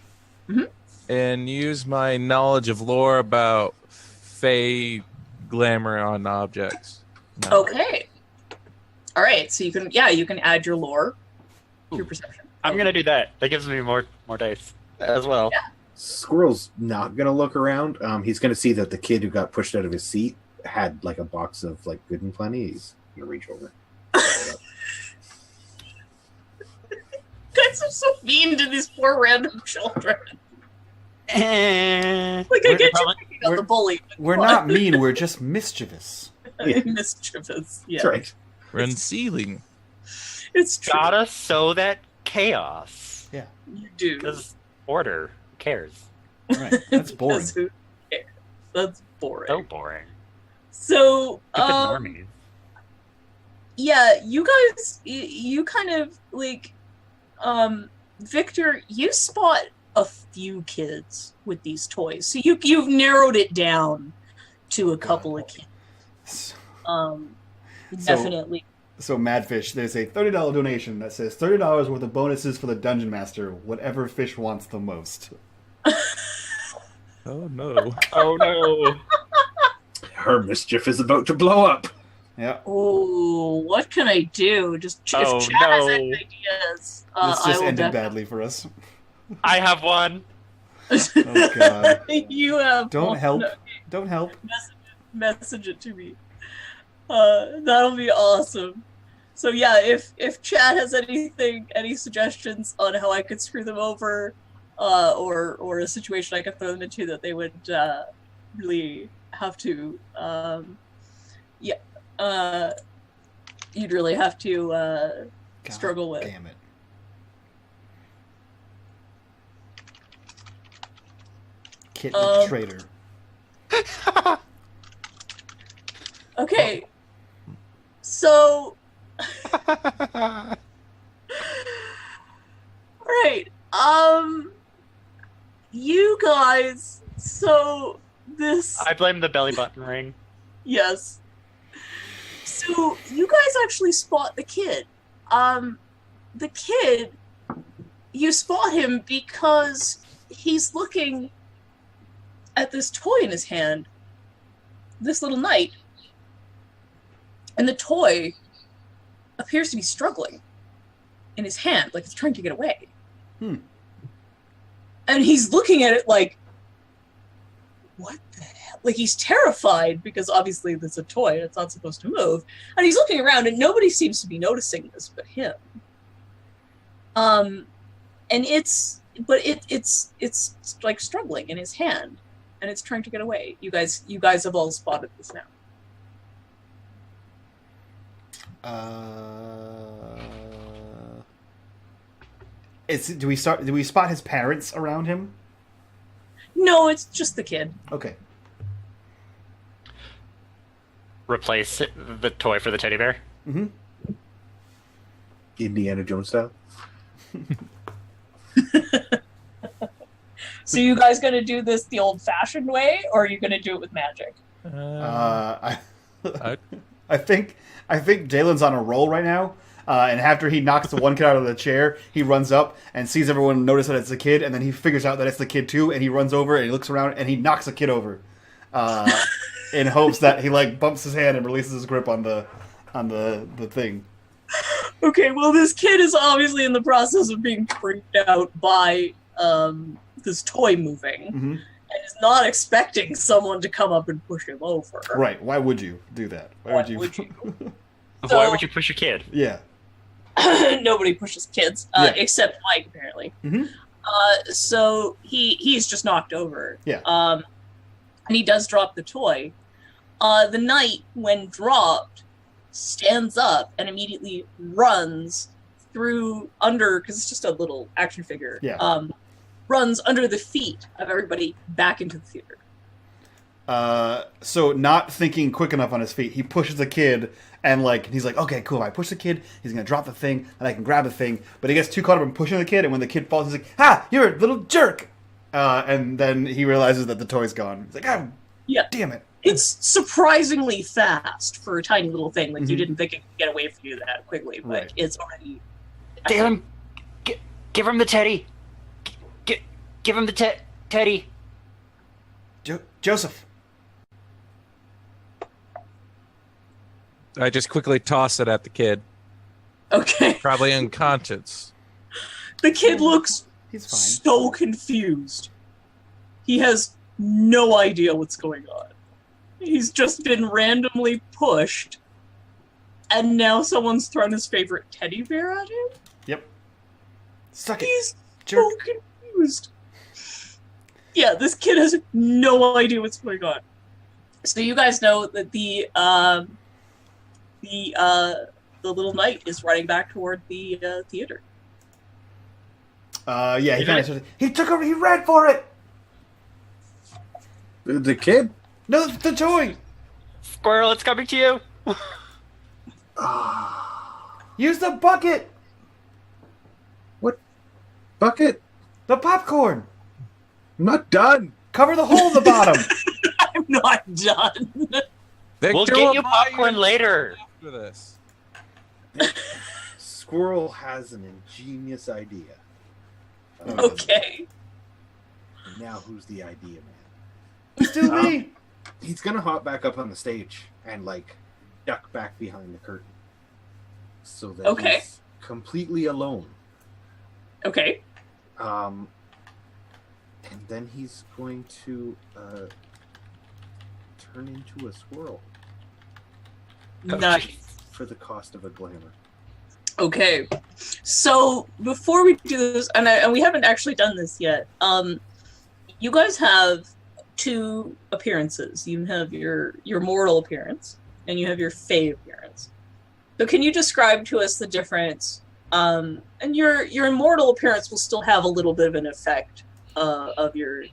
Speaker 2: Mhm.
Speaker 5: and use my knowledge of lore about Fey glamour on objects. No.
Speaker 2: Okay. All right, so you can add your lore to your perception.
Speaker 4: I'm gonna do that. That gives me more dice as well.
Speaker 2: Yeah.
Speaker 3: Squirrel's not gonna look around. He's gonna see that the kid who got pushed out of his seat had like a box of like Good and Plenty. He's gonna reach over.
Speaker 2: Guys are so mean to these poor random children. Like, I
Speaker 4: We're
Speaker 2: get
Speaker 4: probably-
Speaker 2: you picking on the bully. but
Speaker 1: We're
Speaker 2: come
Speaker 1: not
Speaker 2: on.
Speaker 1: mean. We're just mischievous.
Speaker 3: Yeah.
Speaker 2: Mischievous. Yeah,
Speaker 3: That's right.
Speaker 5: We're unsealing.
Speaker 2: it's true.
Speaker 4: Gotta sow that chaos.
Speaker 1: Yeah.
Speaker 2: You do.
Speaker 4: Because order. Who cares?
Speaker 1: Right. That's boring.
Speaker 2: Because who cares? That's boring.
Speaker 4: So boring.
Speaker 2: So,
Speaker 4: Stupid normies.
Speaker 2: yeah, you guys, you kind of like, Victor, you spot a few kids with these toys, so you've narrowed it down to a couple of kids. Definitely.
Speaker 1: So Madfish, there's a $30 donation that says $30 worth of bonuses for the Dungeon Master, whatever fish wants the most.
Speaker 5: Oh no.
Speaker 4: Oh no.
Speaker 3: Her mischief is about to blow up.
Speaker 1: Yeah.
Speaker 2: Oh, what can I do? Just
Speaker 4: Oh,
Speaker 2: if Chad has
Speaker 4: no.
Speaker 2: any ideas,
Speaker 1: This
Speaker 2: I
Speaker 1: just
Speaker 2: will
Speaker 1: ended
Speaker 2: definitely.
Speaker 1: badly for us.
Speaker 4: I have one.
Speaker 1: Oh god.
Speaker 2: You have
Speaker 1: Don't
Speaker 2: one.
Speaker 1: help.
Speaker 2: No,
Speaker 1: Don't help.
Speaker 2: message it to me. That'll be awesome. So yeah, if Chad has any suggestions on how I could screw them over, or a situation I could throw them into that they would really have to, you'd really have to
Speaker 1: God
Speaker 2: struggle with.
Speaker 1: Damn it. kitten traitor.
Speaker 2: Okay. So. Alright. You guys. So this.
Speaker 4: I blame the belly button ring.
Speaker 2: Yes. So you guys actually spot the kid. The kid. You spot him because he's looking at this toy in his hand. This little knight. And the toy appears to be struggling in his hand, like it's trying to get away. And he's looking at it like, what the hell? Like he's terrified because obviously there's a toy and it's not supposed to move. And he's looking around and nobody seems to be noticing this but him. And it's like struggling in his hand and it's trying to get away. You guys have all spotted this now.
Speaker 1: Do we spot his parents around him?
Speaker 2: No, it's just the kid.
Speaker 1: Okay.
Speaker 4: Replace the toy for the teddy bear.
Speaker 1: Mm-hmm.
Speaker 3: Indiana Jones style.
Speaker 2: So you guys gonna do this the old-fashioned way, or are you gonna do it with magic?
Speaker 1: I think Jalen's on a roll right now. And after he knocks the one kid out of the chair, he runs up and sees everyone notice that it's the kid, and then he figures out that it's the kid too, and he runs over and he looks around and he knocks the kid over, in hopes that he like bumps his hand and releases his grip on the thing.
Speaker 2: Okay, well this kid is obviously in the process of being freaked out by this toy moving, and is not expecting someone to come up and push him over.
Speaker 1: Right? Why would you do that? Why would you?
Speaker 4: Why would you push your kid?
Speaker 1: Yeah.
Speaker 2: Nobody pushes kids, except Mike, apparently. So he's just knocked over.
Speaker 1: Yeah.
Speaker 2: And he does drop the toy. The knight, when dropped, stands up and immediately runs under, because it's just a little action figure.
Speaker 1: Yeah.
Speaker 2: Runs under the feet of everybody back into the theater.
Speaker 1: So not thinking quick enough on his feet, he pushes the kid, and he's like, okay, cool. I push the kid, he's gonna drop the thing, and I can grab the thing. But he gets too caught up in pushing the kid, and when the kid falls, he's like, "Ha! You're a little jerk!" And then he realizes that the toy's gone. He's like, "Oh, yeah, damn it!"
Speaker 2: It's surprisingly fast for a tiny little thing. Like you didn't think it could get away from you that quickly, but it's already.
Speaker 4: Damn! Give him the teddy. Give him the teddy.
Speaker 1: Joseph.
Speaker 5: I just quickly toss it at the kid.
Speaker 2: Okay.
Speaker 5: Probably unconscious.
Speaker 2: The kid looks
Speaker 1: He's fine.
Speaker 2: So confused. He has no idea what's going on. He's just been randomly pushed, and now someone's thrown his favorite teddy bear at him?
Speaker 1: Yep. Suck it.
Speaker 2: He's
Speaker 1: jerk.
Speaker 2: so confused. Yeah, this kid has no idea what's going on. So you guys know that the little knight is running back toward the theater.
Speaker 1: Yeah, he took over. He ran for it.
Speaker 3: The kid?
Speaker 1: No, the toy.
Speaker 4: Squirrel, it's coming to you.
Speaker 1: Use the bucket.
Speaker 3: What bucket?
Speaker 1: The popcorn.
Speaker 3: I'm not done.
Speaker 1: Cover the hole in the bottom.
Speaker 2: I'm not done.
Speaker 5: Victor
Speaker 4: We'll get you popcorn later.
Speaker 5: After this.
Speaker 3: Squirrel has an ingenious idea.
Speaker 2: Okay.
Speaker 3: Now who's the idea man?
Speaker 1: Still me.
Speaker 3: He's gonna hop back up on the stage and duck back behind the curtain, so that he's completely alone.
Speaker 2: Okay.
Speaker 3: And then he's going to turn into a squirrel
Speaker 2: Nice.
Speaker 3: for the cost of a glamour.
Speaker 2: Okay. So before we do this, and we haven't actually done this yet, you guys have two appearances. You have your mortal appearance, and you have your Fey appearance. So can you describe to us the difference? And your immortal appearance will still have a little bit of an effect of your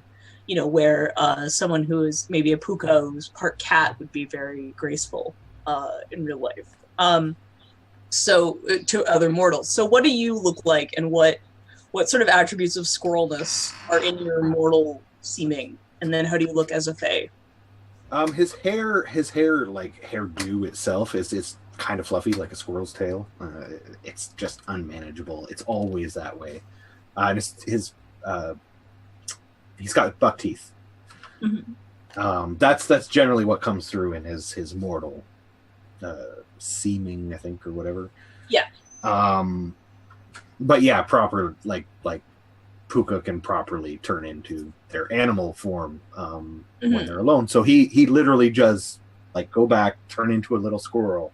Speaker 2: where someone who is maybe a puka who's part cat would be very graceful in real life. So to other mortals. So what do you look like, and what sort of attributes of squirrelness are in your mortal seeming? And then how do you look as a fae?
Speaker 3: His hair, like hairdo itself, is kind of fluffy, like a squirrel's tail. It's just unmanageable. It's always that way. And he's got buck teeth.
Speaker 2: Mm-hmm.
Speaker 3: That's generally what comes through in his mortal seeming, I think, or whatever.
Speaker 2: Yeah.
Speaker 3: But yeah, proper like puka can properly turn into their animal form when they're alone. So he literally just like go back, turn into a little squirrel,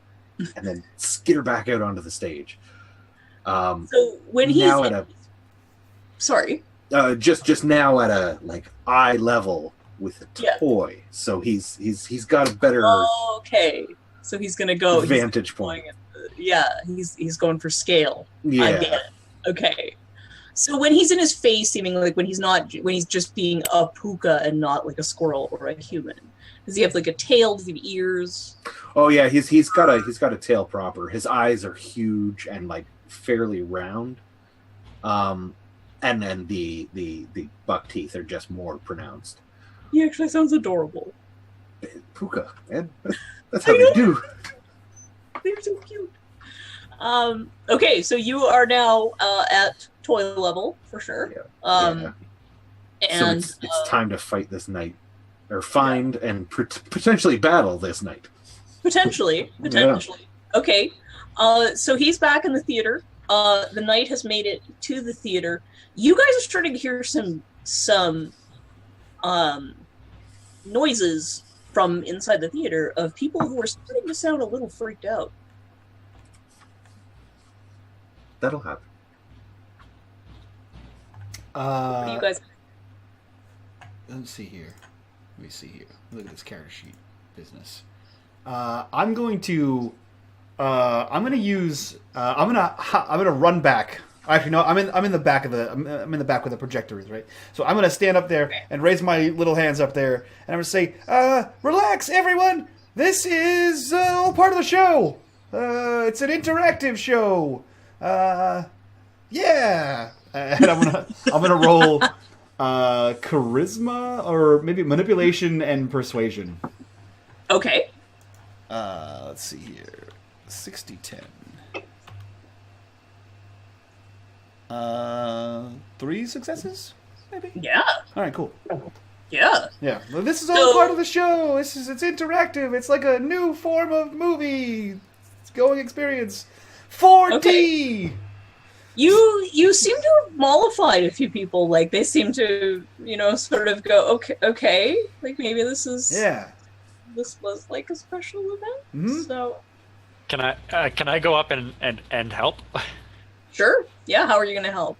Speaker 3: and then skitter back out onto the stage.
Speaker 2: So when he's
Speaker 3: now at just now at a like eye level with a toy, so he's got a better
Speaker 2: okay. So he's gonna go
Speaker 3: vantage point.
Speaker 2: He's going for scale.
Speaker 3: Yeah.
Speaker 2: I get it. Okay. So when he's in his face, seeming like when he's just being a puka and not like a squirrel or a human, does he have like a tail? Does he have ears?
Speaker 3: Oh yeah, he's got a tail proper. His eyes are huge and like fairly round, and then the buck teeth are just more pronounced.
Speaker 2: He actually sounds adorable.
Speaker 3: Puka, man, that's how they do.
Speaker 2: They're so cute. Okay, so you are now at toy level for sure.
Speaker 3: Yeah.
Speaker 2: And
Speaker 3: so it's time to fight this knight, or find and potentially battle this knight.
Speaker 2: Potentially. Okay. So he's back in the theater. The knight has made it to the theater. You guys are starting to hear some noises from inside the theater of people who are starting to sound a little freaked out.
Speaker 3: That'll happen.
Speaker 2: What do you guys?
Speaker 1: Let's see here. Let me see here. Look at this character sheet business. I'm going to use. I'm gonna run back. Actually, no. I'm in the back of the. I'm in the back where the projector is, right? So I'm gonna stand up there and raise my little hands up there, and I'm gonna say, "Relax, everyone. This is all part of the show. It's an interactive show. Yeah." And I'm gonna roll charisma or maybe manipulation and persuasion.
Speaker 2: Okay.
Speaker 1: Let's see here. 60-10. 3 successes, maybe?
Speaker 2: Yeah.
Speaker 1: All right, cool.
Speaker 2: Yeah.
Speaker 1: Yeah. Well, this is all part of the show. It's interactive. It's like a new form of movie going experience. 4D.
Speaker 2: Okay. You seem to have mollified a few people. Like they seem to, sort of go, okay, like maybe this was like a special event.
Speaker 1: Mm-hmm.
Speaker 2: So
Speaker 4: Can I go up and help?
Speaker 2: Sure. Yeah. How are you going to help?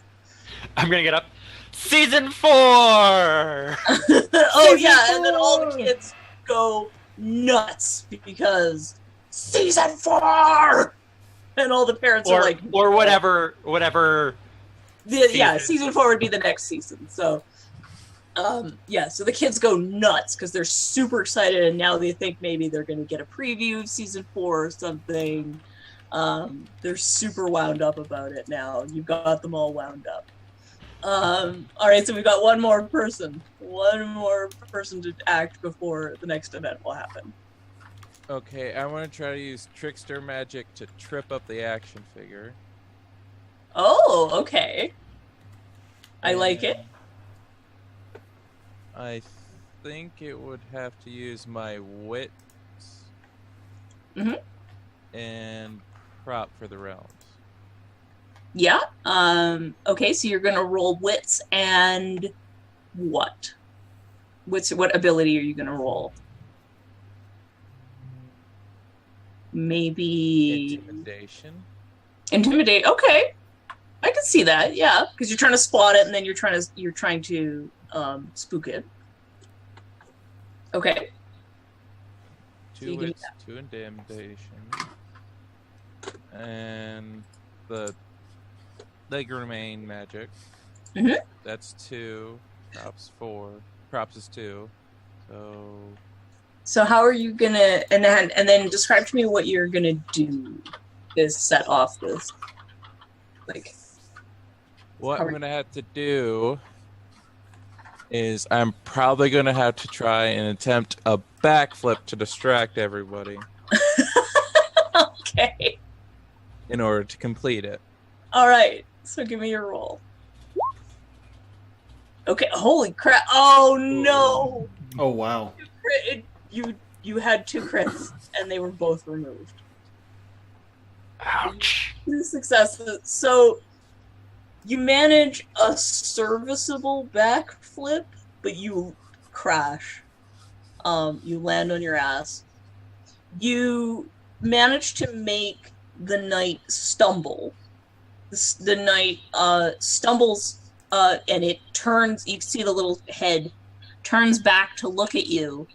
Speaker 4: I'm gonna get up. Season 4.
Speaker 2: Oh yeah, and then all the kids go nuts because season 4, and all the parents are like,
Speaker 4: or whatever.
Speaker 2: Season 4 would be the next season. So, so the kids go nuts because they're super excited, and now they think maybe they're going to get a preview of season 4 or something. They're super wound up about it now. You've got them all wound up. All right, so we've got one more person to act before the next event will happen.
Speaker 5: Okay, I want to try to use trickster magic to trip up the action figure.
Speaker 2: Oh, okay. I like it.
Speaker 5: I think it would have to use my wits and prop for the realms.
Speaker 2: Yeah. Okay, so you're gonna roll wits and what? What ability are you gonna roll? Maybe Intimidate. Okay, I can see that. Yeah, because you're trying to spot it, and then you're trying to spook it. Okay.
Speaker 5: 2 wits, 2 intimidation, and the remain magic.
Speaker 2: Mm-hmm.
Speaker 5: That's 2. Drops 4. props is 2. So
Speaker 2: So how are you gonna and then describe to me what you're gonna do to set off this? Like,
Speaker 5: what
Speaker 2: How
Speaker 5: I'm
Speaker 2: are-
Speaker 5: gonna have to do is I'm probably gonna have to try and attempt a backflip to distract everybody
Speaker 2: okay.
Speaker 5: in order to complete it.
Speaker 2: All right. So give me your roll. Okay. Holy crap! Oh no!
Speaker 1: Oh wow.
Speaker 2: You had 2 crits and they were both removed.
Speaker 4: Ouch.
Speaker 2: 2 successes. So you manage a serviceable backflip, but you crash. You land on your ass. You manage to make the knight stumble. The knight stumbles, and it turns. You see the little head turns back to look at you,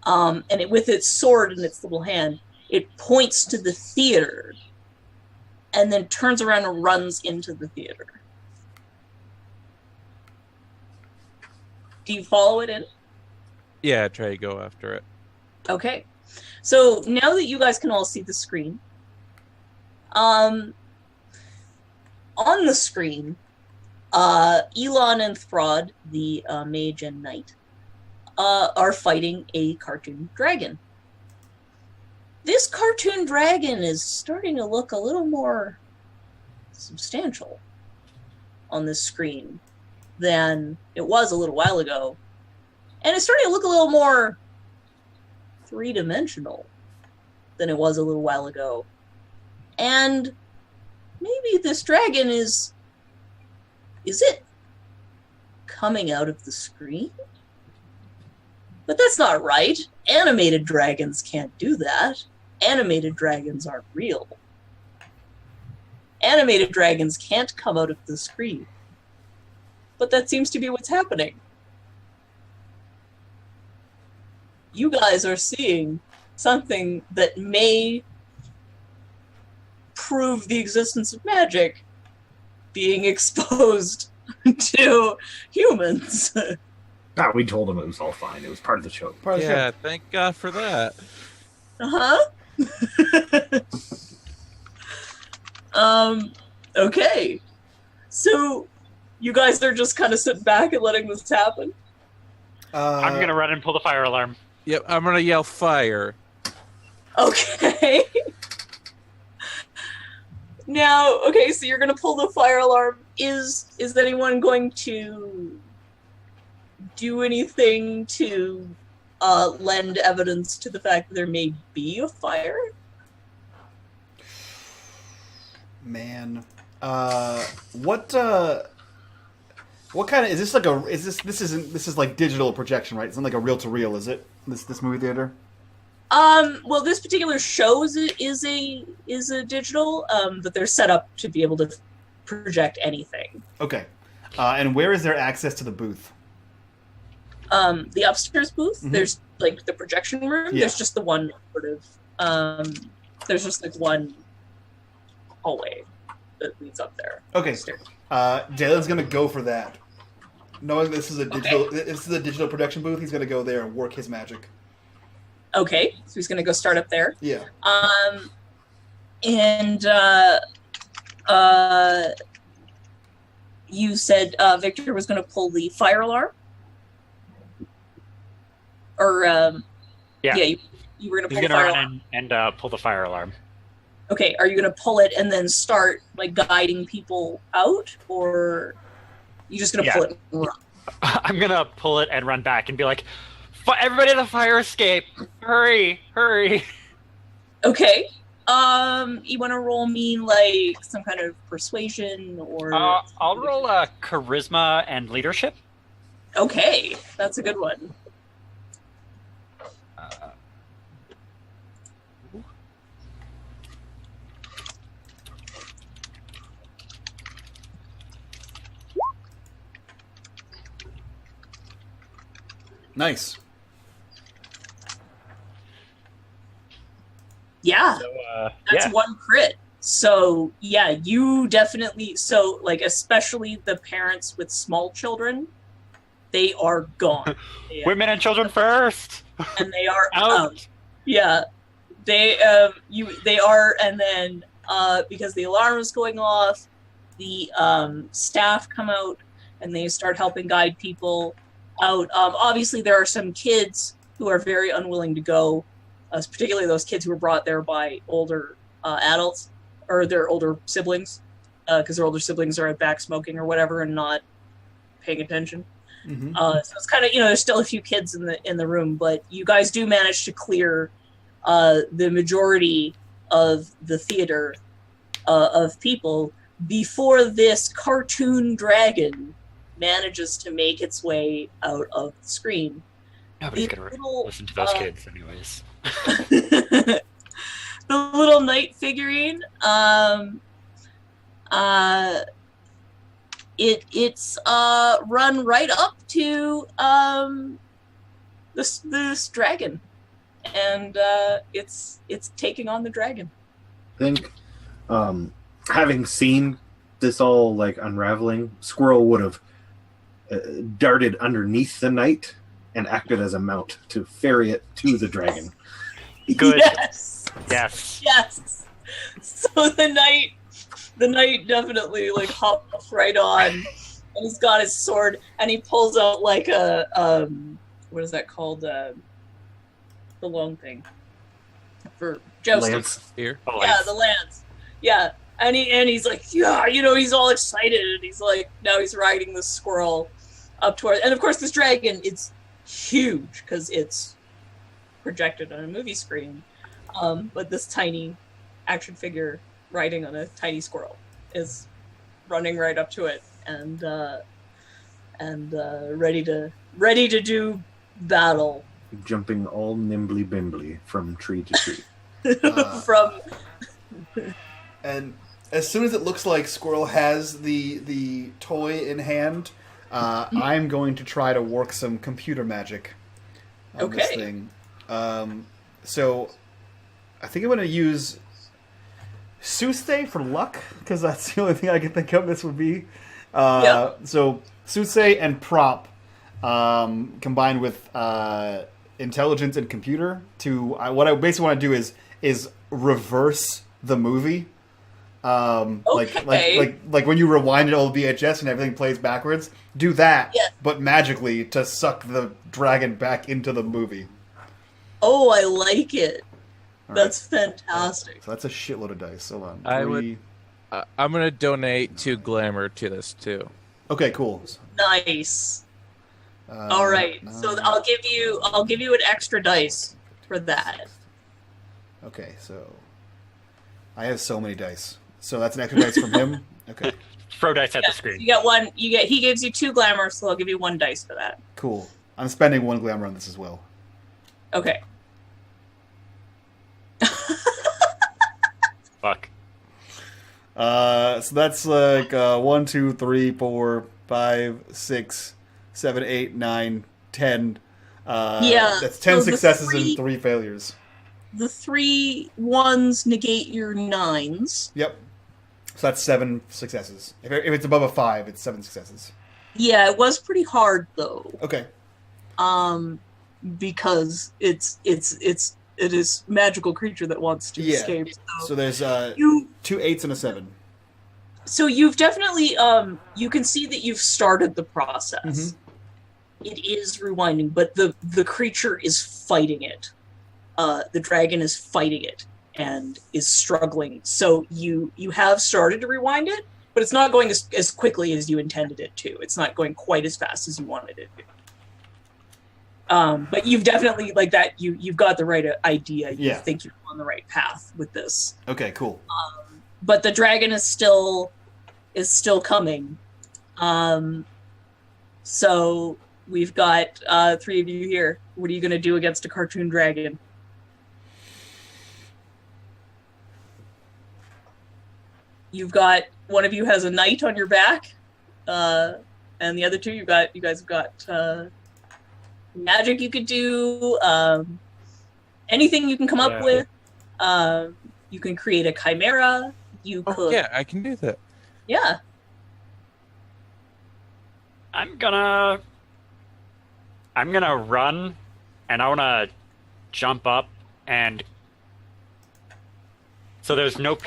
Speaker 2: and with its sword in its little hand, it points to the theater, and then turns around and runs into the theater. Do you follow it in?
Speaker 5: Yeah, try to go after it.
Speaker 2: Okay. So now that you guys can all see the screen, on the screen, Elon and Throd, the mage and knight, are fighting a cartoon dragon. This cartoon dragon is starting to look a little more substantial on this screen than it was a little while ago. And it's starting to look a little more three-dimensional than it was a little while ago. And maybe this dragon is it coming out of the screen? But that's not right. Animated dragons can't do that. Animated dragons aren't real. Animated dragons can't come out of the screen. But that seems to be what's happening. You guys are seeing something that may prove the existence of magic being exposed to humans.
Speaker 3: Ah, we told him it was all fine. It was part of the show.
Speaker 1: Part of the
Speaker 5: Yeah,
Speaker 1: show.
Speaker 5: thank God for that.
Speaker 2: Okay. So you guys are just kind of sitting back and letting this happen?
Speaker 4: I'm gonna run and pull the fire alarm.
Speaker 5: Yep, I'm gonna yell fire.
Speaker 2: Okay. Now, okay, so you're gonna pull the fire alarm. Is anyone going to do anything to lend evidence to the fact that there may be a fire?
Speaker 1: Man, what kind of is this? Like a this is like digital projection, right? It's not like a reel to reel, is it? This movie theater.
Speaker 2: Well, this particular show is a digital, but they're set up to be able to project anything.
Speaker 1: Okay, and where is there access to the booth?
Speaker 2: The upstairs booth.
Speaker 1: Mhm.
Speaker 2: There's like the projection room.
Speaker 1: Yeah.
Speaker 2: There's just the one sort of. There's just like one hallway that leads up there.
Speaker 1: Okay,
Speaker 2: Stairs.
Speaker 1: Dalen's gonna go for that. Knowing this is a digital production booth, he's gonna go there and work his magic.
Speaker 2: Okay, so he's gonna go start up there.
Speaker 1: Yeah.
Speaker 2: And you said Victor was gonna pull the fire alarm, or
Speaker 4: Yeah.
Speaker 2: you were gonna
Speaker 4: He's
Speaker 2: pull the
Speaker 4: gonna
Speaker 2: fire
Speaker 4: run
Speaker 2: alarm.
Speaker 4: in and pull the fire alarm.
Speaker 2: Okay, are you gonna pull it and then start like guiding people out, or you just gonna pull it and run?
Speaker 4: I'm gonna pull it and run back and be like, everybody to the fire escape! Hurry! Hurry!
Speaker 2: Okay. You want to roll me like some kind of persuasion or?
Speaker 4: I'll roll charisma and leadership.
Speaker 2: Okay, that's a good one.
Speaker 1: Nice.
Speaker 2: Yeah,
Speaker 4: So,
Speaker 2: that's
Speaker 4: yeah.
Speaker 2: one crit. So yeah, you definitely. So like, especially the parents with small children, they are gone.
Speaker 4: Women and children first.
Speaker 2: And they are
Speaker 4: Out.
Speaker 2: out. Yeah, they are, and then because the alarm is going off, the staff come out and they start helping guide people out. Obviously, there are some kids who are very unwilling to go, particularly those kids who were brought there by older adults or their older siblings, because their older siblings are back smoking or whatever and not paying attention.
Speaker 1: Mm-hmm.
Speaker 2: So it's kind of, there's still a few kids in the room, but you guys do manage to clear the majority of the theater of people before this cartoon dragon manages to make its way out of the screen.
Speaker 4: Nobody's
Speaker 2: The
Speaker 4: gonna
Speaker 2: little,
Speaker 4: listen to those kids, anyways.
Speaker 2: the little knight figurine, it's run right up to this dragon, and it's taking on the dragon.
Speaker 3: I think, having seen this all like unraveling, Squirrel would have darted underneath the knight and acted as a mount to ferry it to the dragon.
Speaker 4: Good.
Speaker 2: Yes.
Speaker 4: Yes.
Speaker 2: Yes. So the knight definitely like hops right on, and he's got his sword, and he pulls out like a what is that called? The long thing for jousting.
Speaker 3: Lance.
Speaker 5: Here.
Speaker 4: Oh,
Speaker 2: Yeah, the lance. Yeah, and he's like, yeah, he's all excited, and he's like, now he's riding the squirrel up toward, and of course this dragon, it's huge because it's projected on a movie screen, but this tiny action figure riding on a tiny squirrel is running right up to it and ready to do battle.
Speaker 3: Jumping all nimbly bimbly from tree to tree.
Speaker 2: From
Speaker 1: And as soon as it looks like Squirrel has the toy in hand, I'm going to try to work some computer magic on this
Speaker 2: Okay.
Speaker 1: thing. So I think I'm going to use Soothsay for luck, because that's the only thing I can think of this would be.
Speaker 2: Yeah.
Speaker 1: So Soothsay and Prop combined with intelligence and computer to what I basically want to do is reverse the movie.
Speaker 2: Okay.
Speaker 1: Like when you rewind it old VHS and everything plays backwards, do that,
Speaker 2: Yes.
Speaker 1: but magically to suck the dragon back into the movie.
Speaker 2: Oh, I like it.
Speaker 1: All
Speaker 2: That's
Speaker 1: right.
Speaker 2: fantastic.
Speaker 1: So that's a shitload of dice. Hold on.
Speaker 5: I would-
Speaker 1: Three-
Speaker 5: I'm gonna donate 2 glamour to this too.
Speaker 1: Okay, cool.
Speaker 2: Nice. All right. So I'll give you an extra dice for that.
Speaker 1: Okay, so I have so many dice. So that's an extra dice from him. Okay,
Speaker 4: Throw dice at
Speaker 2: Yeah,
Speaker 4: the screen.
Speaker 2: you get one. He gives you 2 glamour, so I'll give you 1 dice for that.
Speaker 1: cool. I'm spending 1 glamour on this as well.
Speaker 2: Okay.
Speaker 4: Fuck.
Speaker 1: So that's like 1, 2, 3, 4, 5, 6, 7, 8, 9, 10.
Speaker 2: Yeah,
Speaker 1: That's 10
Speaker 2: so the
Speaker 1: successes
Speaker 2: three-
Speaker 1: and 3 failures.
Speaker 2: The 3 1s negate your 9s.
Speaker 1: Yep. So that's 7 successes. If it's above a 5, it's 7 successes.
Speaker 2: Yeah, it was pretty hard though.
Speaker 1: Okay.
Speaker 2: Because it is magical creature that wants to
Speaker 1: Yeah.
Speaker 2: escape.
Speaker 1: So there's
Speaker 2: You
Speaker 1: 2 8s and a 7.
Speaker 2: So you've definitely you can see that you've started the process. It is rewinding, but the creature is fighting it. The dragon is fighting it and is struggling. So you have started to rewind it, but it's not going as quickly as you intended it to. It's not going quite as fast as you wanted it to. But you've definitely like that. You've got the right idea. You
Speaker 1: Yeah.
Speaker 2: think you're on the right path with this.
Speaker 1: Okay, cool.
Speaker 2: But the dragon is still coming. So we've got 3 of you here. What are you going to do against a cartoon dragon? You've got one of you has a knight on your back, and the other 2 you guys have got magic you could do. Anything you can come up with. You can create a chimera. You
Speaker 5: Oh,
Speaker 2: could,
Speaker 5: yeah, I can do that.
Speaker 2: yeah.
Speaker 4: I'm gonna I'm gonna run, and I wanna jump up and. So there's no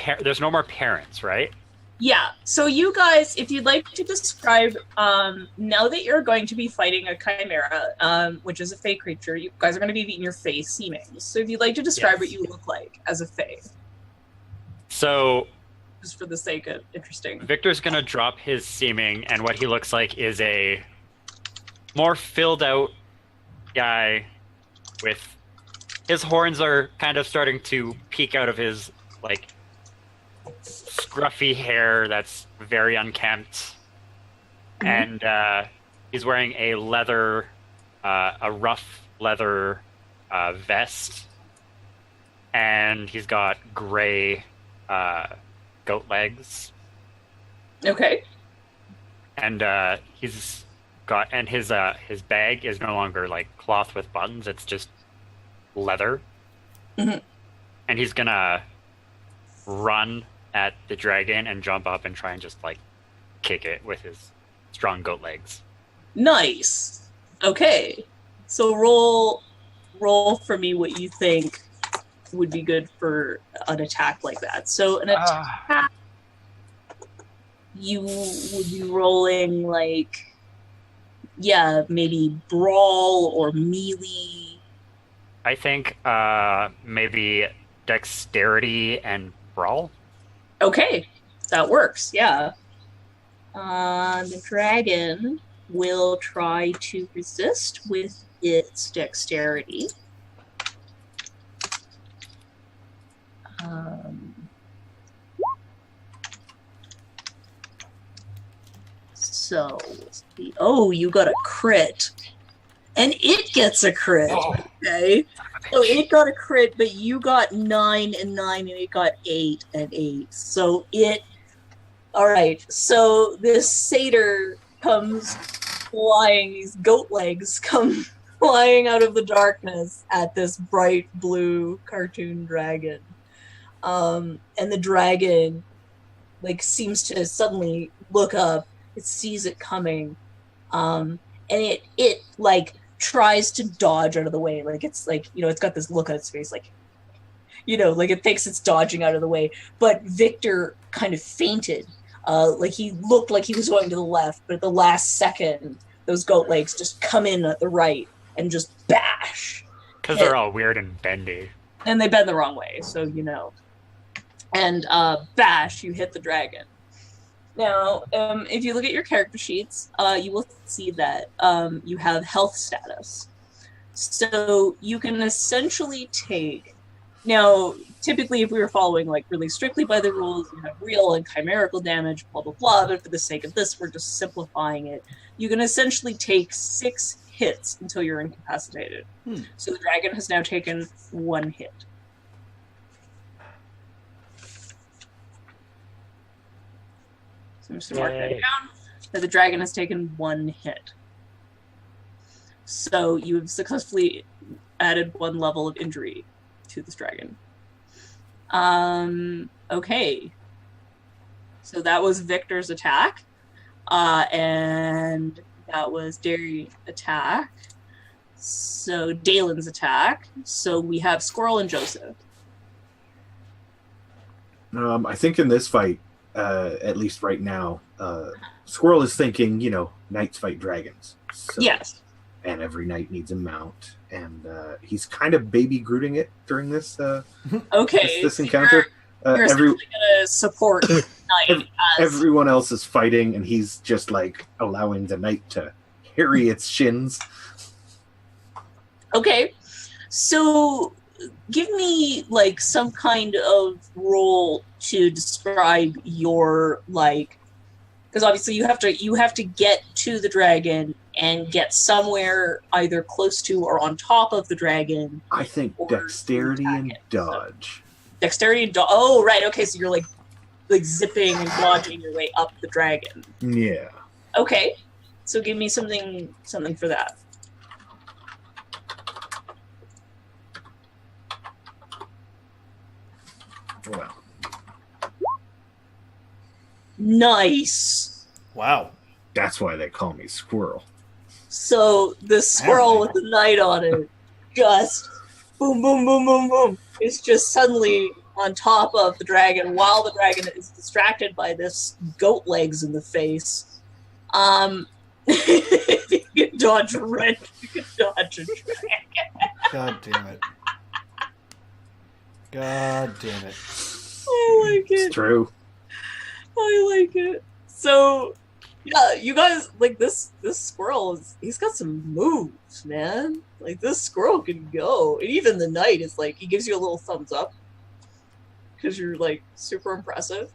Speaker 4: more parents, right?
Speaker 2: Yeah. So you guys, if you'd like to describe, now that you're going to be fighting a chimera, which is a fey creature, you guys are going to be eating your fey seeming. So if you'd like to describe what you look like as a fey,
Speaker 4: So
Speaker 2: just for the sake of interesting.
Speaker 4: Victor's gonna drop his seeming, and what he looks like is a more filled out guy with his horns are kind of starting to peek out of his like scruffy hair that's very unkempt, and he's wearing a rough leather vest, and he's got gray goat legs,
Speaker 2: Okay.
Speaker 4: and his bag is no longer like cloth with buttons; it's just leather,
Speaker 2: Mhm.
Speaker 4: and he's gonna run at the dragon and jump up and try and just like kick it with his strong goat legs.
Speaker 2: Nice. Okay. So roll for me what you think would be good for an attack like that. So an attack, you would be rolling like, yeah, maybe brawl or melee.
Speaker 4: I think maybe dexterity and brawl.
Speaker 2: Okay, that works. Yeah. The dragon will try to resist with its dexterity. So, oh, you got a crit. And it gets a crit.
Speaker 4: Oh.
Speaker 2: Okay. So it got a crit, but you got 9 and 9, and it got 8 and 8. So it. Alright, so this satyr comes flying, these goat legs come flying out of the darkness at this bright blue cartoon dragon. And the dragon, like, seems to suddenly look up. It sees it coming. And it like, tries to dodge out of the way. Like, it's like, it's got this look on its face, like, like it thinks it's dodging out of the way. But Victor kind of fainted. Like, he looked like he was going to the left, but at the last second, those goat legs just come in at the right and just bash.
Speaker 4: Because they're all weird and bendy.
Speaker 2: And they bend the wrong way, so And bash, you hit the dragon. Now, if you look at your character sheets, you will see that you have health status. So you can essentially take... Now, typically, if we were following like really strictly by the rules, you have real and chimerical damage, blah, blah, blah. But for the sake of this, we're just simplifying it. You can essentially take 6 hits until you're incapacitated. So the dragon has now taken 1 hit. So I'm just going to mark that down. That the dragon has taken 1 hit. So you have successfully added 1 level of injury to this dragon. Okay. So that was Victor's attack. And that was Derry's attack. So Dalen's attack. So we have Squirrel and Joseph.
Speaker 3: I think in this fight, at least right now, Squirrel is thinking, knights fight dragons. So,
Speaker 2: Yes.
Speaker 3: And every knight needs a mount. And he's kind of baby Grooting it during this
Speaker 2: Okay.
Speaker 3: this encounter.
Speaker 2: You're essentially going to support Knight.
Speaker 3: Everyone else is fighting, and he's just like allowing the knight to harry its shins.
Speaker 2: Okay. So give me like some kind of role to describe your because obviously you have to get to the dragon and get somewhere either close to or on top of the dragon.
Speaker 3: I think dexterity and dodge.
Speaker 2: Dexterity and dodge. Oh, right. Okay, so you're like zipping and dodging your way up the dragon.
Speaker 3: Yeah.
Speaker 2: Okay. So give me something for that.
Speaker 3: Well.
Speaker 2: Nice.
Speaker 1: Wow.
Speaker 3: That's why they call me Squirrel.
Speaker 2: So this squirrel with the knight on it, just boom, boom, boom, boom, boom, is just suddenly on top of the dragon while the dragon is distracted by this goat legs in the face. You can dodge a red. You can dodge a dragon.
Speaker 1: God damn it. God damn it.
Speaker 2: I like it.
Speaker 3: It's true.
Speaker 2: I like it. So, yeah, you guys, like, this squirrel, he's got some moves, man. Like, this squirrel can go. And even the knight is like, he gives you a little thumbs up. Because you're, like, super impressive.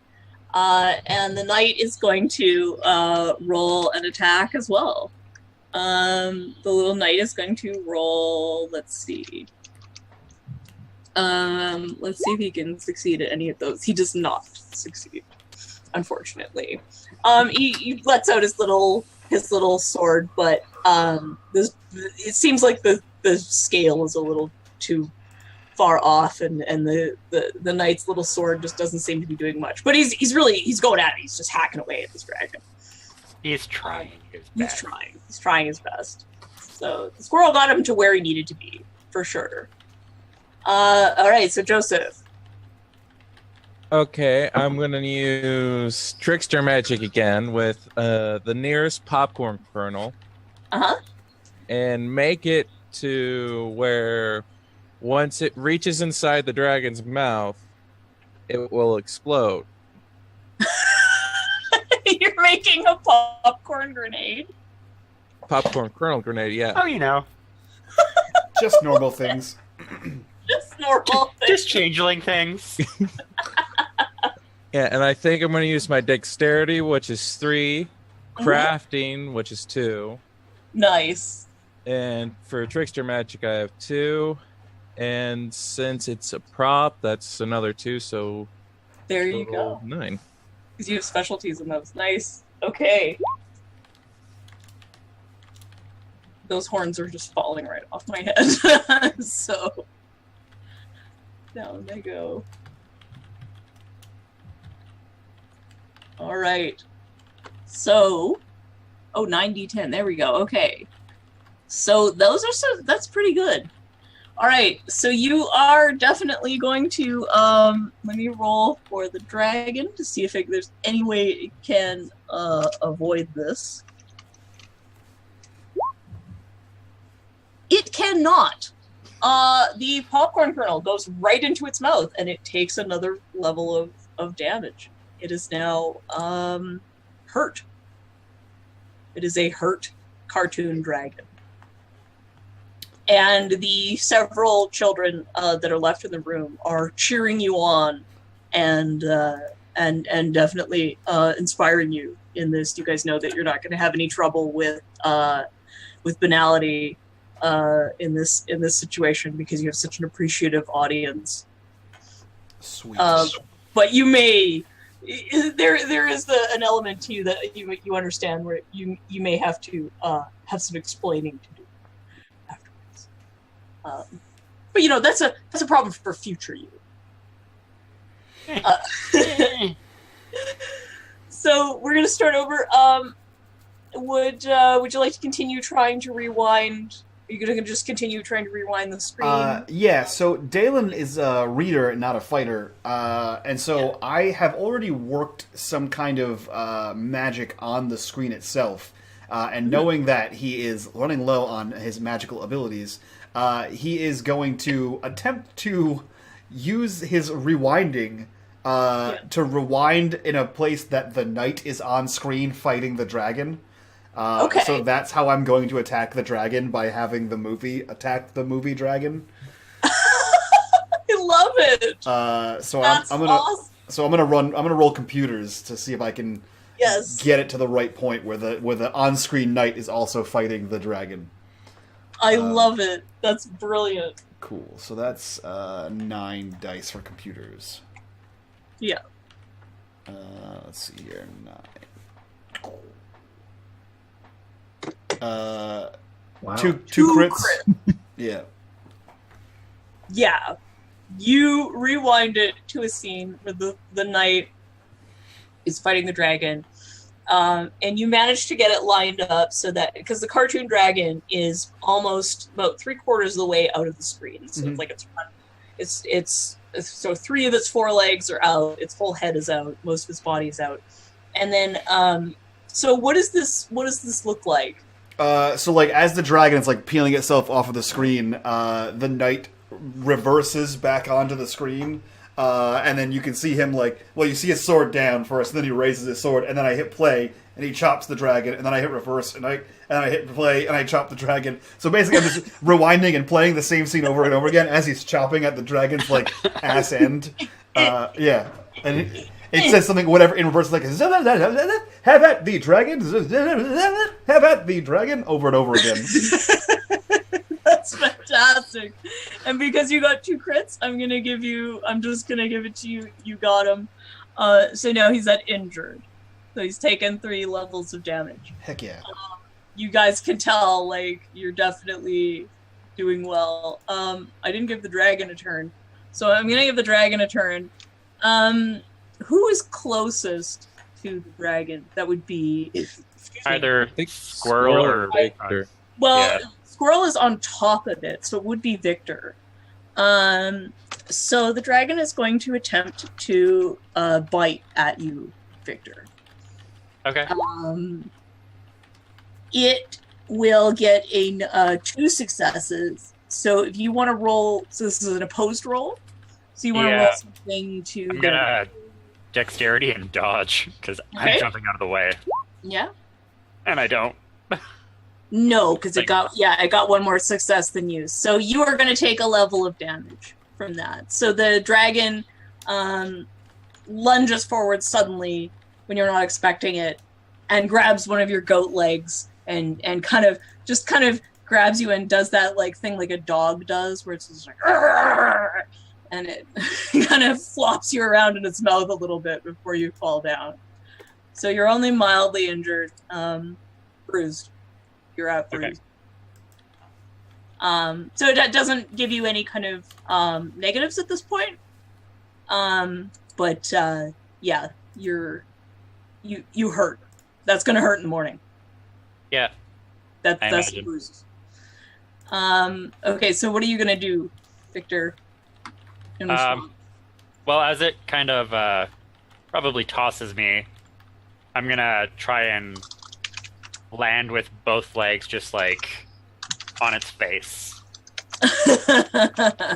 Speaker 2: And the knight is going to roll an attack as well. The little knight is going to roll, let's see. Let's see if he can succeed at any of those. He does not succeed, unfortunately. He lets out his little sword, but it seems like the scale is a little too far off, and the knight's little sword just doesn't seem to be doing much. But he's going at it. He's just hacking away at this dragon.
Speaker 4: He's trying his best.
Speaker 2: He's trying his best. So the squirrel got him to where he needed to be, for sure. All right, so Joseph.
Speaker 5: Okay, I'm gonna use trickster magic again with the nearest popcorn kernel. And make it to where once it reaches inside the dragon's mouth, it will explode.
Speaker 2: You're making a popcorn grenade.
Speaker 5: Popcorn kernel grenade, yeah.
Speaker 4: Oh, you know.
Speaker 1: Just normal things.
Speaker 2: Just normal things.
Speaker 4: Just changeling things.
Speaker 5: Yeah, and I think I'm going to use my dexterity, which is 3, crafting, which is 2,
Speaker 2: Nice.
Speaker 5: and for trickster magic, I have 2, and since it's a prop, that's another 2, so
Speaker 2: There you
Speaker 5: total
Speaker 2: go.
Speaker 5: 9.
Speaker 2: Because you have specialties in those. Nice. Okay. Those horns are just falling right off my head. So down they go. All right. So, 9d10. There we go. Okay. So that's pretty good. All right. So you are definitely going to let me roll for the dragon to see if there's any way it can avoid this. It cannot. The popcorn kernel goes right into its mouth, and it takes another level of damage. It is now hurt. It is a hurt cartoon dragon. And the several children that are left in the room are cheering you on and definitely inspiring you in this. You guys know that you're not going to have any trouble with banality in this situation because you have such an appreciative audience.
Speaker 1: Sweet.
Speaker 2: But you may there is an element to you that you understand where you may have to have some explaining to do afterwards. But you know that's a problem for future you. So we're gonna start over. Would you like to continue trying to rewind? Are you gonna just continue trying to rewind the screen?
Speaker 1: Yeah, so Dalen is a reader and not a fighter. And so I have already worked some kind of magic on the screen itself. And knowing that he is running low on his magical abilities, he is going to attempt to use his rewinding to rewind in a place that the knight is on screen fighting the dragon.
Speaker 2: Okay.
Speaker 1: So that's how I'm going to attack the dragon, by having the movie attack the movie dragon.
Speaker 2: I love it.
Speaker 1: So
Speaker 2: That's
Speaker 1: I'm gonna
Speaker 2: awesome.
Speaker 1: so I'm gonna roll computers to see if I can get it to the right point where the on-screen knight is also fighting the dragon.
Speaker 2: I love it. That's brilliant.
Speaker 1: Cool. So that's 9 dice for computers.
Speaker 2: Yeah.
Speaker 1: Let's see here. 9.
Speaker 3: Wow.
Speaker 1: Two
Speaker 2: Two
Speaker 1: crits.
Speaker 2: crit.
Speaker 1: Yeah.
Speaker 2: Yeah. You rewind it to a scene where the knight is fighting the dragon. And you manage to get it lined up so that, because the cartoon dragon is almost about 3/4 of the way out of the screen, so it's like it's so 3 of its 4 legs are out, its whole head is out, most of its body is out, and then so what does this look like?
Speaker 1: So like as the dragon is like peeling itself off of the screen, the knight reverses back onto the screen, and then you can see him like, well, you see his sword down first, and then he raises his sword, and then I hit play, and he chops the dragon, and then I hit reverse, and I hit play, and I chop the dragon. So basically, I'm just rewinding and playing the same scene over and over again as he's chopping at the dragon's like ass end. Yeah, and it says something whatever in reverse, like "Have at the dragon, have at the dragon," over and over again.
Speaker 2: That's fantastic. And because you got 2 crits, I'm just gonna give it to you. You got him. So now he's at injured. So he's taken 3 levels of damage.
Speaker 1: Heck yeah.
Speaker 2: You guys can tell, like, you're definitely doing well. I didn't give the dragon a turn. So I'm gonna give the dragon a turn. Who is closest to the dragon? That would be
Speaker 4: Either Squirrel or
Speaker 5: Victor.
Speaker 2: Well, yeah. Squirrel is on top of it, so it would be Victor. So the dragon is going to attempt to bite at you, Victor.
Speaker 4: Okay.
Speaker 2: It will get 2 successes. So if you want to roll, so this is an opposed roll. So you want to roll something to.
Speaker 4: I'm gonna dexterity and dodge because I'm jumping out of the way.
Speaker 2: Yeah.
Speaker 4: And I don't.
Speaker 2: No, because it got 1 more success than you. So you are going to take a level of damage from that. So the dragon lunges forward suddenly when you're not expecting it, and grabs one of your goat legs and kind of grabs you and does that like thing like a dog does, where it's just like, "Arr!" And it kind of flops you around in its mouth a little bit before you fall down. So you're only mildly injured, bruised. You're out bruised. Okay. So it doesn't give you any kind of negatives at this point. But yeah, you hurt. That's gonna hurt in the morning.
Speaker 4: Yeah.
Speaker 2: That's the bruises. Okay, so what are you gonna do, Victor?
Speaker 4: Well, as it kind of probably tosses me, I'm gonna try and land with both legs just like on its face.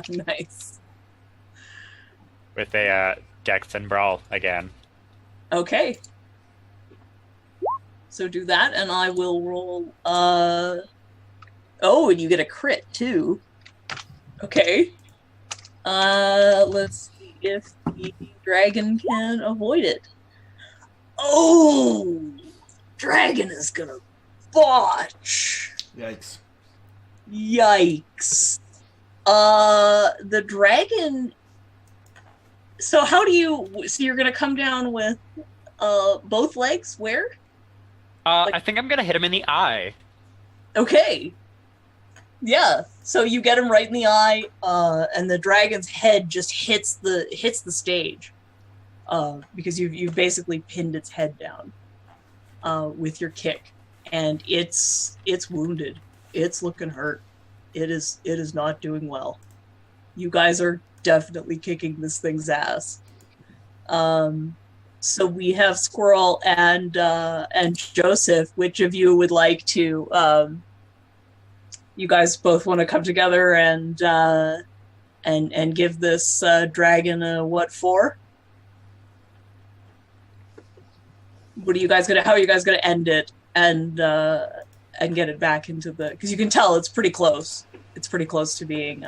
Speaker 2: Nice.
Speaker 4: With a dex and brawl again.
Speaker 2: Okay. So do that, and I will roll. Oh, and you get a crit too. Okay. Let's see if the dragon can avoid it. Oh, dragon is gonna botch.
Speaker 1: Yikes.
Speaker 2: Yikes. The dragon. So how do you? So you're gonna come down with both legs? Where?
Speaker 4: I think I'm gonna hit him in the eye.
Speaker 2: Okay. Yeah. So you get him right in the eye, and the dragon's head just hits the stage, because you've basically pinned its head down, with your kick, and it's wounded. It's looking hurt. It is not doing well. You guys are definitely kicking this thing's ass. So we have Squirrel and Joseph. Which of you would like to? You guys both want to come together and give this dragon a what for? What are you guys gonna? How are you guys gonna end it and get it back into the? Because you can tell it's pretty close. It's pretty close to being.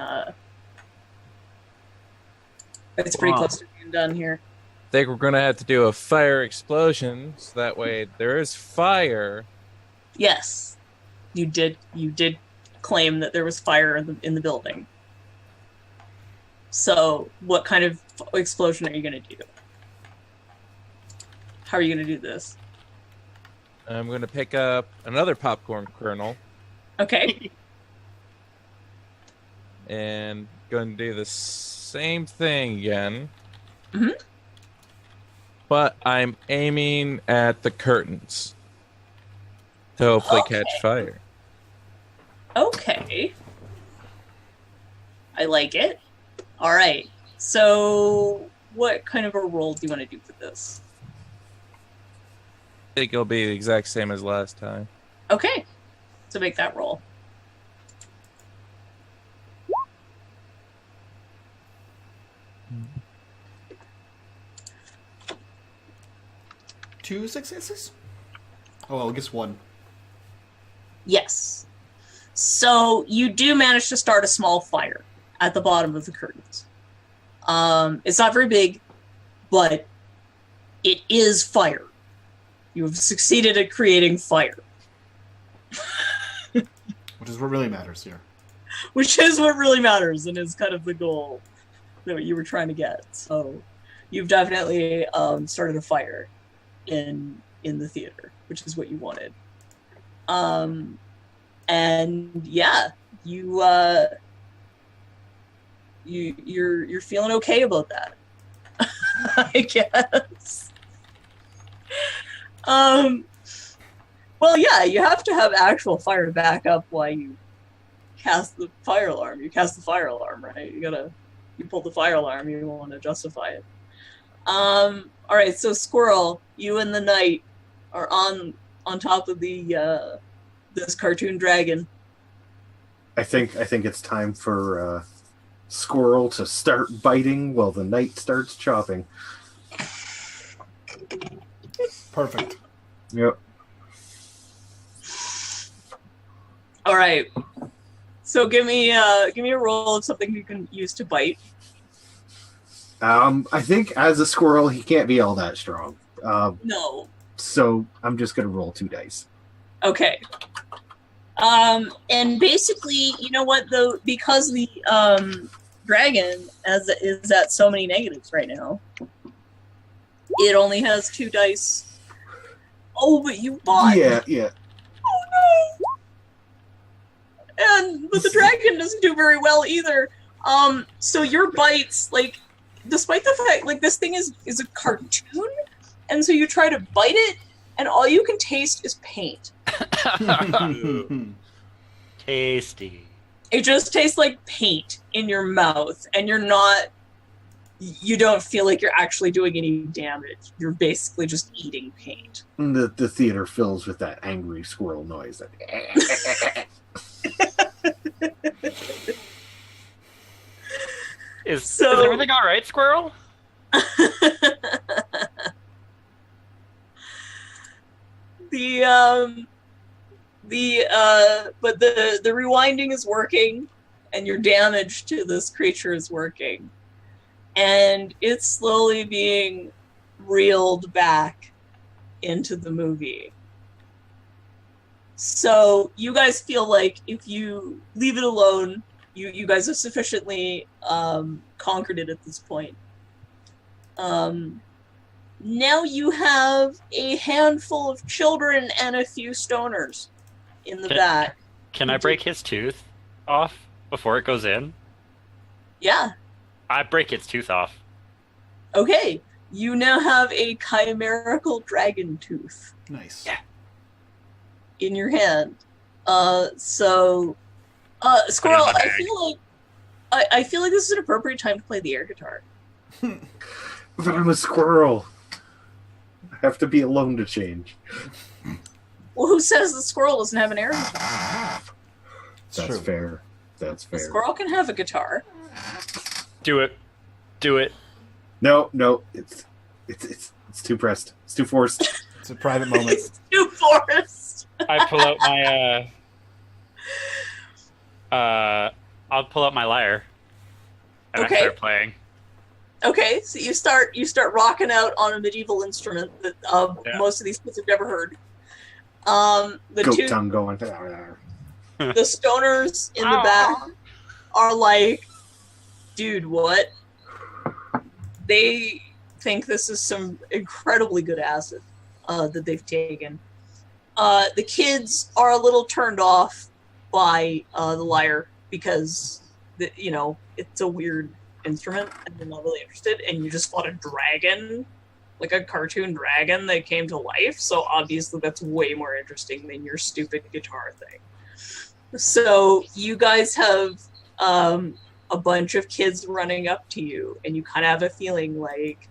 Speaker 2: It's pretty close to being done here.
Speaker 5: I think we're gonna have to do a fire explosion, so that way there is fire.
Speaker 2: Yes, you did claim that there was fire in the building. So, what kind of explosion are you gonna do? How are you gonna do this?
Speaker 5: I'm gonna pick up another popcorn kernel.
Speaker 2: Okay.
Speaker 5: And going to do the same thing again.
Speaker 2: Mm-hmm.
Speaker 5: but I'm aiming at the curtains to hopefully catch fire.
Speaker 2: Okay. I like it. All right. So, what kind of a roll do you want to do for this?
Speaker 5: I think it'll be the exact same as last time.
Speaker 2: Okay. So make that roll.
Speaker 1: Two successes? Oh, well, I guess one.
Speaker 2: Yes. So you do manage to start a small fire at the bottom of the curtains. It's not very big, but it is fire. You have succeeded at creating fire.
Speaker 1: Which is what really matters here.
Speaker 2: Which is what really matters and is kind of the goal that you were trying to get. So you've definitely started a fire in the theater, which is what you wanted. And yeah, you're feeling okay about that. I guess. Well, yeah, you have to have actual fire to back up while you cast the fire alarm. You cast the fire alarm, right? You pull the fire alarm, you want to justify it. All right, so Squirrel, you and the knight are on top of the this cartoon dragon.
Speaker 3: I think it's time for Squirrel to start biting while the knight starts chopping.
Speaker 1: Perfect.
Speaker 3: Yep.
Speaker 2: All right. So give me a roll of something you can use to bite.
Speaker 3: I think as a squirrel, he can't be all that strong.
Speaker 2: No.
Speaker 3: So I'm just gonna roll 2 dice.
Speaker 2: Okay. And basically, you know what though, because the dragon is at so many negatives right now, it only has 2 dice. Oh, but you bought.
Speaker 3: Yeah.
Speaker 2: Oh no. But the dragon doesn't do very well either. So your bites, like, despite the fact, like, this thing is a cartoon, and so you try to bite it, and all you can taste is paint.
Speaker 4: Tasty.
Speaker 2: It just tastes like paint in your mouth, and you don't feel like you're actually doing any damage. You're basically just eating paint.
Speaker 3: And the theater fills with that angry squirrel noise.
Speaker 4: Is everything all right, Squirrel?
Speaker 2: But the rewinding is working, and your damage to this creature is working, and it's slowly being reeled back into the movie. So you guys feel like if you leave it alone, you guys have sufficiently conquered it at this point. Now you have a handful of children and a few stoners in the back.
Speaker 4: Can I break his tooth off before it goes in?
Speaker 2: Yeah.
Speaker 4: I break its tooth off.
Speaker 2: Okay. You now have a chimerical dragon tooth.
Speaker 1: Nice.
Speaker 4: Yeah.
Speaker 2: In your hand. Squirrel, I feel like this is an appropriate time to play the air guitar.
Speaker 3: But I'm a squirrel. I have to be alone to change.
Speaker 2: Well, who says the squirrel doesn't have an air guitar?
Speaker 3: That's
Speaker 1: True.
Speaker 3: fair. That's
Speaker 2: The
Speaker 3: fair.
Speaker 2: squirrel can have a guitar.
Speaker 4: Do it. Do it.
Speaker 3: No, it's too pressed. It's too forced.
Speaker 1: It's a private moment.
Speaker 2: It's too forced.
Speaker 4: I pull out my I'll pull out my lyre and
Speaker 2: Okay.
Speaker 4: I start playing.
Speaker 2: Okay, so you start rocking out on a medieval instrument that most of these kids have never heard. The
Speaker 3: Goat
Speaker 2: two
Speaker 3: tongue going.
Speaker 2: the stoners in the back are like, dude, what? They think this is some incredibly good acid that they've taken. The kids are a little turned off by the lyre because it's a weird instrument and they're not really interested, and you just fought a dragon like a cartoon dragon that came to life. So obviously that's way more interesting than your stupid guitar thing. So you guys have a bunch of kids running up to you, and you kind of have a feeling like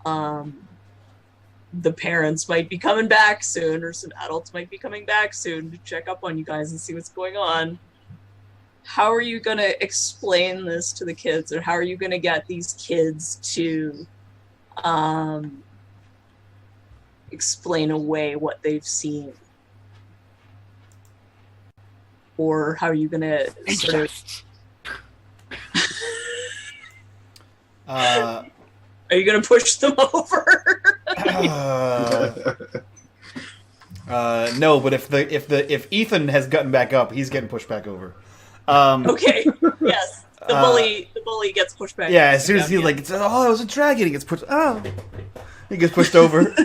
Speaker 2: the parents might be coming back soon, or some adults might be coming back soon to check up on you guys and see what's going on. How are you going to explain this to the kids, or how are you going to get these kids to explain away what they've seen? Or how are you going to sort of... Are you going to push them over?
Speaker 1: No, but if Ethan has gotten back up, he's getting pushed back over.
Speaker 2: Okay. Yes. The bully gets pushed back.
Speaker 1: Yeah, as soon as he's like, "Oh, it was a dragon," he gets pushed. Oh, he gets pushed over.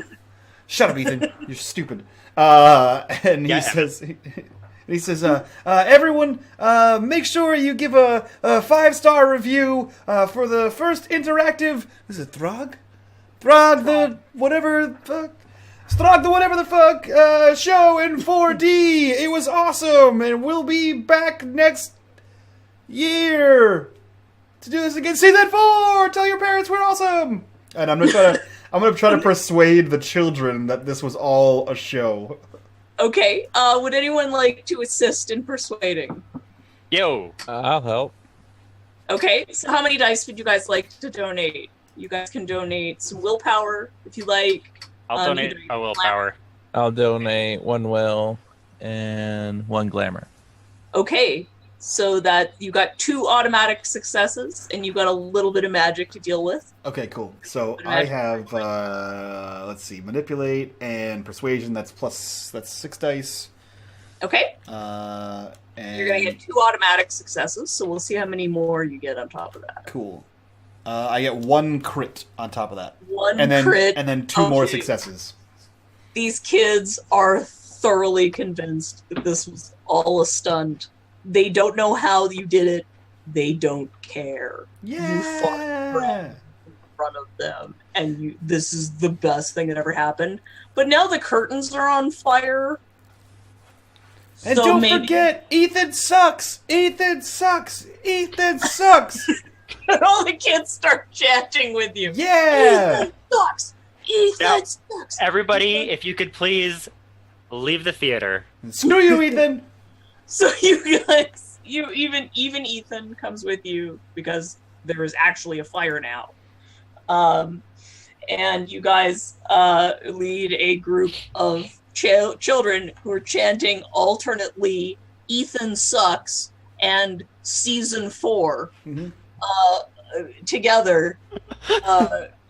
Speaker 1: Shut up, Ethan. You're stupid. And he says. He says, everyone, make sure you give a 5-star review for the first interactive... Is it Throg? Throg the whatever the fuck... Throg the whatever the fuck show in 4D. It was awesome, and we'll be back next year to do this again. Season 4! Tell your parents we're awesome! And I'm gonna try to persuade the children that this was all a show.
Speaker 2: Okay, would anyone like to assist in persuading?
Speaker 4: Yo!
Speaker 5: I'll help.
Speaker 2: Okay, so how many dice would you guys like to donate? You guys can donate some willpower if you like.
Speaker 4: I'll donate a willpower.
Speaker 5: I'll donate 1 will and 1 glamour.
Speaker 2: Okay, so that you got 2 automatic successes and you got a little bit of magic to deal with.
Speaker 1: Okay, cool. So I have, let's see, manipulate and persuasion. That's 6 dice.
Speaker 2: Okay.
Speaker 1: And
Speaker 2: You're gonna get 2 automatic successes, so we'll see how many more you get on top of that.
Speaker 1: Cool. I get 1 crit on top of that.
Speaker 2: One crit,
Speaker 1: and then 2 more successes.
Speaker 2: These kids are thoroughly convinced that this was all a stunt. They don't know how you did it. They don't care.
Speaker 1: Yeah.
Speaker 2: You fought in front of them, and this is the best thing that ever happened. But now the curtains are on fire.
Speaker 1: And
Speaker 2: so
Speaker 1: don't
Speaker 2: maybe...
Speaker 1: forget, Ethan sucks! Ethan sucks! Ethan sucks!
Speaker 2: And all the kids start chanting with you.
Speaker 1: Yeah!
Speaker 2: Ethan sucks! Ethan
Speaker 4: Now,
Speaker 2: sucks!
Speaker 4: Everybody, if you could please leave the theater.
Speaker 1: Screw you, Ethan!
Speaker 2: So you guys, even Ethan comes with you because there is actually a fire now. And you guys lead a group of children who are chanting alternately "Ethan sucks" and "Season 4" together.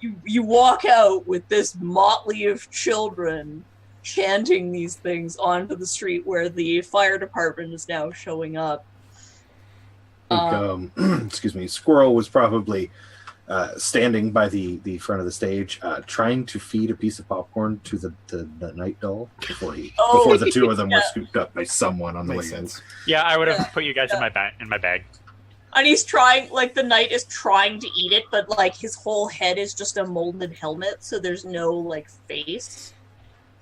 Speaker 2: You walk out with this motley of children chanting these things onto the street where the fire department is now showing up.
Speaker 3: Excuse me, Squirrel was probably standing by the front of the stage, trying to feed a piece of popcorn to the night doll before the 2 of them were scooped up by someone on the way in.
Speaker 4: Yeah, I would have put you guys in my bag.
Speaker 2: And he's trying, like, the knight is trying to eat it, but, like, his whole head is just a molded helmet, so there's no, like, face.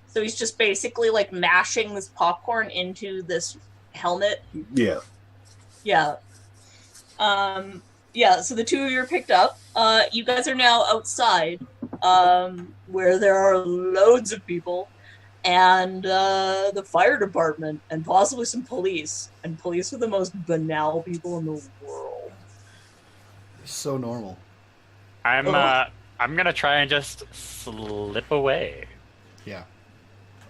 Speaker 2: So he's just basically, like, mashing this popcorn into this helmet.
Speaker 3: Yeah.
Speaker 2: Yeah. So the 2 of you are picked up. You guys are now outside, where there are loads of people, and the fire department, and possibly some police. And police are the most banal people in the world.
Speaker 1: So normal.
Speaker 4: I'm gonna try and just slip away.
Speaker 1: Yeah.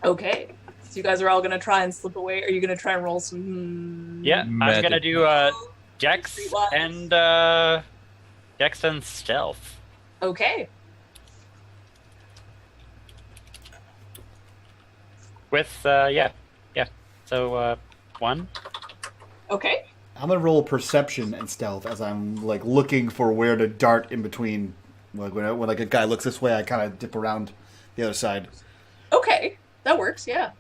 Speaker 2: Okay. So you guys are all gonna try and slip away. Are you gonna try and roll some?
Speaker 4: Yeah, I'm gonna do Dex and stealth.
Speaker 2: Okay.
Speaker 4: With So 1.
Speaker 2: Okay.
Speaker 1: I'm gonna roll perception and stealth as I'm like looking for where to dart in between. Like when like a guy looks this way, I kind of dip around the other side.
Speaker 2: Okay, that works. Yeah.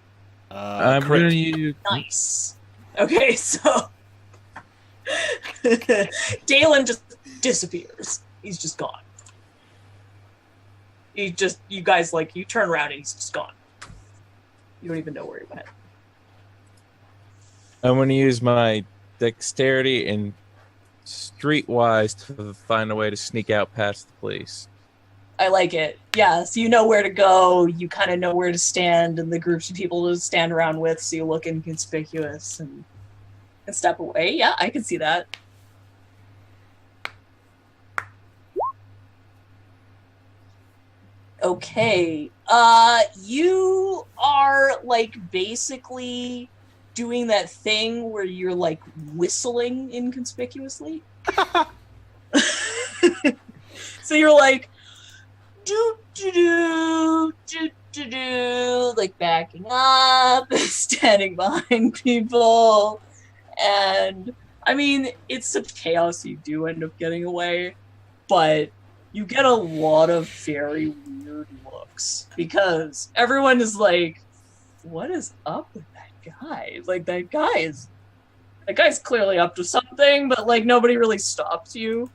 Speaker 5: I'm
Speaker 1: Crit.
Speaker 5: gonna use...
Speaker 2: Nice. Okay, so Dalen just disappears. He's just gone. You guys, like, you turn around and he's just gone. You don't even know where he went.
Speaker 5: I'm going to use my dexterity and streetwise to find a way to sneak out past the police.
Speaker 2: I like it. Yeah, so you know where to go, you kind of know where to stand, and the groups of people to stand around with, so you look inconspicuous and step away. Yeah, I can see that. Okay. You are, like, basically doing that thing where you're, like, whistling inconspicuously. So you're like, do, like backing up, standing behind people, and I mean, it's such chaos, you do end up getting away, but you get a lot of very weird looks because everyone is like, what is up with that guy? Like, that guy's clearly up to something, but like nobody really stops you.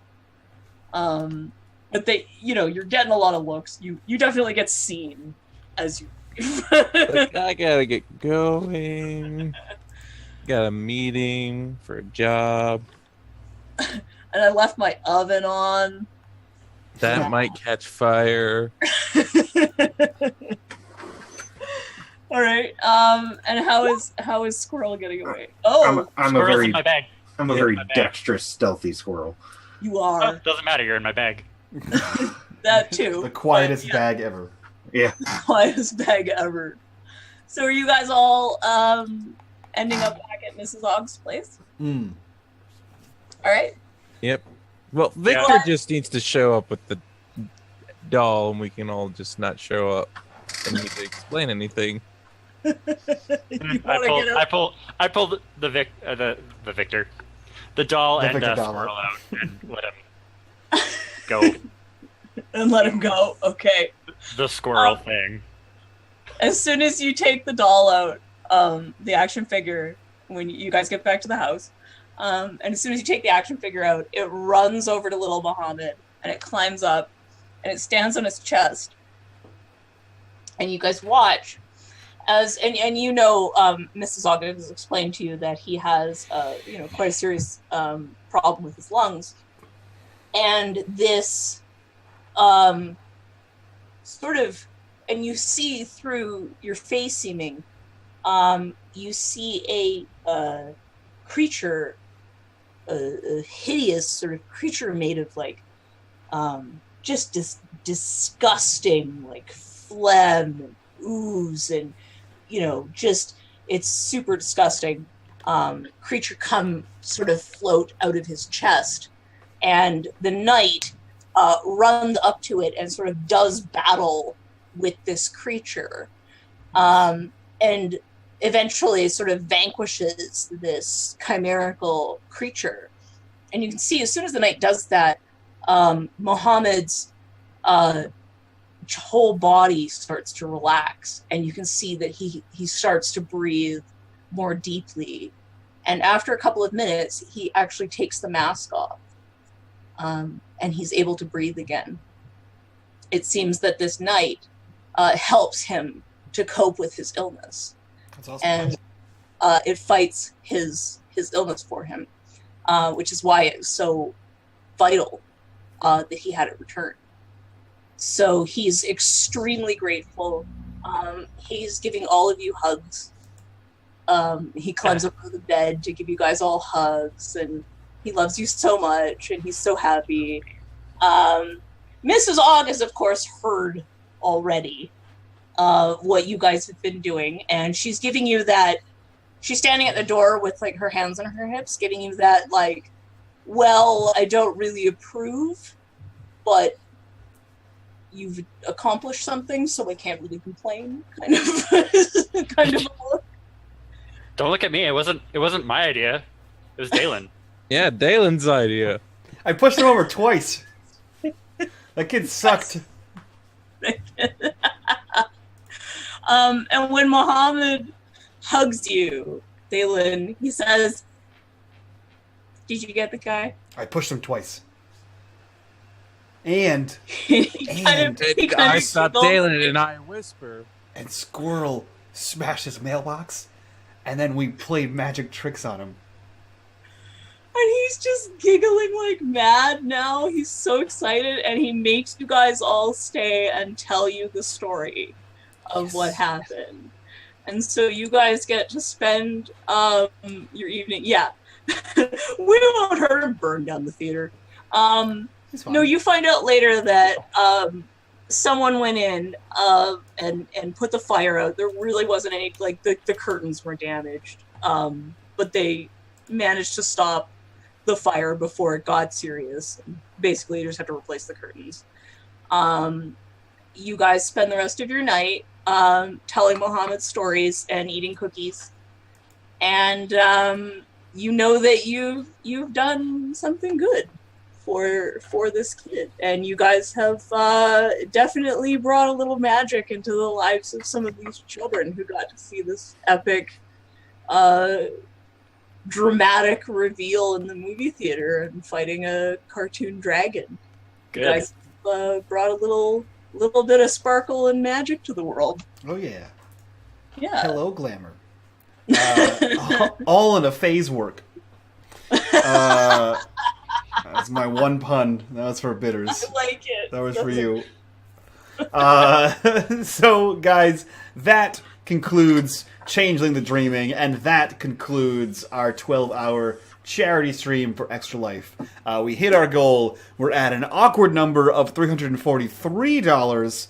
Speaker 2: But they, you're getting a lot of looks. You definitely get seen as you leave.
Speaker 5: Like, I gotta get going. Got a meeting for a job.
Speaker 2: And I left my oven on.
Speaker 5: That might catch fire.
Speaker 2: All right. And how is Squirrel getting away? Oh,
Speaker 3: I'm a
Speaker 4: Squirrel's
Speaker 3: very
Speaker 4: in my bag.
Speaker 3: I'm a very dexterous, stealthy squirrel.
Speaker 2: you
Speaker 4: Oh,
Speaker 2: are
Speaker 4: doesn't matter. You're in my bag.
Speaker 2: that too.
Speaker 1: The quietest
Speaker 2: But, yeah,
Speaker 1: bag ever.
Speaker 3: Yeah.
Speaker 2: quietest bag ever. So are you guys all ending up back at Mrs. Ogg's place?
Speaker 1: Mm.
Speaker 2: All right.
Speaker 5: Yep. Well, Victor just needs to show up with the doll, and we can all just not show up and need to explain anything.
Speaker 2: You wanna get
Speaker 4: I
Speaker 2: up?
Speaker 4: pulled the Victor, the doll,
Speaker 1: The
Speaker 4: and
Speaker 1: Victor doll
Speaker 4: Squirrel
Speaker 1: out.
Speaker 4: out and let him go.
Speaker 2: And let him go. Okay.
Speaker 4: The squirrel thing.
Speaker 2: As soon as you take the doll out, the action figure, when you guys get back to the house, and as soon as you take the action figure out, it runs over to little Muhammad, and it climbs up, and it stands on his chest. And you guys watch as, and Mrs. Ogden has explained to you that he has, quite a serious problem with his lungs, and this, sort of, and you see through your face seeming, you see a creature, a hideous sort of creature made of like, just this disgusting like phlegm and ooze and, just, it's super disgusting. Creature come sort of float out of his chest, and the knight runs up to it and sort of does battle with this creature, and eventually sort of vanquishes this chimerical creature. And you can see as soon as the knight does that, Muhammad's whole body starts to relax, and you can see that he starts to breathe more deeply. And after a couple of minutes, he actually takes the mask off, and he's able to breathe again. It seems that this knight helps him to cope with his illness.
Speaker 1: That's awesome.
Speaker 2: And it fights his illness for him, which is why it's so vital that he had it returned. So he's extremely grateful. He's giving all of you hugs. He climbs up to the bed to give you guys all hugs, and he loves you so much, and he's so happy. Mrs. Ogg has, of course, heard already what you guys have been doing, and she's giving you that. She's standing at the door with like her hands on her hips, giving you that like, well, I don't really approve, but you've accomplished something, so I can't really complain. Kind of a look.
Speaker 4: Don't look at me. It wasn't my idea. It was Dalen.
Speaker 5: Yeah, Dalen's idea.
Speaker 1: I pushed him over twice. That kid sucked.
Speaker 2: And when Muhammad hugs you, Dalen, he says, "Did you get the guy?"
Speaker 1: I pushed him twice. And
Speaker 2: he kind
Speaker 5: I
Speaker 2: of
Speaker 5: stop
Speaker 2: giggled.
Speaker 5: Dalen and I whisper.
Speaker 1: and Squirrel smashed his mailbox, and then we played magic tricks on him.
Speaker 2: And he's just giggling like mad now. He's so excited, and he makes you guys all stay and tell you the story of what happened. And so you guys get to spend your evening. Yeah, we won't hurt him. Burn down the theater.
Speaker 1: It's fine.
Speaker 2: No, you find out later that someone went in and put the fire out. There really wasn't any, like, the curtains were damaged, but they managed to stop the fire before it got serious. Basically, you just had to replace the curtains. You guys spend the rest of your night telling Mohammed stories and eating cookies, and you know that you've done something good for this kid, and you guys have definitely brought a little magic into the lives of some of these children who got to see this epic dramatic reveal in the movie theater and fighting a cartoon dragon.
Speaker 4: Good.
Speaker 2: You guys brought a little bit of sparkle and magic to the world.
Speaker 1: Oh yeah.
Speaker 2: Yeah.
Speaker 1: Hello, glamour. All in a phase work. That's my one pun. That was for Bitters.
Speaker 2: I like it.
Speaker 1: That was for you. So, guys, that concludes Changeling the Dreaming, and that concludes our 12-hour charity stream for Extra Life. We hit our goal. We're at an awkward number of $343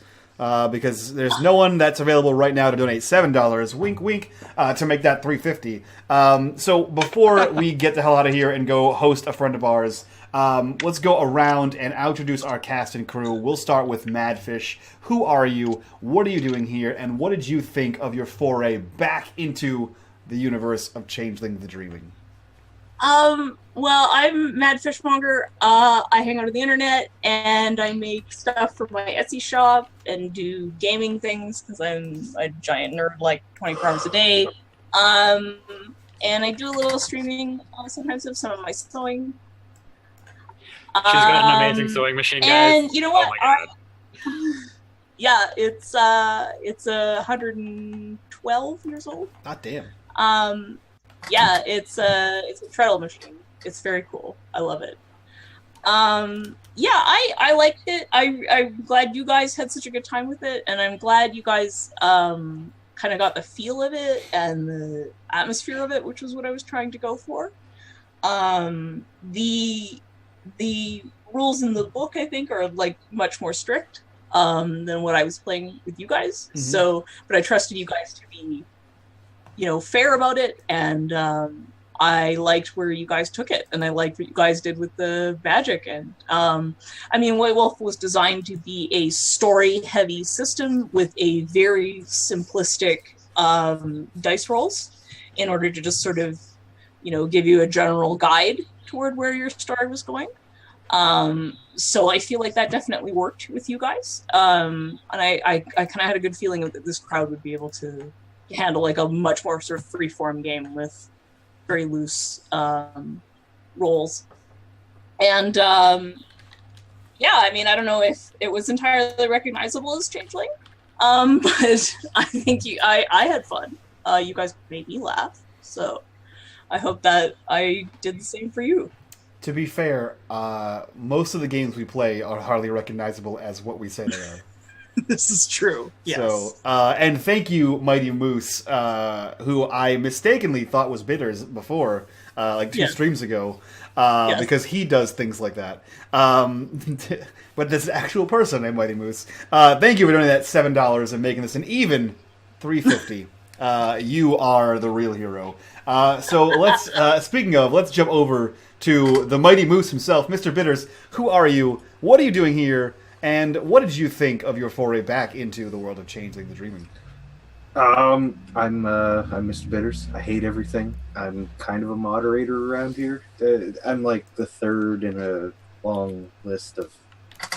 Speaker 1: because there's no one that's available right now to donate $7. Wink, wink, to make that $350. So before we get the hell out of here and go host a friend of ours, let's go around and introduce our cast and crew. We'll start with Madfish. Who are you? What are you doing here? And what did you think of your foray back into the universe of Changeling the Dreaming?
Speaker 2: Well, I'm MadFishMonger. I hang out on the internet and I make stuff for my Etsy shop and do gaming things because I'm a giant nerd, like 24 hours a day. And I do a little streaming sometimes of some of my sewing.
Speaker 4: She's got an amazing sewing machine, guys.
Speaker 2: And you know what?
Speaker 4: Oh my god.
Speaker 2: Yeah, it's 112 years old.
Speaker 1: God damn.
Speaker 2: Yeah, it's a treadle machine. It's very cool. I love it. Yeah, I liked it. I'm glad you guys had such a good time with it, and I'm glad you guys kind of got the feel of it and the atmosphere of it, which was what I was trying to go for. The rules in the book, I think, are like much more strict than what I was playing with you guys.
Speaker 1: Mm-hmm.
Speaker 2: So, but I trusted you guys to be, fair about it, and I liked where you guys took it, and I liked what you guys did with the magic. And I mean, White Wolf was designed to be a story-heavy system with a very simplistic dice rolls in order to just sort of, give you a general guide toward where your story was going. So I feel like that definitely worked with you guys. And I kind of had a good feeling that this crowd would be able to handle like a much more sort of free-form game with very loose roles. And yeah, I mean, I don't know if it was entirely recognizable as Changeling, but I think I had fun. You guys made me laugh, so I hope that I did the same for you.
Speaker 1: To be fair, most of the games we play are hardly recognizable as what we say they are.
Speaker 2: This is true. Yes.
Speaker 1: So, and thank you, Mighty Moose, who I mistakenly thought was Bitters before, like two streams ago, because he does things like that. But this actual person named Mighty Moose. Thank you for doing that $7 and making this an even $350. You are the real hero. So let's, speaking of, let's jump over to the Mighty Moose himself, Mr. Bitters. Who are you? What are you doing here? And what did you think of your foray back into the world of Changeling the Dreaming?
Speaker 3: I'm Mr. Bitters. I hate everything. I'm kind of a moderator around here. I'm like the third in a long list of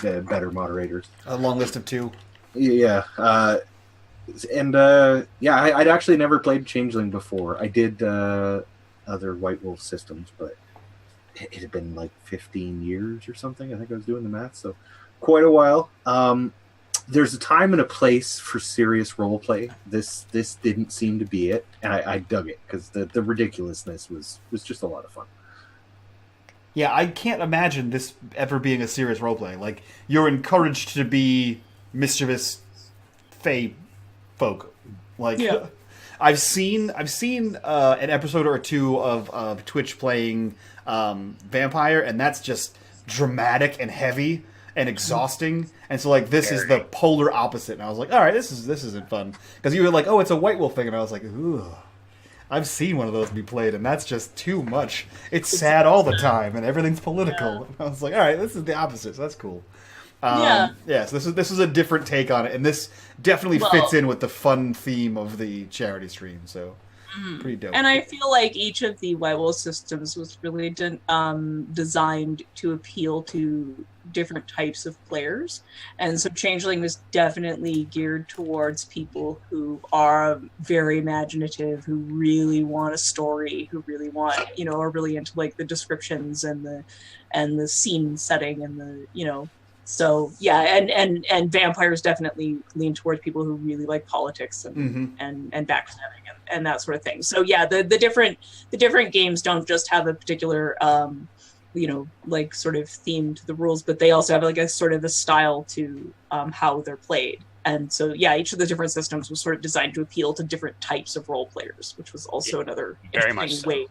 Speaker 3: better moderators.
Speaker 1: A long list of two.
Speaker 3: Yeah. I'd actually never played Changeling before. I did other White Wolf systems, but it had been like 15 years or something. I think I was doing the math. So quite a while. There's a time and a place for serious roleplay. This didn't seem to be it, and I dug it because the ridiculousness was just a lot of fun.
Speaker 1: Yeah, I can't imagine this ever being a serious roleplay. Like, you're encouraged to be mischievous fae folk. Like,
Speaker 2: Yeah.
Speaker 1: I've seen an episode or two of Twitch playing Vampire, and that's just dramatic and heavy and exhausting. And so, like, this is the polar opposite. And I was like, all right, this isn't fun. Because you were like, oh, it's a White Wolf thing, and I was like, ooh. I've seen one of those be played, and that's just too much. It's sad all the time, and everything's political. Yeah. I was like, all right, this is the opposite, so that's cool. So this is a different take on it, and this definitely fits in with the fun theme of the charity stream, so pretty dope.
Speaker 2: And I feel like each of the White Wolf systems was really designed to appeal to different types of players. And so Changeling was definitely geared towards people who are very imaginative, who really want a story, who really want, are really into like the descriptions and the scene setting and the, so yeah, and Vampires definitely lean towards people who really like politics and backstabbing and that sort of thing. So yeah, the different games don't just have a particular like sort of theme to the rules, but they also have like a sort of a style to how they're played. And so yeah, each of the different systems was sort of designed to appeal to different types of role players, which was also another
Speaker 4: very much
Speaker 2: interesting
Speaker 4: so.
Speaker 2: way.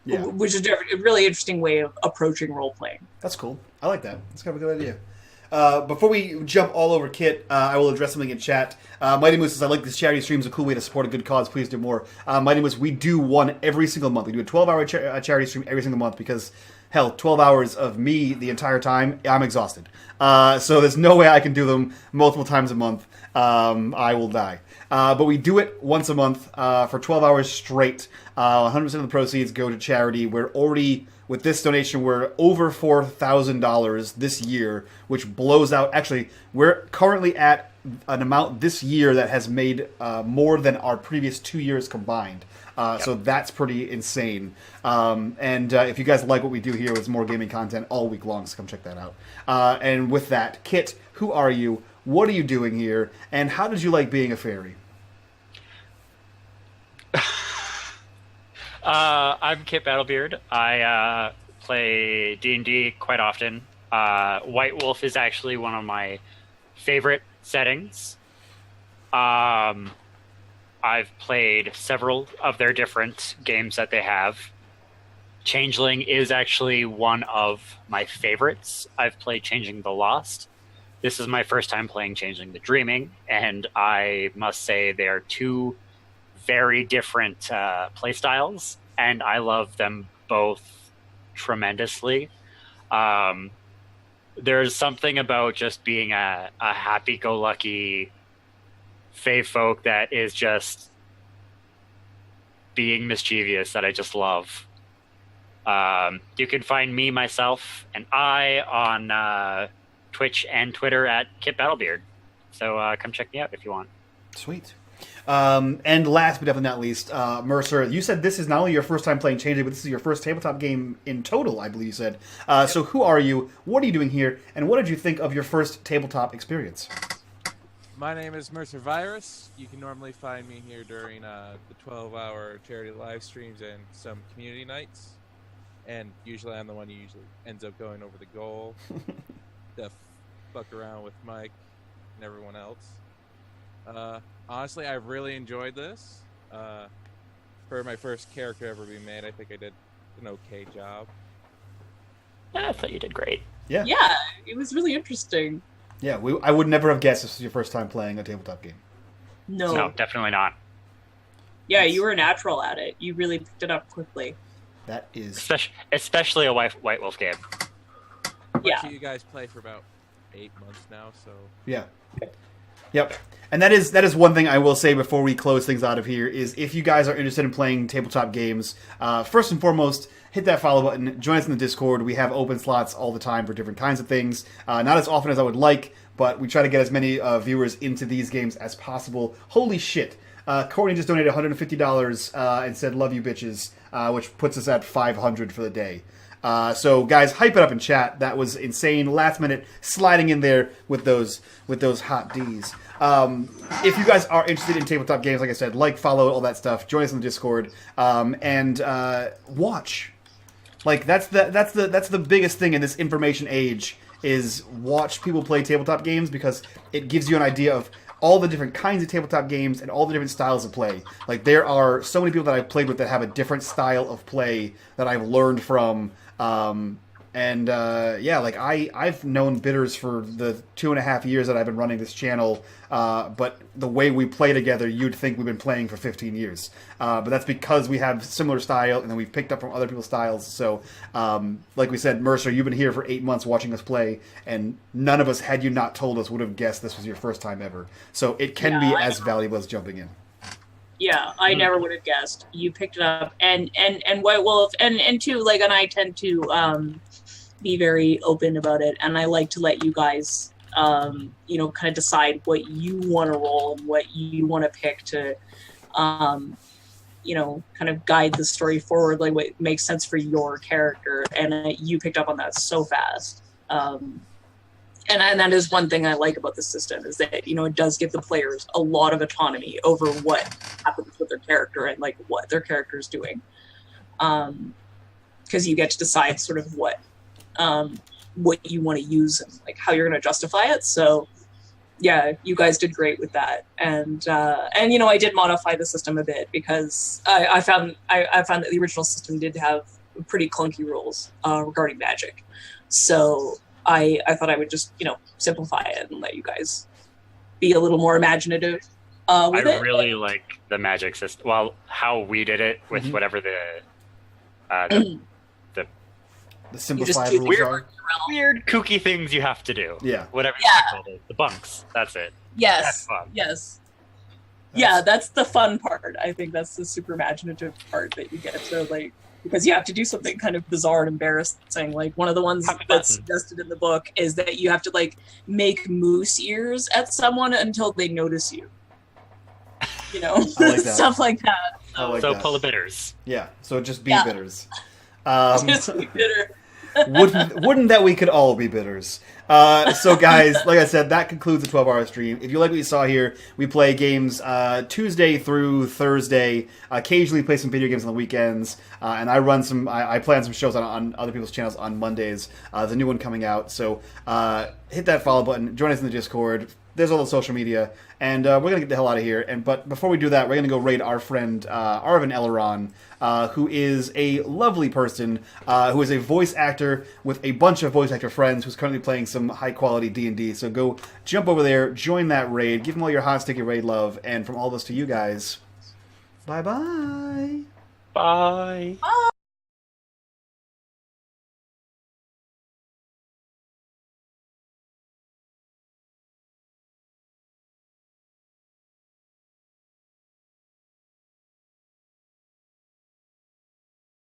Speaker 1: Yeah.
Speaker 2: Which is a really interesting way of approaching role playing.
Speaker 1: That's cool. I like that. That's kind of a good idea. Before we jump all over Kit, I will address something in chat. Mighty Moose says, I like this charity stream. It's a cool way to support a good cause. Please do more. Mighty Moose, we do one every single month. We do a 12-hour charity stream every single month because, hell, 12 hours of me the entire time, I'm exhausted. So there's no way I can do them multiple times a month. I will die. But we do it once a month for 12 hours straight. 100% of the proceeds go to charity. We're already... With this donation, we're over $4,000 this year, which blows out... Actually, we're currently at an amount this year that has made more than our previous 2 years combined. So that's pretty insane. And if you guys like what we do here, there's more gaming content all week long, so come check that out. And with that, Kit, who are you? What are you doing here? And how did you like being a fairy?
Speaker 4: I'm Kit Battlebeard. I play D&D quite often. White Wolf is actually one of my favorite settings. I've played several of their different games that they have. Changeling is actually one of my favorites. I've played Changeling the Lost. This is my first time playing Changeling the Dreaming, and I must say they are two very different play styles, and I love them both tremendously. There's something about just being a happy-go-lucky fae folk that is just being mischievous that I just love. You can find me, myself, and I on Twitch and Twitter at Kit Battlebeard. So come check me out if you want.
Speaker 1: Sweet. And last but definitely not least, Mercer, you said this is not only your first time playing Changeling, but this is your first tabletop game in total, I believe you said. So who are you? What are you doing here? And what did you think of your first tabletop experience?
Speaker 5: My name is Mercer Virus. You can normally find me here during the 12-hour charity live streams and some community nights. And usually I'm the one who usually ends up going over the goal to fuck around with Mike and everyone else. Honestly, I've really enjoyed this. For my first character ever being made, I think I did an okay job.
Speaker 4: I thought you did great.
Speaker 1: Yeah,
Speaker 2: it was really interesting.
Speaker 1: Yeah, I would never have guessed this was your first time playing a tabletop game.
Speaker 4: No, definitely not.
Speaker 2: Yeah, you were a natural at it. You really picked it up quickly.
Speaker 1: That is...
Speaker 4: Especially a White Wolf game.
Speaker 2: Yeah.
Speaker 5: You guys play for about 8 months now, so...
Speaker 1: Yeah. Yep. And that is one thing I will say before we close things out of here is if you guys are interested in playing tabletop games, first and foremost, hit that follow button, join us in the Discord. We have open slots all the time for different kinds of things. Not as often as I would like, but we try to get as many viewers into these games as possible. Holy shit. Courtney just donated $150 and said, love you bitches, which puts us at 500 for the day. So guys, hype it up in chat. That was insane. Last minute sliding in there with those hot Ds. If you guys are interested in tabletop games, like I said, like, follow, all that stuff. Join us on the Discord and watch. Like that's the biggest thing in this information age is watch people play tabletop games because it gives you an idea of all the different kinds of tabletop games and all the different styles of play. Like there are so many people that I've played with that have a different style of play that I've learned from. Like I've known Bitters for the 2.5 years that I've been running this channel, but the way we play together, you'd think we've been playing for 15 years. But that's because we have similar style, and then we've picked up from other people's styles. So, like we said, Mercer, you've been here for 8 months watching us play, and none of us, had you not told us, would have guessed this was your first time ever. So it can be as valuable as jumping in.
Speaker 2: Yeah, I never would have guessed. You picked it up, and too, like, and I tend to be very open about it, and I like to let you guys, kind of decide what you want to roll and what you want to pick to, kind of guide the story forward, like what makes sense for your character. And you picked up on that so fast. And that is one thing I like about the system is that, it does give the players a lot of autonomy over what happens with their character and like what their character is doing. Because you get to decide sort of what you want to use and like how you're going to justify it. So yeah, you guys did great with that. And I did modify the system a bit because I found that the original system did have pretty clunky rules regarding magic. So I thought I would just, simplify it and let you guys be a little more imaginative with it.
Speaker 4: I really like the magic system. Well, how we did it with whatever the
Speaker 1: simplified
Speaker 2: do
Speaker 1: rules are.
Speaker 4: weird, kooky things you have to do.
Speaker 1: Yeah.
Speaker 4: Whatever you call it. The bunks. That's it.
Speaker 2: Yes.
Speaker 4: That's fun.
Speaker 2: Yes. Yeah, that's the fun part. I think that's the super imaginative part that you get to, like, because you have to do something kind of bizarre and embarrassing. Like, one of the ones that's suggested in the book is that you have to, like, make moose ears at someone until they notice you.
Speaker 1: I like that.
Speaker 2: Stuff like that.
Speaker 4: So pull the bitters.
Speaker 1: Yeah, so just be bitters.
Speaker 2: Just be bitter.
Speaker 1: wouldn't that we could all be bitters? So guys, like I said, that concludes the 12-hour stream. If you like what you saw here, we play games Tuesday through Thursday. Occasionally play some video games on the weekends, and I run some. I plan some shows on other people's channels on Mondays. There's a new one coming out, so hit that follow button. Join us in the Discord. There's all the social media, and we're gonna get the hell out of here. But before we do that, we're gonna go raid our friend Arvin Eleron, who is a lovely person, who is a voice actor with a bunch of voice actor friends, who's currently playing some high quality D&D. So go jump over there, join that raid, give them all your hot sticky raid love, and from all of us to you guys, bye bye.
Speaker 4: Bye.
Speaker 2: Bye.